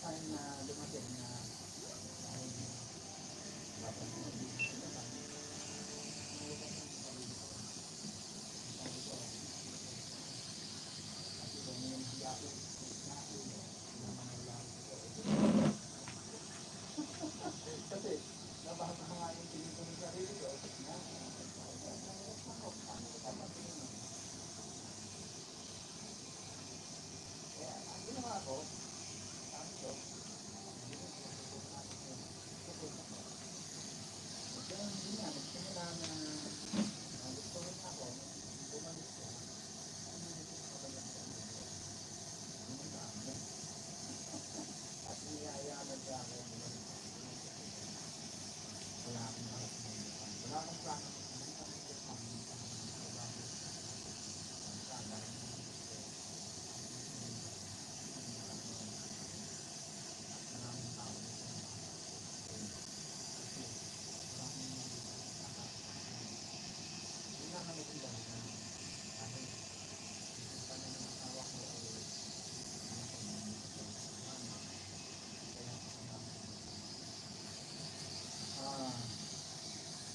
time na dumating na dahil dapat mag-ibig sila ba? Sabi ko, kasi kung yung hiyain na ulo, na mga hiyain ko. Kasi, nabasa nga yung tingin ko ng sarili ko, na, paano ko papatingin? Kaya, ang ginawa ko, sabi ko, kaya hindi nga, nagsimula na gusto rin ako, bumalik siya, pumunta siya dito. Pumunta ako. At niyayaman siya ako, bumalik ako. Wala akong harap na ilupan. Wala akong plano.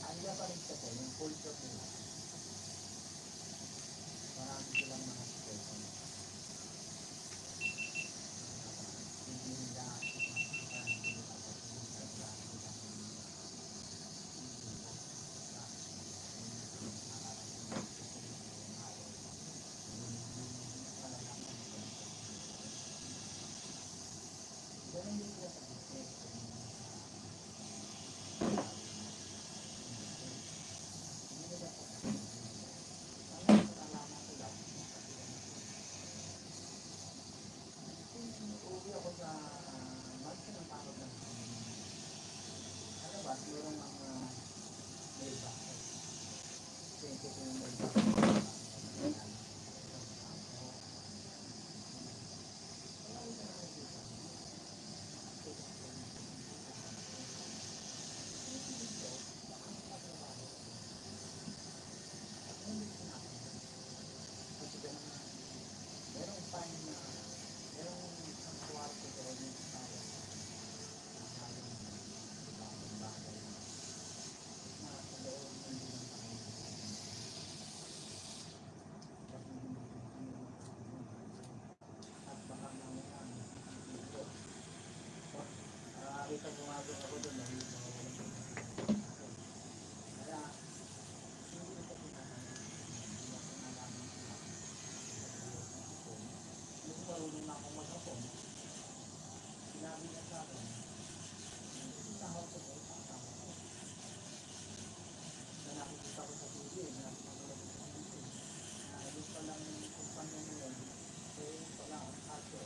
Ang pa rin kasi, yung culture nila, marami silang mga situation. Hindi nila makikita, hindi nila pagkakita, ganun din sila sa business. Uuwi ako sa March ng pagod ng ano ba, siguro mga may back. Thank you po yung may back. Merong time na merong isang kwarto pero yung tao na bagong bagay na sa loob ng limang taon at baka mamaya dito kita bumago ako doon kaya hindi ko pinakain hindi ako nalaman yung marunong na akong mag-hapon, sinabi niya sa akin, isahod ko ba, isasama ko. Na nakikita ko sa TV, na nakikita ko sa TV, na yung palang kumpanya na yun, pala ang kaso,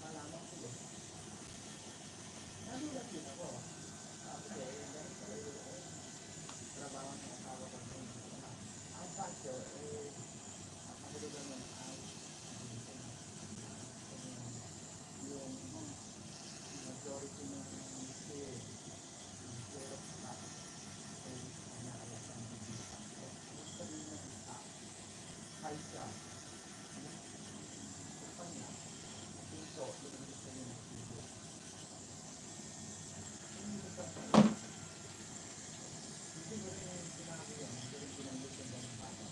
malaman ko yun. Nalulat din ako. Sabi ko, ganito trabaho ng asawa ko. Ang kaso, nakulugan yun ay yung majority ng share stock ay nakalasa ng bisa. Ang sabihin ng isa, kaysa kumpanya, piso, lumabas na yun ang piso. Hindi ko sa hindi ko rin sinabi yan, hindi rin pinanggit yung ganun bata.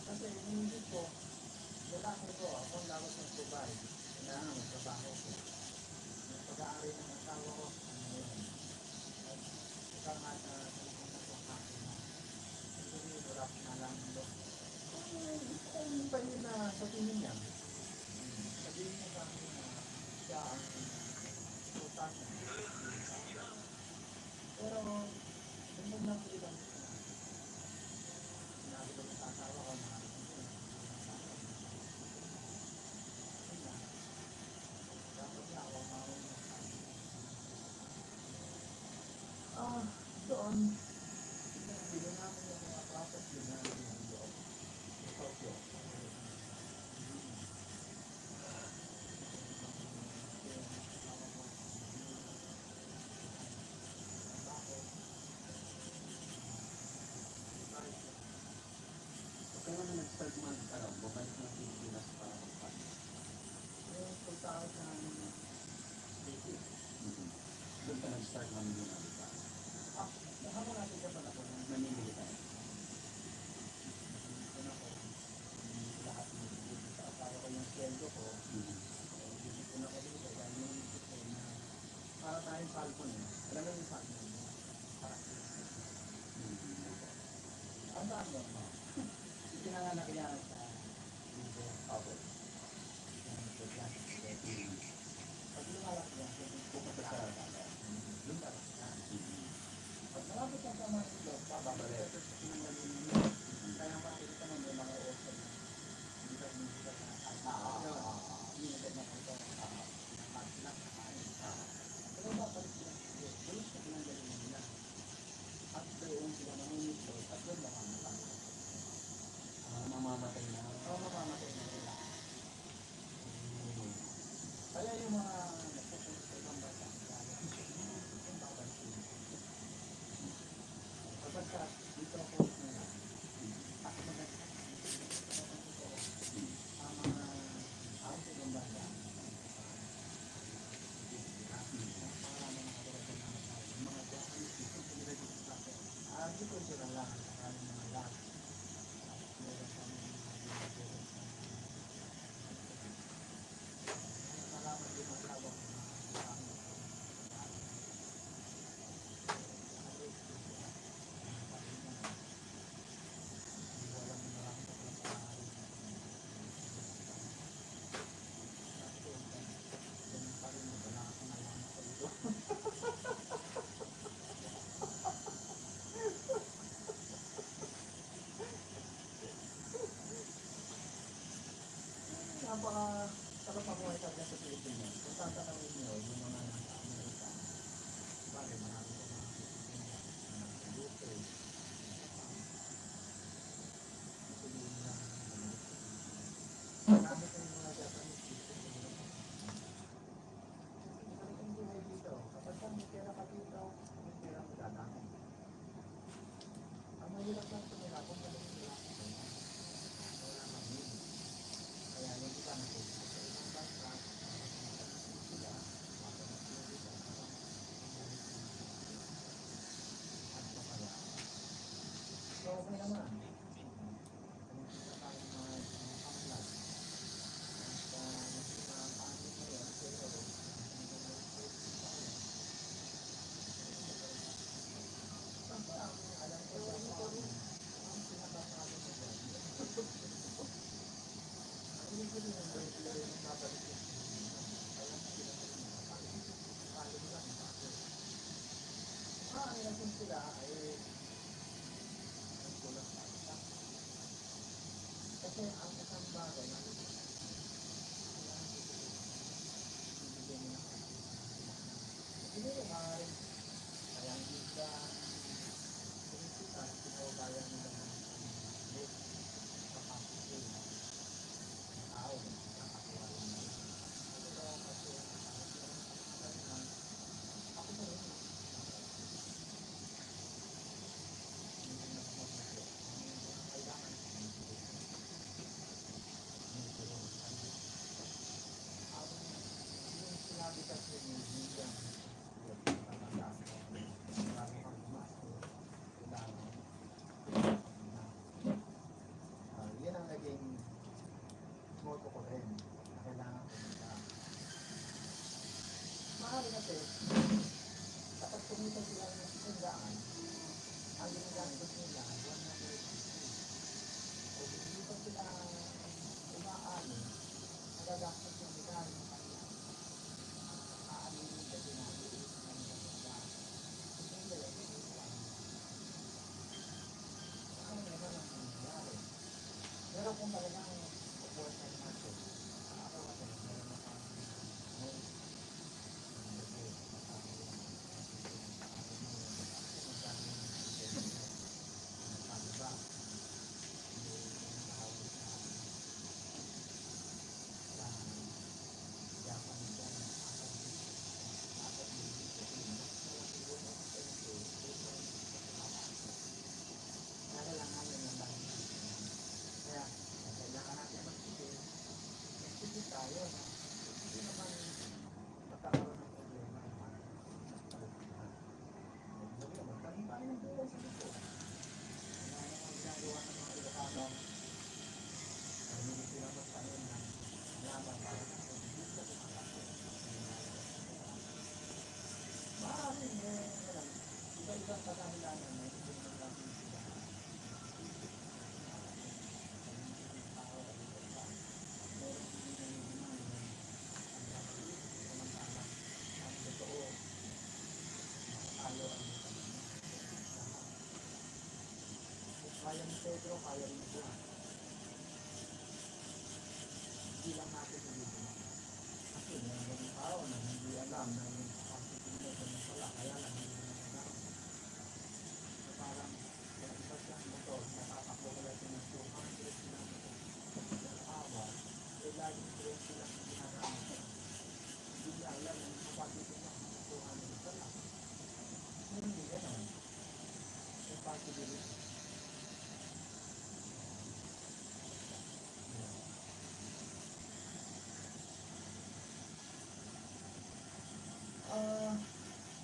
Kasi hindi ko lalaki ko, ako ang dapat mag-provide. Kailangan magtrabaho ko. Yung pag-aari ng asawa ko, ano yun. At ika nga na talagang nagpapake na. Hindi hirap na lang doon. Kung ba yun na sa tingin niya, sabihin niya sa akin na siya ang tutas niya. Pero, nung nakulitan ko na, sinabi ko sa asawa ko na doon, bili namin yung mga property na yung doon. Sa Tokyo. Kaya na nag-start mag-araw, bumalik ng Pilipinas para magpapalito. start namin yung alita. Habang natin ka pala kung namimili tayo. Ito na ko, lahat ng bibigay sa asawa ko yung sweldo ko, bibigay ko na ko dito, dahil yung isip ko na para tayong Falcon eh. Alam mo yung Falcon? Para. Ang daan mo? Pinanganak yan sa dito. Opo. Pag lumalaki yan, pupunta sa lumalaki yan. Pag nalabot yan sa mga itlog, babalik. Kaya makikita mo may mga oso na hindi ka sa hindi na tayo makita. Pero babalik sila. Doon sa pinanggalingan nila. At doon sila nangingitlog at doon mamamatay. Mamamatay na. Oo, mamamatay na nila. Kaya yung mga nagpupunta sa ibang bansa, yung babansin. Kapag dito ako ngayon, ako maganda. Ang mga tao sa ibang bansa, mga Japanese, agricultural lang, mga lang. Meron kami malaman din ang tawag sarap ako ay talaga sa Pilipinas. Kung tatanawin nyo, yung mga nasa Amerika, bagay marami ko mga Pilipinas, na nasa UK, Pilipinas lang, marami ko yung mga Japanese people. Ang buhay dito, kapag may pera ka dito, may pera mo dadami. Ang mahirap lang tumira, kung galing nila, wala kang meaning. Kaya yung iba na po, sa ibang bansa, sila, at kaya. So, okay naman. Kung tayo mga panglag, at nakita ang pangit na yun, pero, alam ko sa ang pinakasabi mo dyan. Ang hindi ko rin sila rin ang babalik yun. Kaya sila palo lang. Ang natin sila ay ang kulang sa isa. Kasi ang isang bagay na ibigay nila hindi rin maaaring kaya hindi ka sinisita at pinawagaya nila ng late kapasite na tao nakakakuha lang nila. Pero kasi ako pa rin hindi na kumapasok. Ang kailangan yung sinabi kasi ni William yan ang naging motto ko rin na kailangan ko nila. Maaari kasi kapag kumita sila ng sisindaan, ang ginagamit gusto nila buwan na o hindi pa sila umaani, nagagastos yung regalo ng kanila. Aanin kasi natin ang kanila. Hindi nila yung ang meron ang nangyayari. Pero kung talagang support na natin, araw natin, meron na pang isang kadahilanan na hindi mo natin sila kaya ni Pedro, kaya rin siya. Hindi lang natin hindi. Kasi may mga tao na hindi alam na yung kapatid mo ganun pala, kaya lang hindi mo alam. So parang, yung isa siyang motor, natatakbo ka lang ng 200 kilometers per hour, eh laging 20 lang yung ginagamit. Hindi niya alam yung kapatid mo ng 200 pala. Hindi ganun. Yung possibility.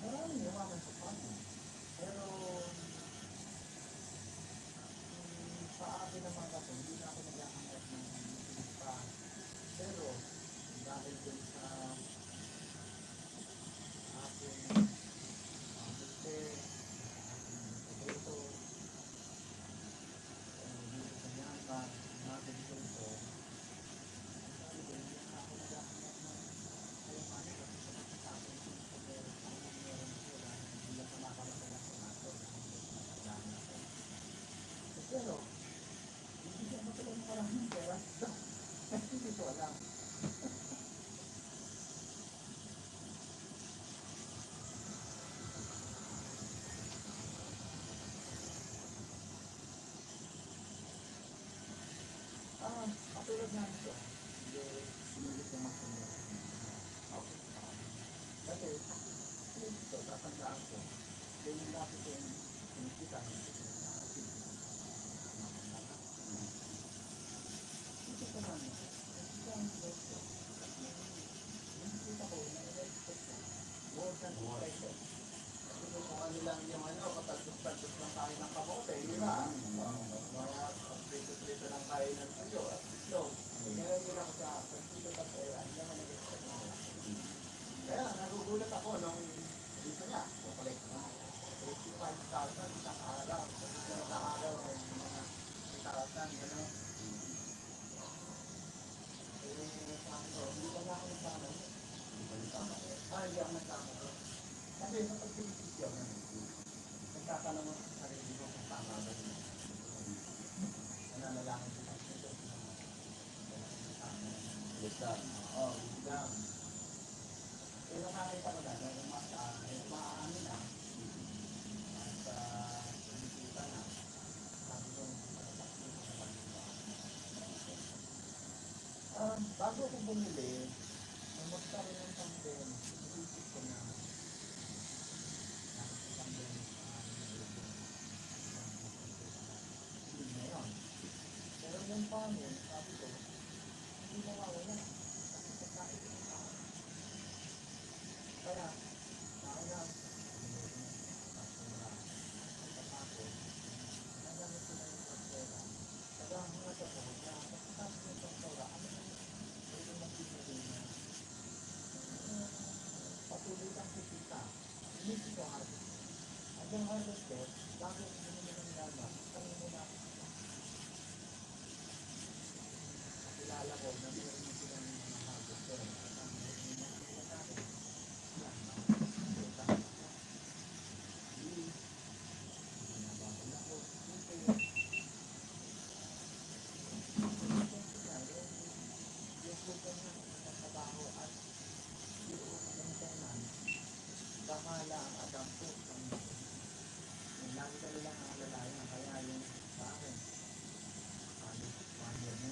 Maraming naman sa paano. Pero, sa akin naman kasi, hindi na ako naghahanap ng pa. Pero, dahil dun sa aking guste, aking sekreto, dito sa Nyamba, natin dito, sabi ko, hindi na ako naghahanap ng kayamanin kasi sa akin pero, hindi siya matulog ng maraming pera. Hindi ko alam. Katulad na ito, hindi ko masunod. Okay. Kasi, ito, tatandaan ko, yung dati ko yung kinikita, ito ko lang, ito ang gusto. Yung kita ko, na-expect ko, more than expected. Kasi kung ano lang yung katagos-tagos lang tayo ng kamote, di ba? Mga prito-prito lang tayo ng tuyo at itlog. Kaya yun ako sa prito kasi, ano naman nag-expect ko. Kaya nagugulat ako nung dito niya, collect na 85,000 isang araw. Isang araw ay mga 3,000, gano'n. Sabi ko, hindi ba na ako nagtama? Hindi ako nagtama. Kasi sa pagpilisisyo, nagtatanong mo sa sarili mo kung tama ba yun. Nananalangin ko sa ito. Lisa. Oo, wisdom. Pero nakakita ko na, maano na, at nakikita na, sabi ko, bago ko bumili, namusta rin ng something, isip ko na, something, hindi na yun. Pero yung pangin, sabi ko, hindi mawawala. Kasi pagkain ko ng tao. Kaya, nauna, pagkatapos, nagamit ko na yung pagkera. Kaya mga sa po, na pagkatapos ng pagkera, ano na pwede magbibigay na patuloy kang kikita. Hindi ko harvest. Hanggang harvest ko, bago ko bumili ng lama, tanong mo na kilala ko na meron na silang mga harvester. At ang mga natin, yan, bahala ang adampo. Lagi ka lang ang alalayan, kaya yung sa akin, paano mo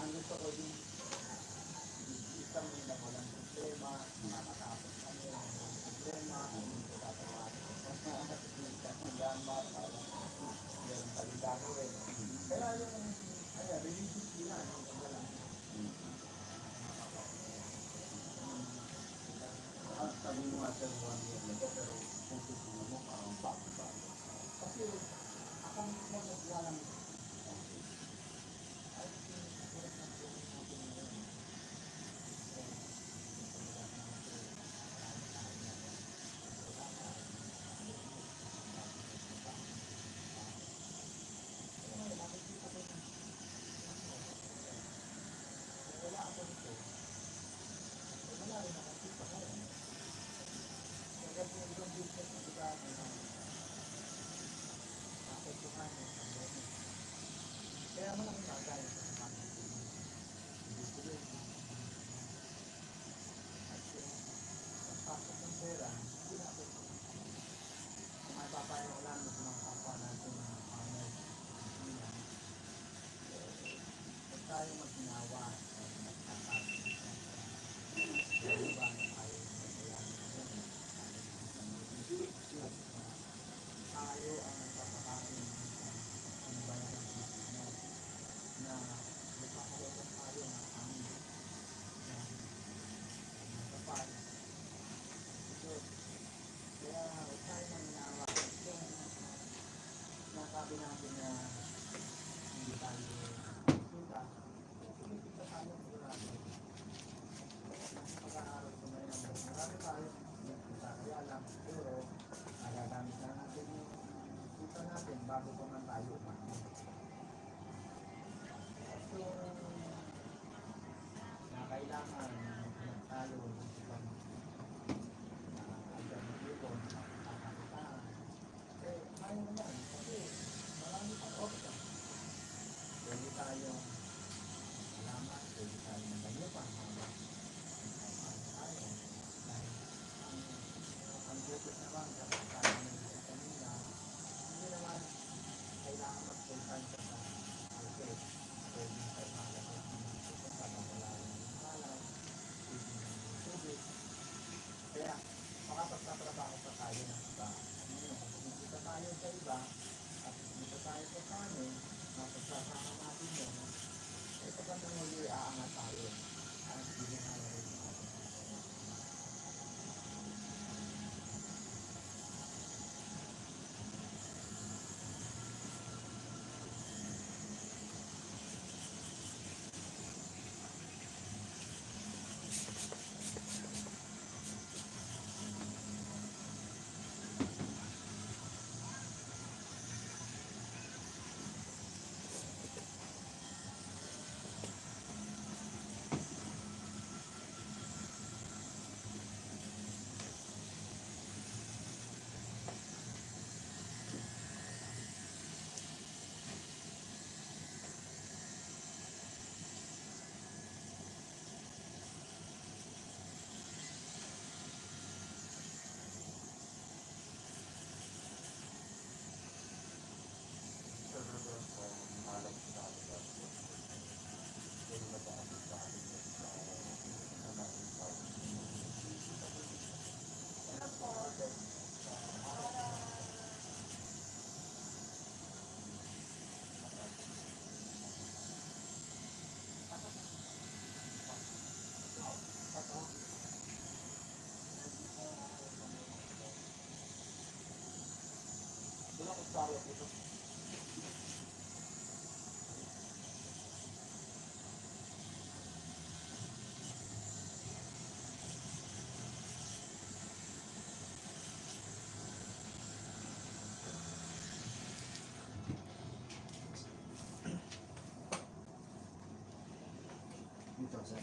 ang gusto ko din, isang nila walang problema, makakatapos kami ang problema, hindi ko tatawagin. Yung taligagawin. Kaya yung, religious nila, yung walang. Sabi mo nga sa 1 year na pero kung susunod mo parang bago-bago. Kasi ako mismo nagwalang ay sinusulat ng tuloy natin ngayon. tayo maginawa at magkakaroon ng lalo ba na tayo tayo ang nagpapakain ng bayan ng Pilipino na nagpapakain tayo ng amin ng kapal. So, kaya huwag tayo maninawa. Yung nasabi natin na hindi tayo suda, kumikita tayo ng marami. Pag-aaral ko na yun, marami tayo kumikita. Kaya lang, pero magagamit na natin yung kita natin bago pa man tayo umano. So, na kailangan maghanap tayo ng ibang alternative na makakakakitaan. Eh, kaya naman, kasi marami pang option. Pwede tayong malaman, pwede tayong magayo pa, tayo. Dahil ang bukod naman, kapag tayo ng kanina, hindi naman kailangan mag-full-time ka sa alkit. Pwede tayo makalagay ng pupunta, mawala ng malay, pwede ng tubig. Kaya, makapagtatrabaho pa tayo ng iba. Kumikita tayo sa iba, at kumikita tayo sa kanin, mapagsasama natin yun, eh kapag nangyuli, aangat tayo. At hindi na rin natin. Dito, sir.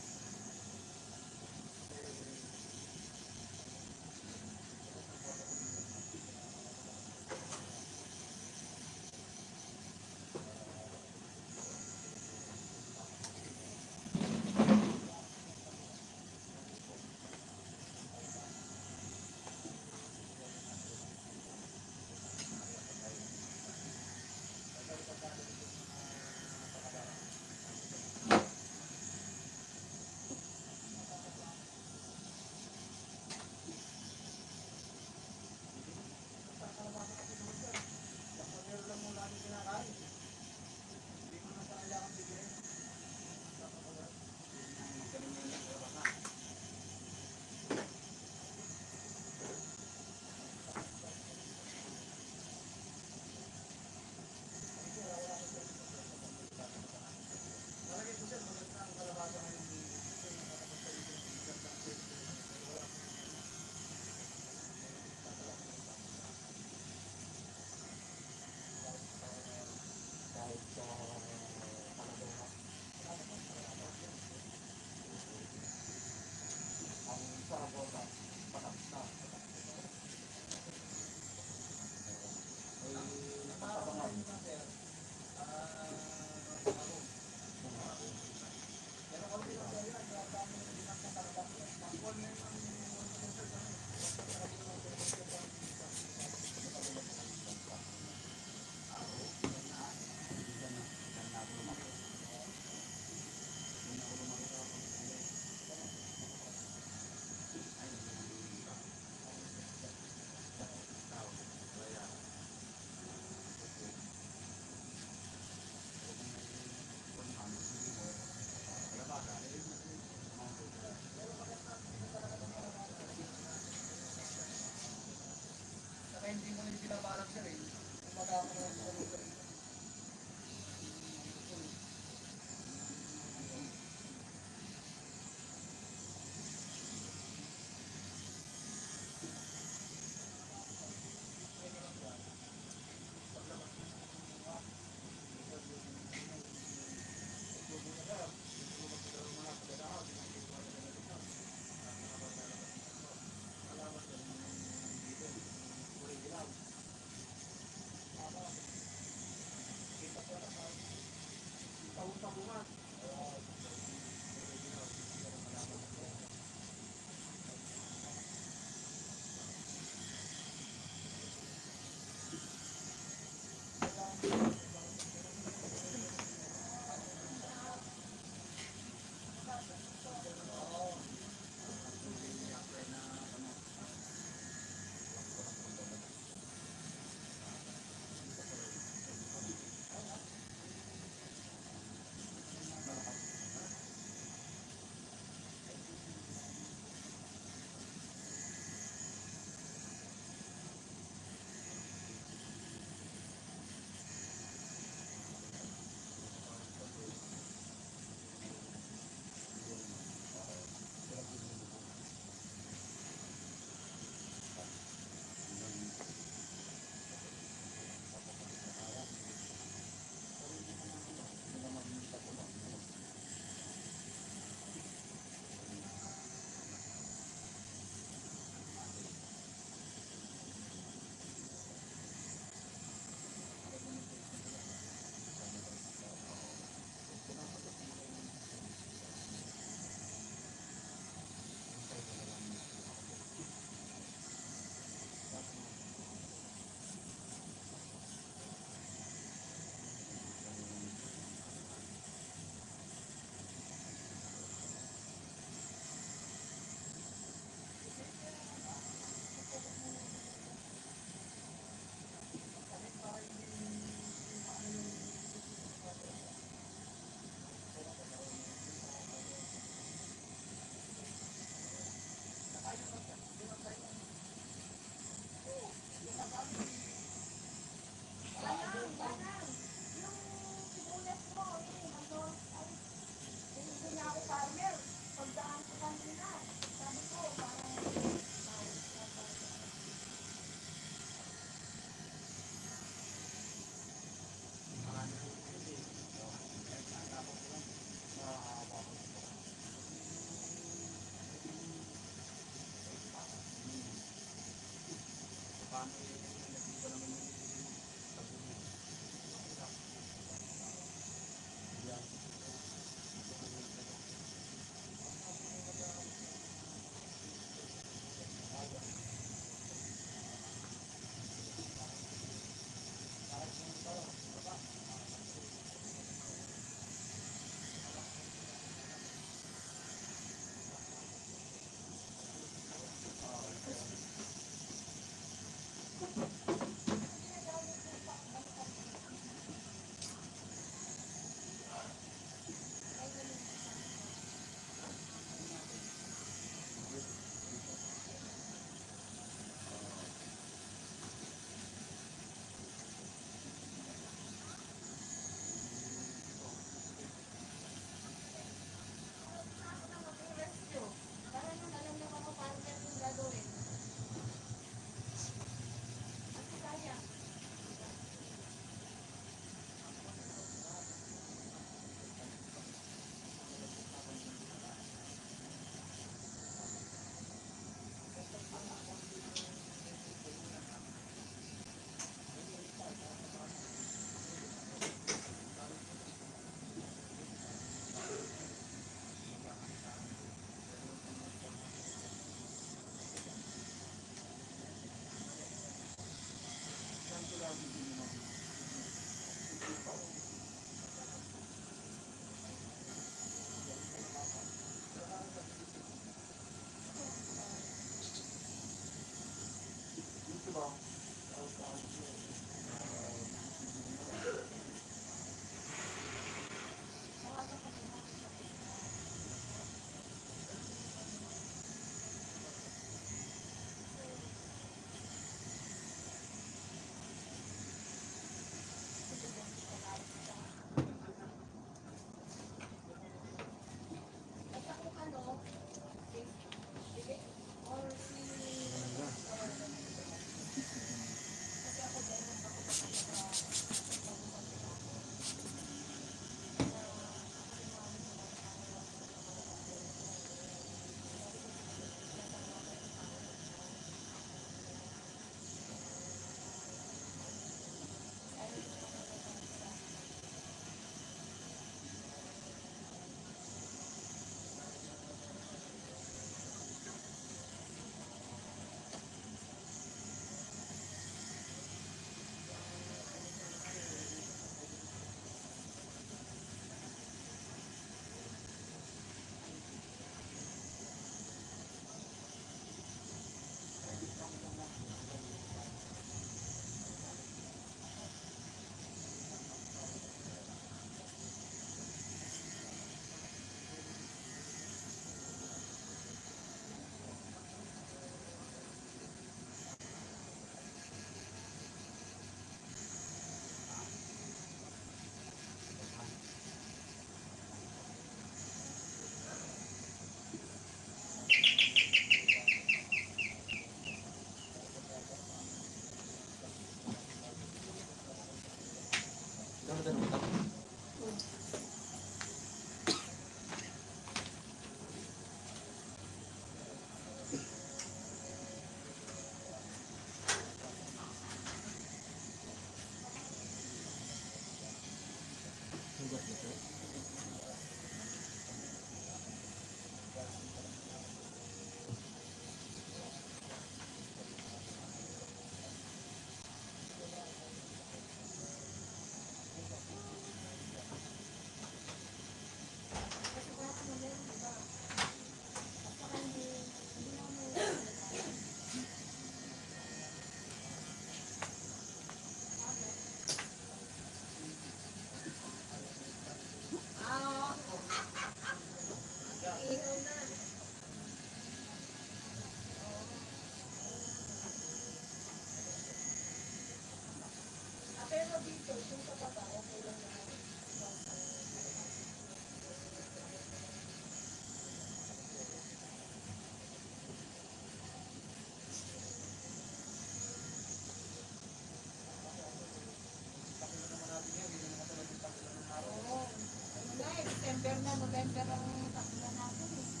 December na, November ang takbo natin eh.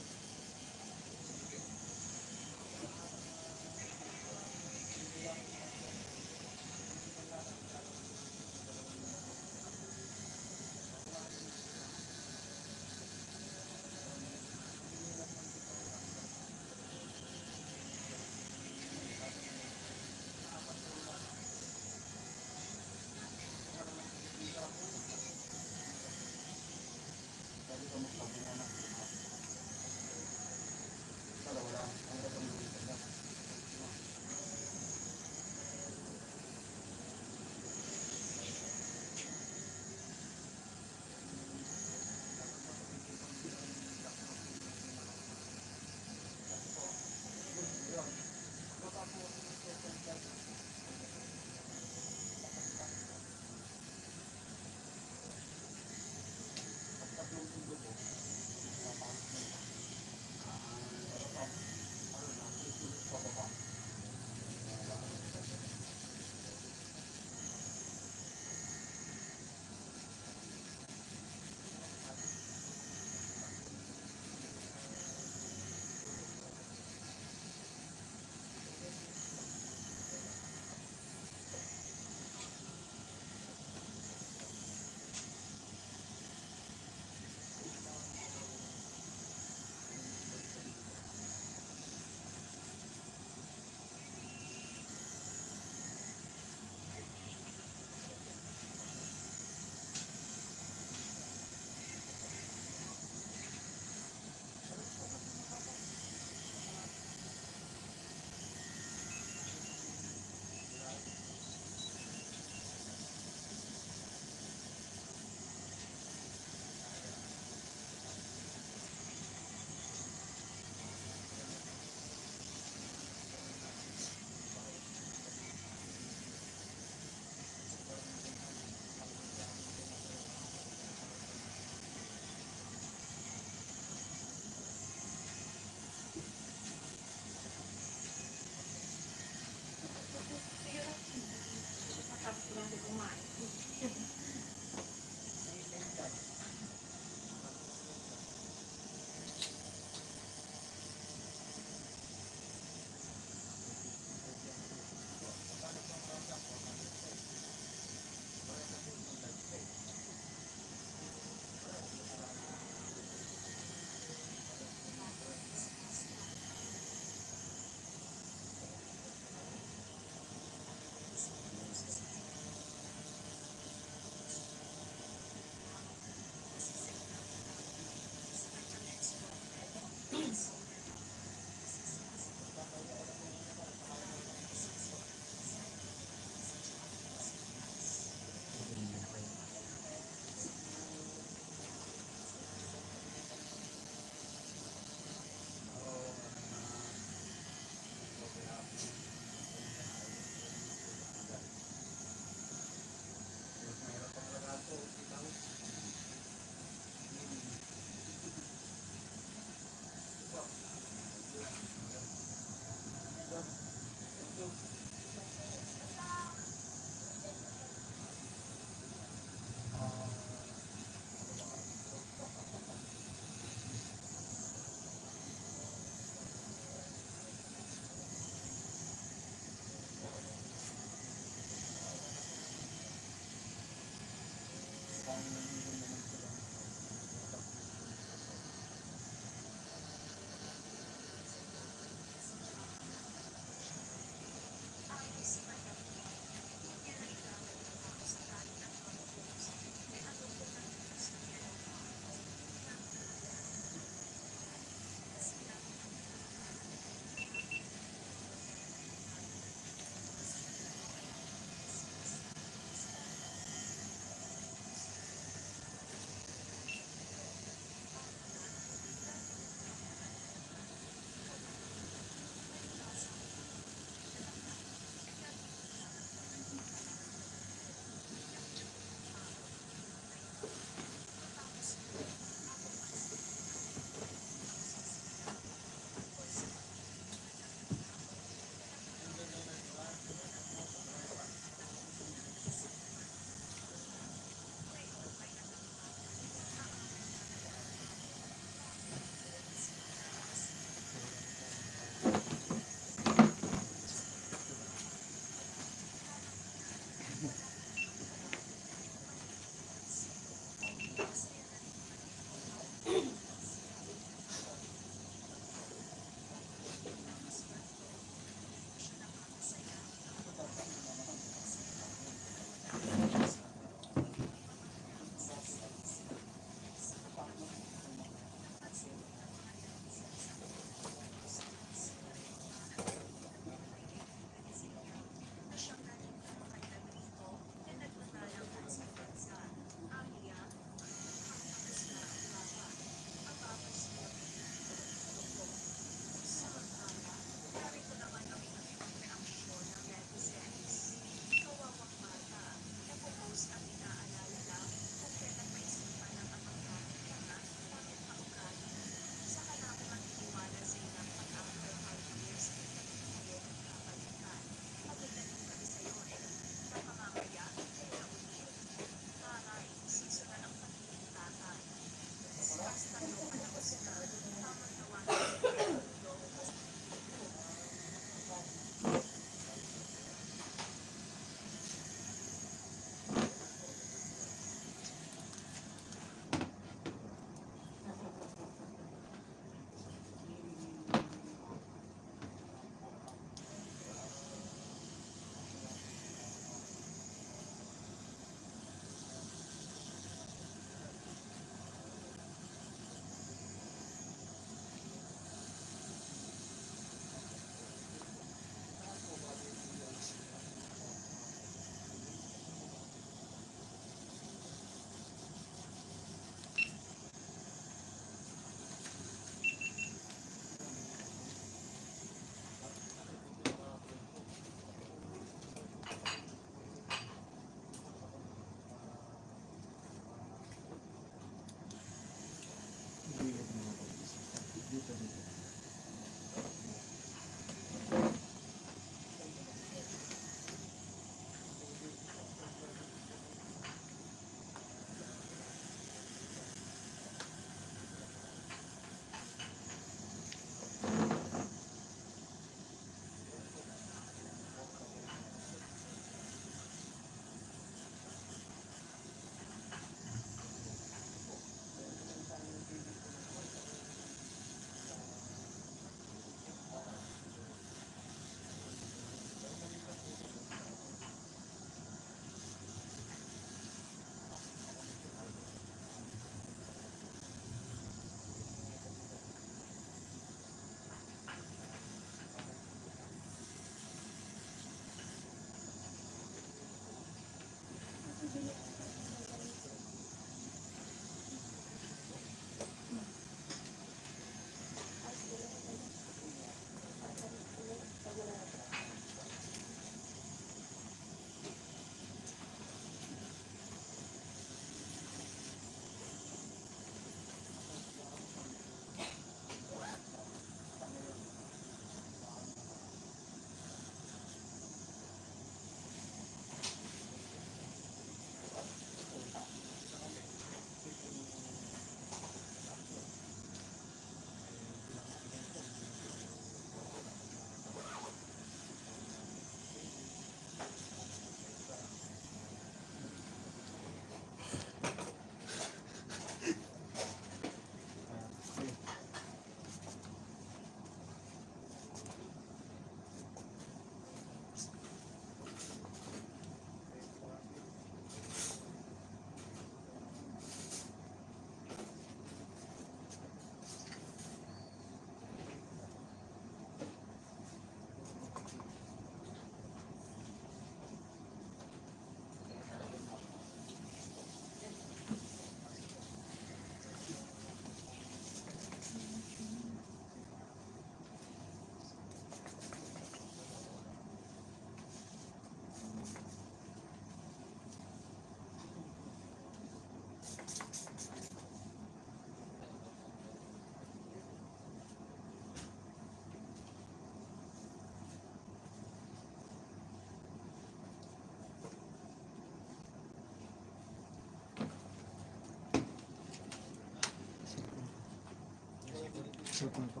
Isang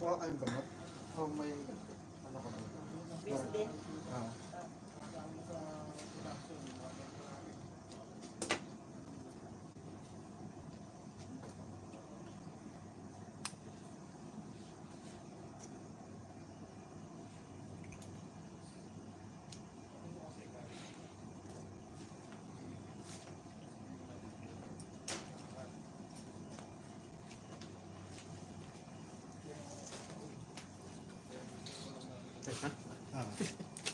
Kuha kayong gamot? O may ano ka ba? Bis din. Ah. Teka. Ah.